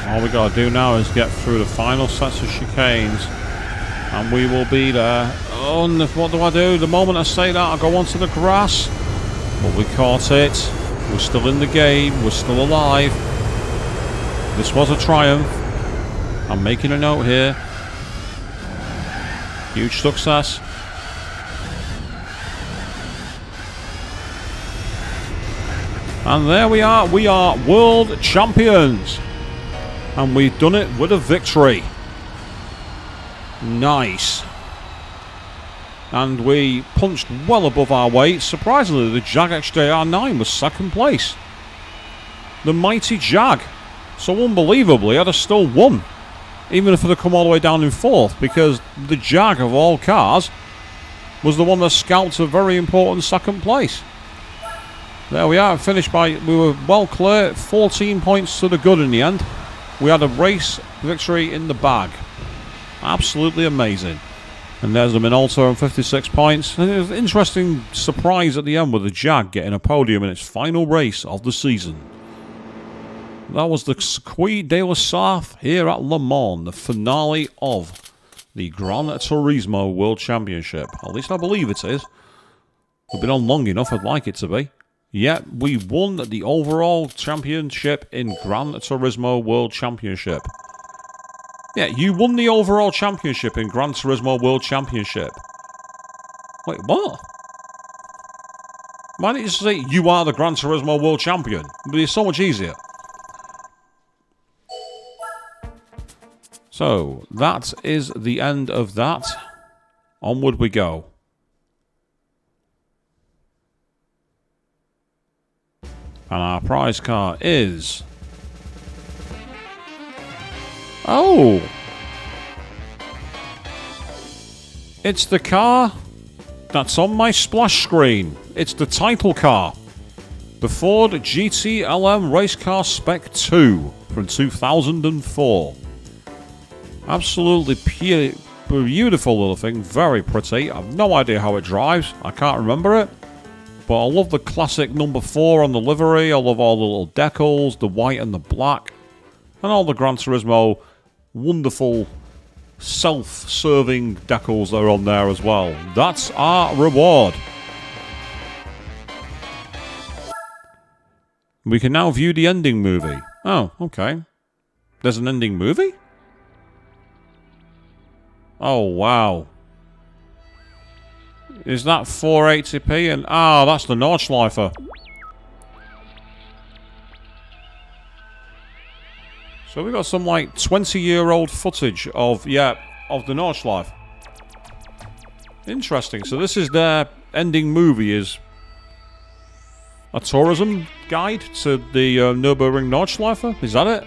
All we got to do now is get through the final sets of chicanes and we will be there. Oh, and what do I do? The moment I say that, I go onto the grass. But we caught it. We're still in the game. We're still alive. This was a triumph. I'm making a note here. Huge success. And there we are. We are world champions. And we've done it with a victory. Nice. And we punched well above our weight. Surprisingly, the Jag XJR9 was second place. The mighty Jag. So unbelievably, I'd have still won. Even if I'd have come all the way down in fourth. Because the Jag of all cars was the one that scalped a very important second place. There we are. Finished we were well clear. 14 points to the good in the end. We had a race victory in the bag. Absolutely amazing. And there's the Minolta on 56 points. And it was an interesting surprise at the end with the Jag getting a podium in its final race of the season. That was the Circuit de la Sarthe here at Le Mans, the finale of the Gran Turismo World Championship. At least I believe it is. We've been on long enough, I'd like it to be. Yet, we won the overall championship in Gran Turismo World Championship. Yeah, you won the overall championship in Gran Turismo World Championship. Wait, what? Why didn't you say you are the Gran Turismo World Champion? It would be so much easier. So, that is the end of that. Onward we go. And our prize car is... Oh! It's the car that's on my splash screen. It's the title car. The Ford GT LM Race Car Spec 2 from 2004. Absolutely beautiful little thing. Very pretty. I've no idea how it drives. I can't remember it. But I love the classic number 4 on the livery. I love all the little decals, the white and the black. And all the Gran Turismo wonderful self-serving decals that are on there as well. That's our reward. We can now view the ending movie. Oh, okay. There's an ending movie? Oh, wow. Is that 480p? And that's the Nordschleifer. So we got some like 20-year-old footage of, yeah, of the Nordschleife. Interesting. So this is their ending movie, is a tourism guide to the Nürburgring Nordschleife. Is that it?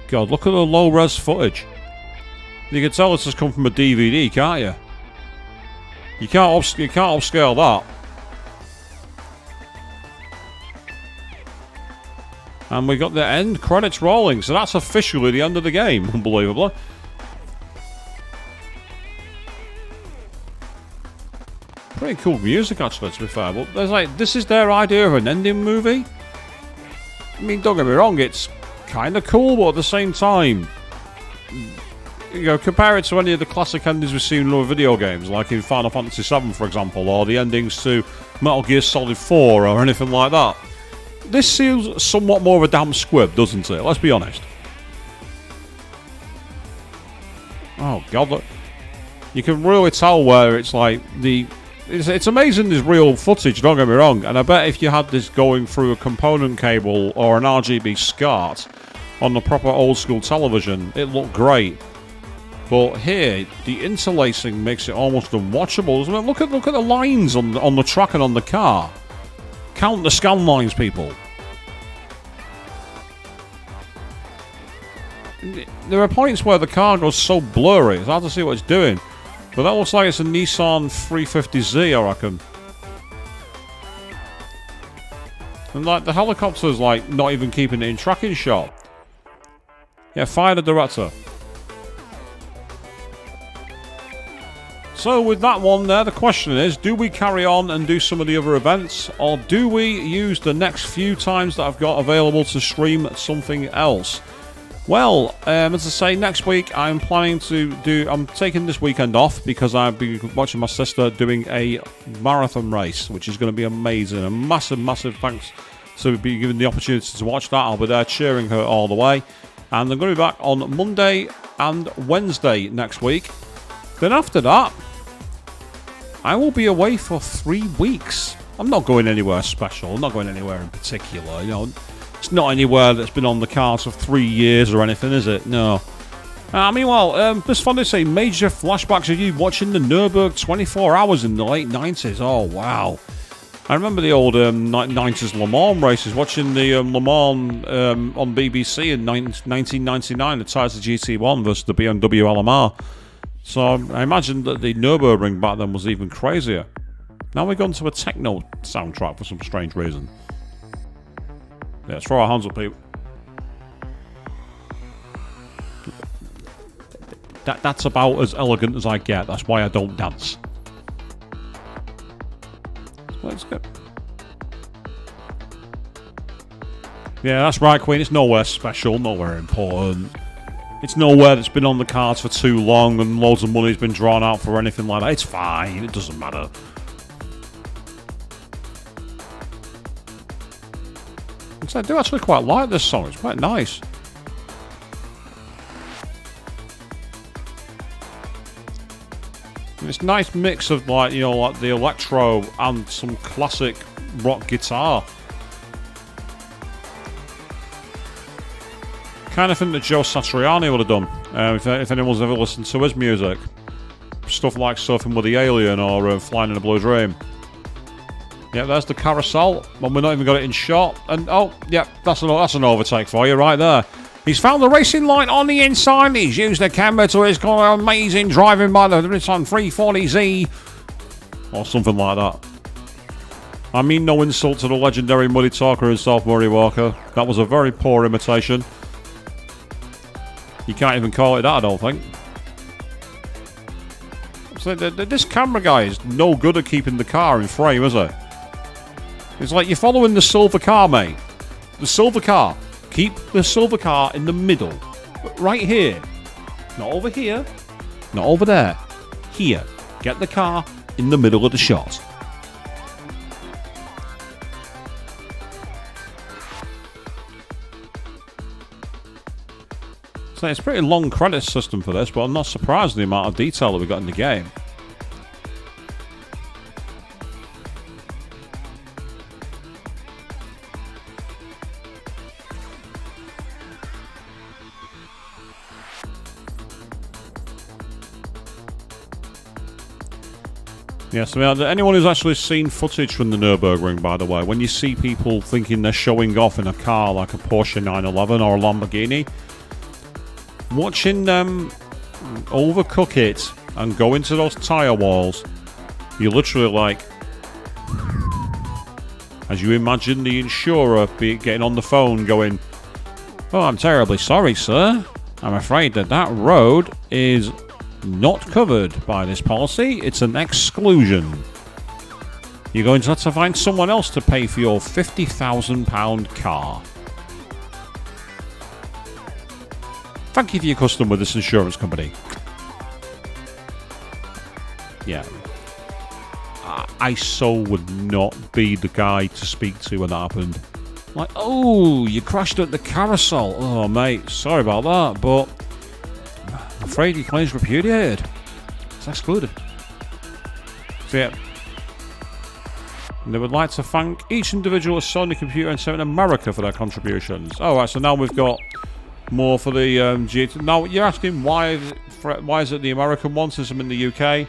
God, look at the low-res footage. You can tell this has come from a DVD, can't you? You can't upscale that. And we got the end credits rolling, so that's officially the end of the game, unbelievably. Pretty cool music, actually, to be fair. But there's like, this is their idea of an ending movie. I mean, don't get me wrong, it's kind of cool, but at the same time, you know, compare it to any of the classic endings we've seen in other video games, like in Final Fantasy VII, for example, or the endings to Metal Gear Solid 4 or anything like that. This feels somewhat more of a damn squib, doesn't it? Let's be honest. Oh, God, look. You can really tell where it's like the... It's amazing there's real footage, don't get me wrong, and I bet if you had this going through a component cable or an RGB SCART on the proper old school television, it looked great. But here, the interlacing makes it almost unwatchable, doesn't it? Look at the lines on the track and on the car. Count the scan lines, people. There are points where the car goes so blurry, it's hard to see what it's doing. But that looks like it's a Nissan 350Z, I reckon. And like the helicopter's like not even keeping it in tracking shot. Yeah, fire the director. So with that one there, the question is, do we carry on and do some of the other events, or do we use the next few times that I've got available to stream something else? Well, as I say, next week I'm planning to I'm taking this weekend off because I'll be watching my sister doing a marathon race, which is going to be amazing. A massive, massive thanks to be given the opportunity to watch that. I'll be there cheering her all the way. And I'm going to be back on Monday and Wednesday next week. Then after that, I will be away for 3 weeks. I'm not going anywhere special. I'm not going anywhere in particular, you know. It's not anywhere that's been on the cards for 3 years or anything, is it? No. Meanwhile, just fun to say, major flashbacks of you watching the Nürburgring 24 hours in the late 90s. Oh, wow. I remember the old 90s Le Mans races, watching the Le Mans on BBC in 1999, the Tires of GT1 versus the BMW LMR. So I imagine that the Nürburgring back then was even crazier. Now we've gone to a techno soundtrack for some strange reason. Yeah, let's throw our hands up, people. That's about as elegant as I get. That's why I don't dance. Let's go. Yeah, that's right, Queen. It's nowhere special, nowhere important. It's nowhere that's been on the cards for too long and loads of money's been drawn out for anything like that. It's fine. It doesn't matter. I do actually quite like this song. It's quite nice. And it's a nice mix of like, you know, like the electro and some classic rock guitar. Kind of thing that Joe Satriani would have done if anyone's ever listened to his music. Stuff like Surfing with the Alien or Flying in a Blue Dream. Yeah, there's the carousel, and we've not even got it in shot. And, oh, yeah, that's an overtake for you right there. He's found the racing light on the inside. He's used the camera to his amazing driving by the Nissan 340Z. Or something like that. I mean no insult to the legendary Muddy Talker himself, Murray Walker. That was a very poor imitation. You can't even call it that, I don't think. So this camera guy is no good at keeping the car in frame, is he? It's like you're following the silver car, mate. The silver car. Keep the silver car in the middle. Right here. Not over here. Not over there. Here. Get the car in the middle of the shot. So it's a pretty long credit system for this, but I'm not surprised at the amount of detail that we got in the game. Yes, I mean, anyone who's actually seen footage from the Nürburgring, by the way, when you see people thinking they're showing off in a car like a Porsche 911 or a Lamborghini, watching them overcook it and go into those tyre walls, you're literally like, as you imagine the insurer getting on the phone going, "Oh, I'm terribly sorry, sir. I'm afraid that road is not covered by this policy. It's an exclusion. You're going to have to find someone else to pay for your £50,000 car. Thank you for your custom with this insurance company." Yeah. I so would not be the guy to speak to when that happened. Like, "Oh, you crashed at the carousel. Oh, mate, sorry about that, but I'm afraid your claim's repudiated. It's excluded." So, yeah. And they would like to thank each individual at Sony Computer and in America for their contributions. Oh, right, so now we've got more for the GT. Now, you're asking why is it the American one since I'm in the UK?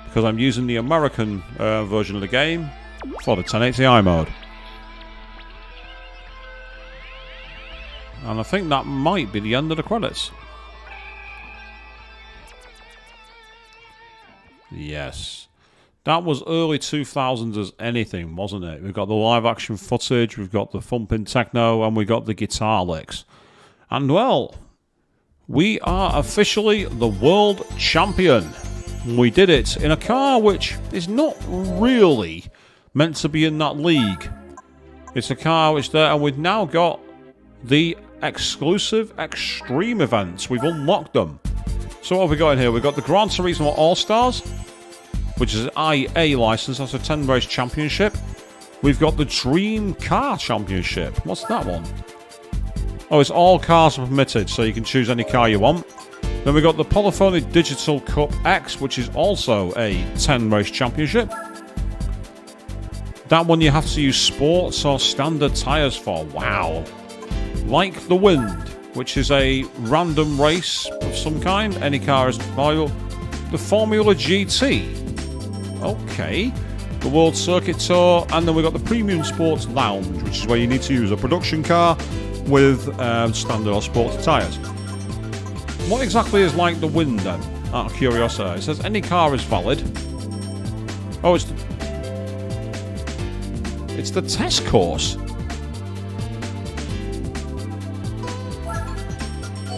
Because I'm using the American version of the game for the 1080i mode. And I think that might be the end of the credits. Yes. That was early 2000s as anything, wasn't it? We've got the live action footage, we've got the thumping techno, and we got the guitar licks. And well, we are officially the world champion. We did it in a car which is not really meant to be in that league. It's a car which there, and we've now got the exclusive extreme events. We've unlocked them. So what have we got in here? We've got the Gran Turismo All-Stars, which is an IA license. That's a 10 race championship. We've got the Dream Car Championship. What's that one? Oh, it's all cars are permitted, so you can choose any car you want. Then we've got the Polyphony Digital Cup X, which is also a 10 race championship. That one you have to use sports or standard tyres for. Wow. Like the Wind, which is a random race of some kind. Any car is valuable. The Formula GT. Okay. The World Circuit Tour. And then we've got the Premium Sports Lounge, which is where you need to use a production car with standard or sports tyres. What exactly is Like the Wind then? Out of curiosity. It says any car is valid. Oh, it's the test course.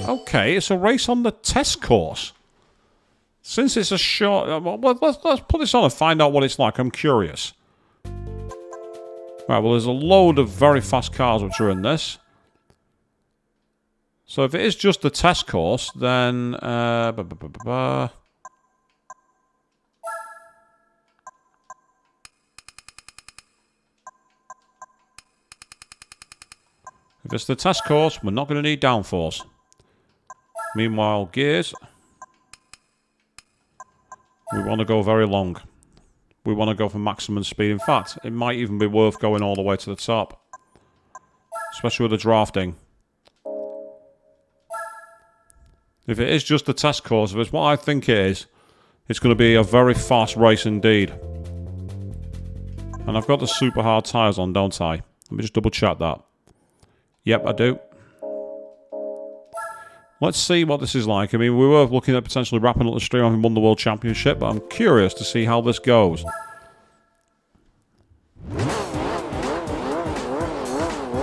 Okay, it's a race on the test course. Since it's a short... let's put this on and find out what it's like. I'm curious. Right, well, there's a load of very fast cars which are in this. So if it is just the test course, then... If it's the test course, we're not going to need downforce. Meanwhile, gears... We want to go very long. We want to go for maximum speed. In fact, it might even be worth going all the way to the top. Especially with the drafting. If it is just a test course, if it's what I think it is, it's going to be a very fast race indeed. And I've got the super hard tyres on, don't I? Let me just double check that. Yep, I do. Let's see what this is like. I mean, we were looking at potentially wrapping up the stream and won the World Championship, but I'm curious to see how this goes.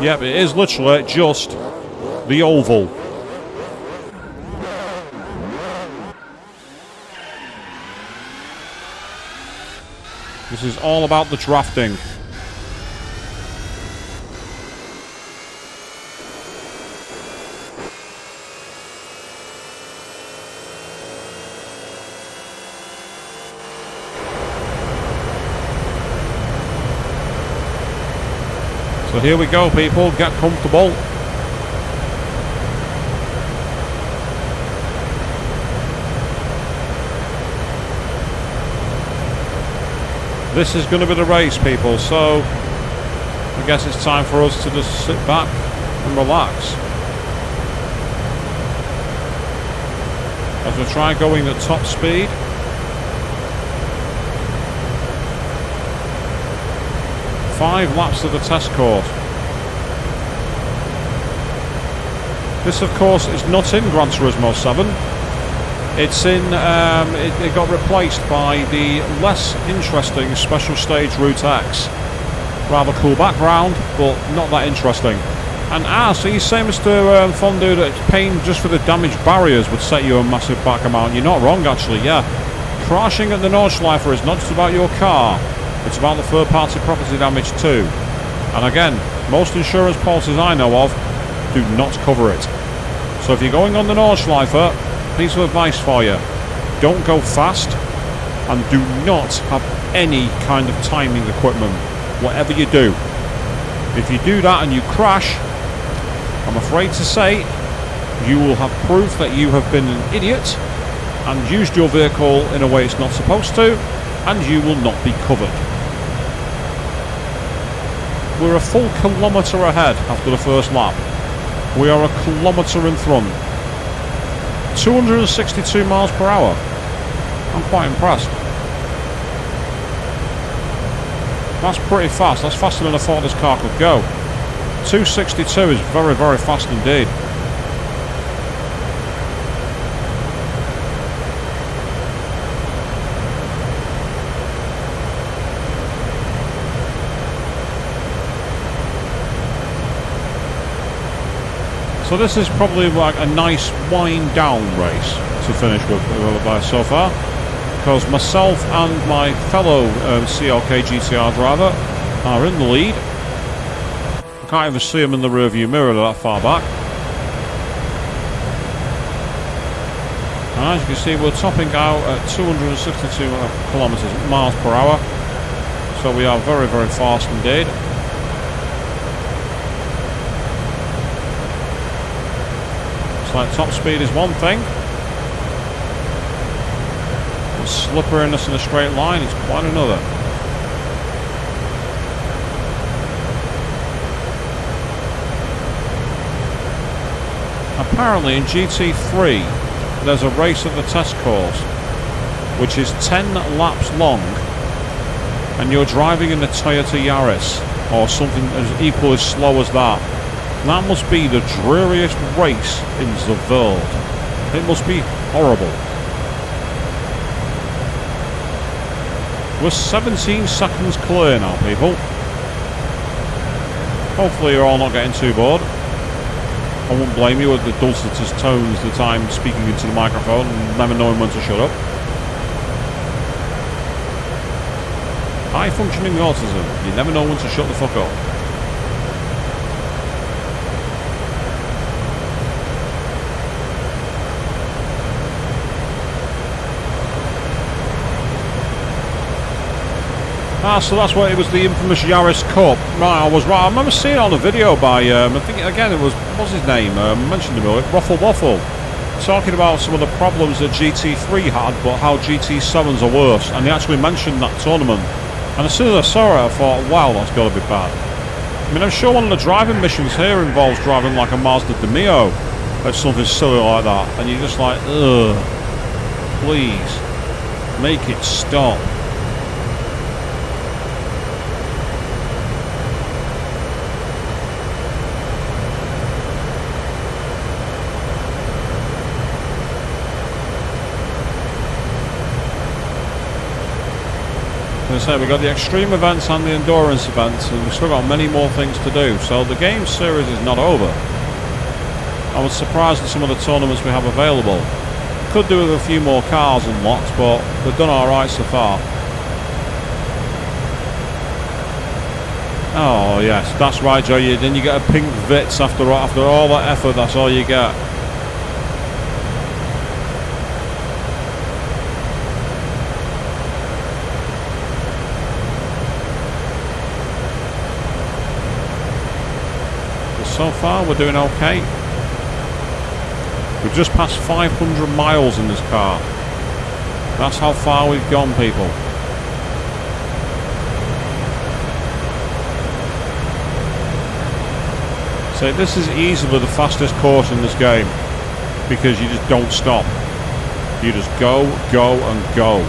Yep, it is literally just the oval. This is all about the drafting. So here we go, people. Get comfortable. This is going to be the race, people. So I guess it's time for us to just sit back and relax. As we try going at top speed. 5 laps of the test course. This, of course, is not in Gran Turismo 7. It's in. It got replaced by the less interesting Special Stage Route X. Rather cool background, but not that interesting. And so you say, Mr. Fondue, that paying just for the damaged barriers would set you a massive back amount. You're not wrong, actually. Yeah, crashing at the Nordschleife is not just about your car; it's about the third-party property damage too. And again, most insurance policies I know of do not cover it. So if you're going on the Nordschleife, piece of advice for you: don't go fast, and do not have any kind of timing equipment, whatever you do. If you do that and you crash, I'm afraid to say you will have proof that you have been an idiot and used your vehicle in a way it's not supposed to, and you will not be covered. We're a full kilometre ahead after the first lap. We are a kilometre in front. 262 miles per hour. I'm quite impressed. That's pretty fast. That's faster than I thought this car could go. 262 is very, very fast indeed. So this is probably like a nice wind down race to finish with so far, because myself and my fellow CLK GTR driver are in the lead. I can't even see him in the rearview mirror that far back. And as you can see, we're topping out at 262 miles per hour. So we are very, very fast indeed. Like top speed is one thing, but slipperiness in a straight line is quite another. Apparently in GT3 there's a race at the test course which is 10 laps long, and you're driving in the Toyota Yaris or something as equal as slow as that. That must be the dreariest race in the world. It must be horrible. We're 17 seconds clear now, people. Hopefully you're all not getting too bored. I won't blame you with the dulcetous tones that I'm speaking into the microphone and never knowing when to shut up. High functioning autism. You never know when to shut the fuck up. So that's what it was, the infamous Yaris Cup. Right, I was right. I remember seeing it on a video by, I think again it was, what's his name? I mentioned him earlier, Ruffle Waffle, talking about some of the problems that GT3 had, but how GT7s are worse. And he actually mentioned that tournament. And as soon as I saw it, I thought, wow, that's got to be bad. I mean, I'm sure one of the driving missions here involves driving like a Mazda Demio, or something silly like that. And you're just like, ugh, please, make it stop. So we've got the extreme events and the endurance events, and we've still got many more things to do. So the game series is not over. I was surprised at some of the tournaments we have available. Could do with a few more cars unlocked, but we've done alright so far. Oh yes, that's right, Joe. Then you get a pink Vitz after all that effort. That's all you get. So far we're doing okay. We've just passed 500 miles in this car. That's how far we've gone, people. So this is easily the fastest course in this game, because you just don't stop. You just go, go and go.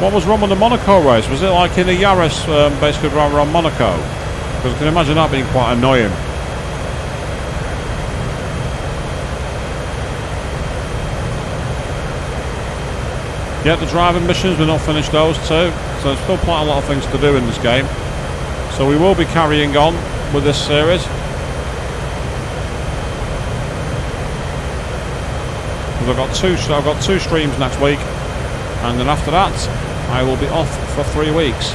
What was wrong with the Monaco race? Was it like in a Yaris basically around Monaco? Because I can imagine that being quite annoying. Yeah, the driving missions, we're not finished those too. So there's still quite a lot of things to do in this game. So we will be carrying on with this series. Because I've got two streams next week. And then after that, I will be off for 3 weeks.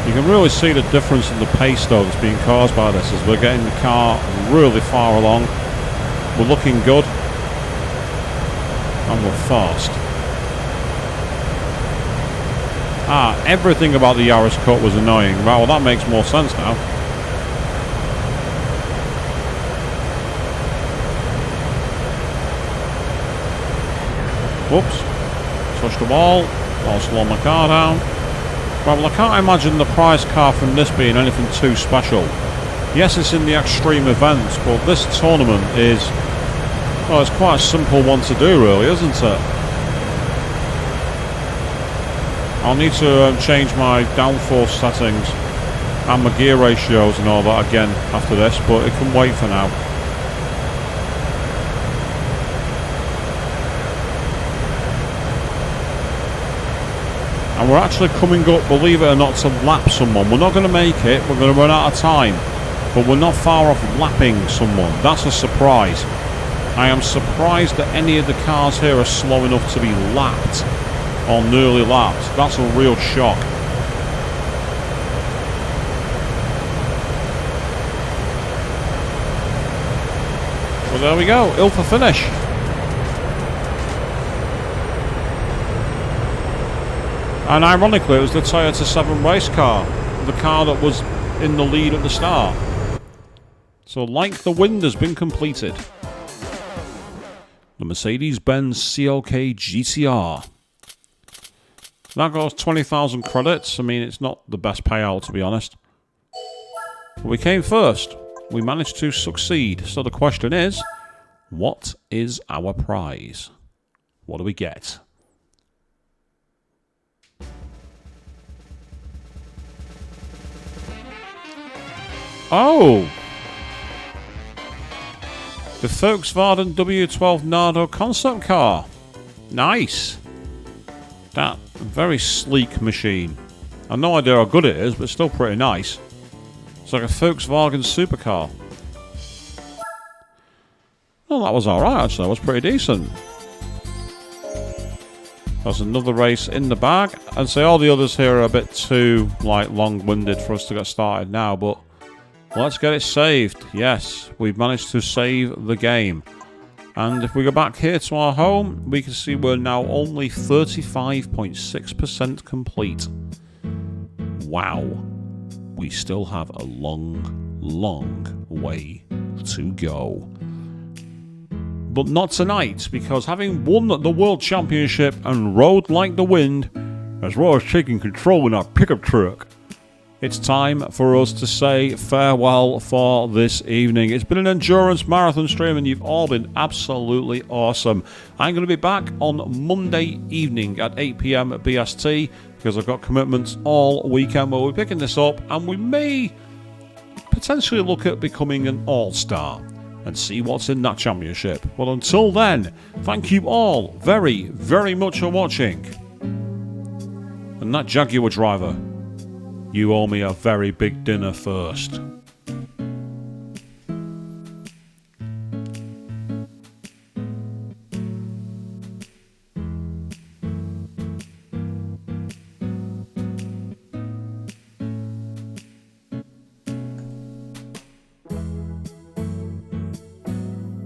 You can really see the difference in the pace though that's being caused by this as we're getting the car really far along. We're looking good. And we're fast. Everything about the Yaris cut was annoying. Right, well that makes more sense now. Whoops. Touched the wall. I'll slow my car down. Right, well I can't imagine the prize car from this being anything too special. Yes, it's in the extreme events, but this tournament is... well, it's quite a simple one to do really, isn't it? I'll need to change my downforce settings and my gear ratios and all that again after this, but it can wait for now. And we're actually coming up, believe it or not, to lap someone. We're not going to make it, we're going to run out of time, but we're not far off lapping someone. That's a surprise. I am surprised that any of the cars here are slow enough to be lapped. Or nearly lapped. That's a real shock. Well, there we go. Ill for finish. And ironically, it was the Toyota 7 race car. The car that was in the lead at the start. So, like the wind has been completed. The Mercedes-Benz CLK GTR. That goes 20,000 credits. I mean, it's not the best payout, to be honest. But we came first. We managed to succeed. So the question is, what is our prize? What do we get? Oh! The Volkswagen W12 Nardo concept car. Nice. That very sleek machine. I've no idea how good it is, but it's still pretty nice. It's like a Volkswagen supercar. Well, that was alright actually, that was pretty decent. There's another race in the bag. I'd say all the others here are a bit too long-winded for us to get started now, but let's get it saved. Yes, we've managed to save the game. And if we go back here to our home, we can see we're now only 35.6% complete. Wow. We still have a long, long way to go. But not tonight, because having won the World Championship and rode like the wind, as well as taking control in our pickup truck, it's time for us to say farewell for this evening. It's been an endurance marathon stream and you've all been absolutely awesome. I'm going to be back on Monday evening at 8 PM BST because I've got commitments all weekend where we're picking this up and we may potentially look at becoming an all-star and see what's in that championship. Well, until then, thank you all very, very much for watching. And that Jaguar driver, you owe me a very big dinner first.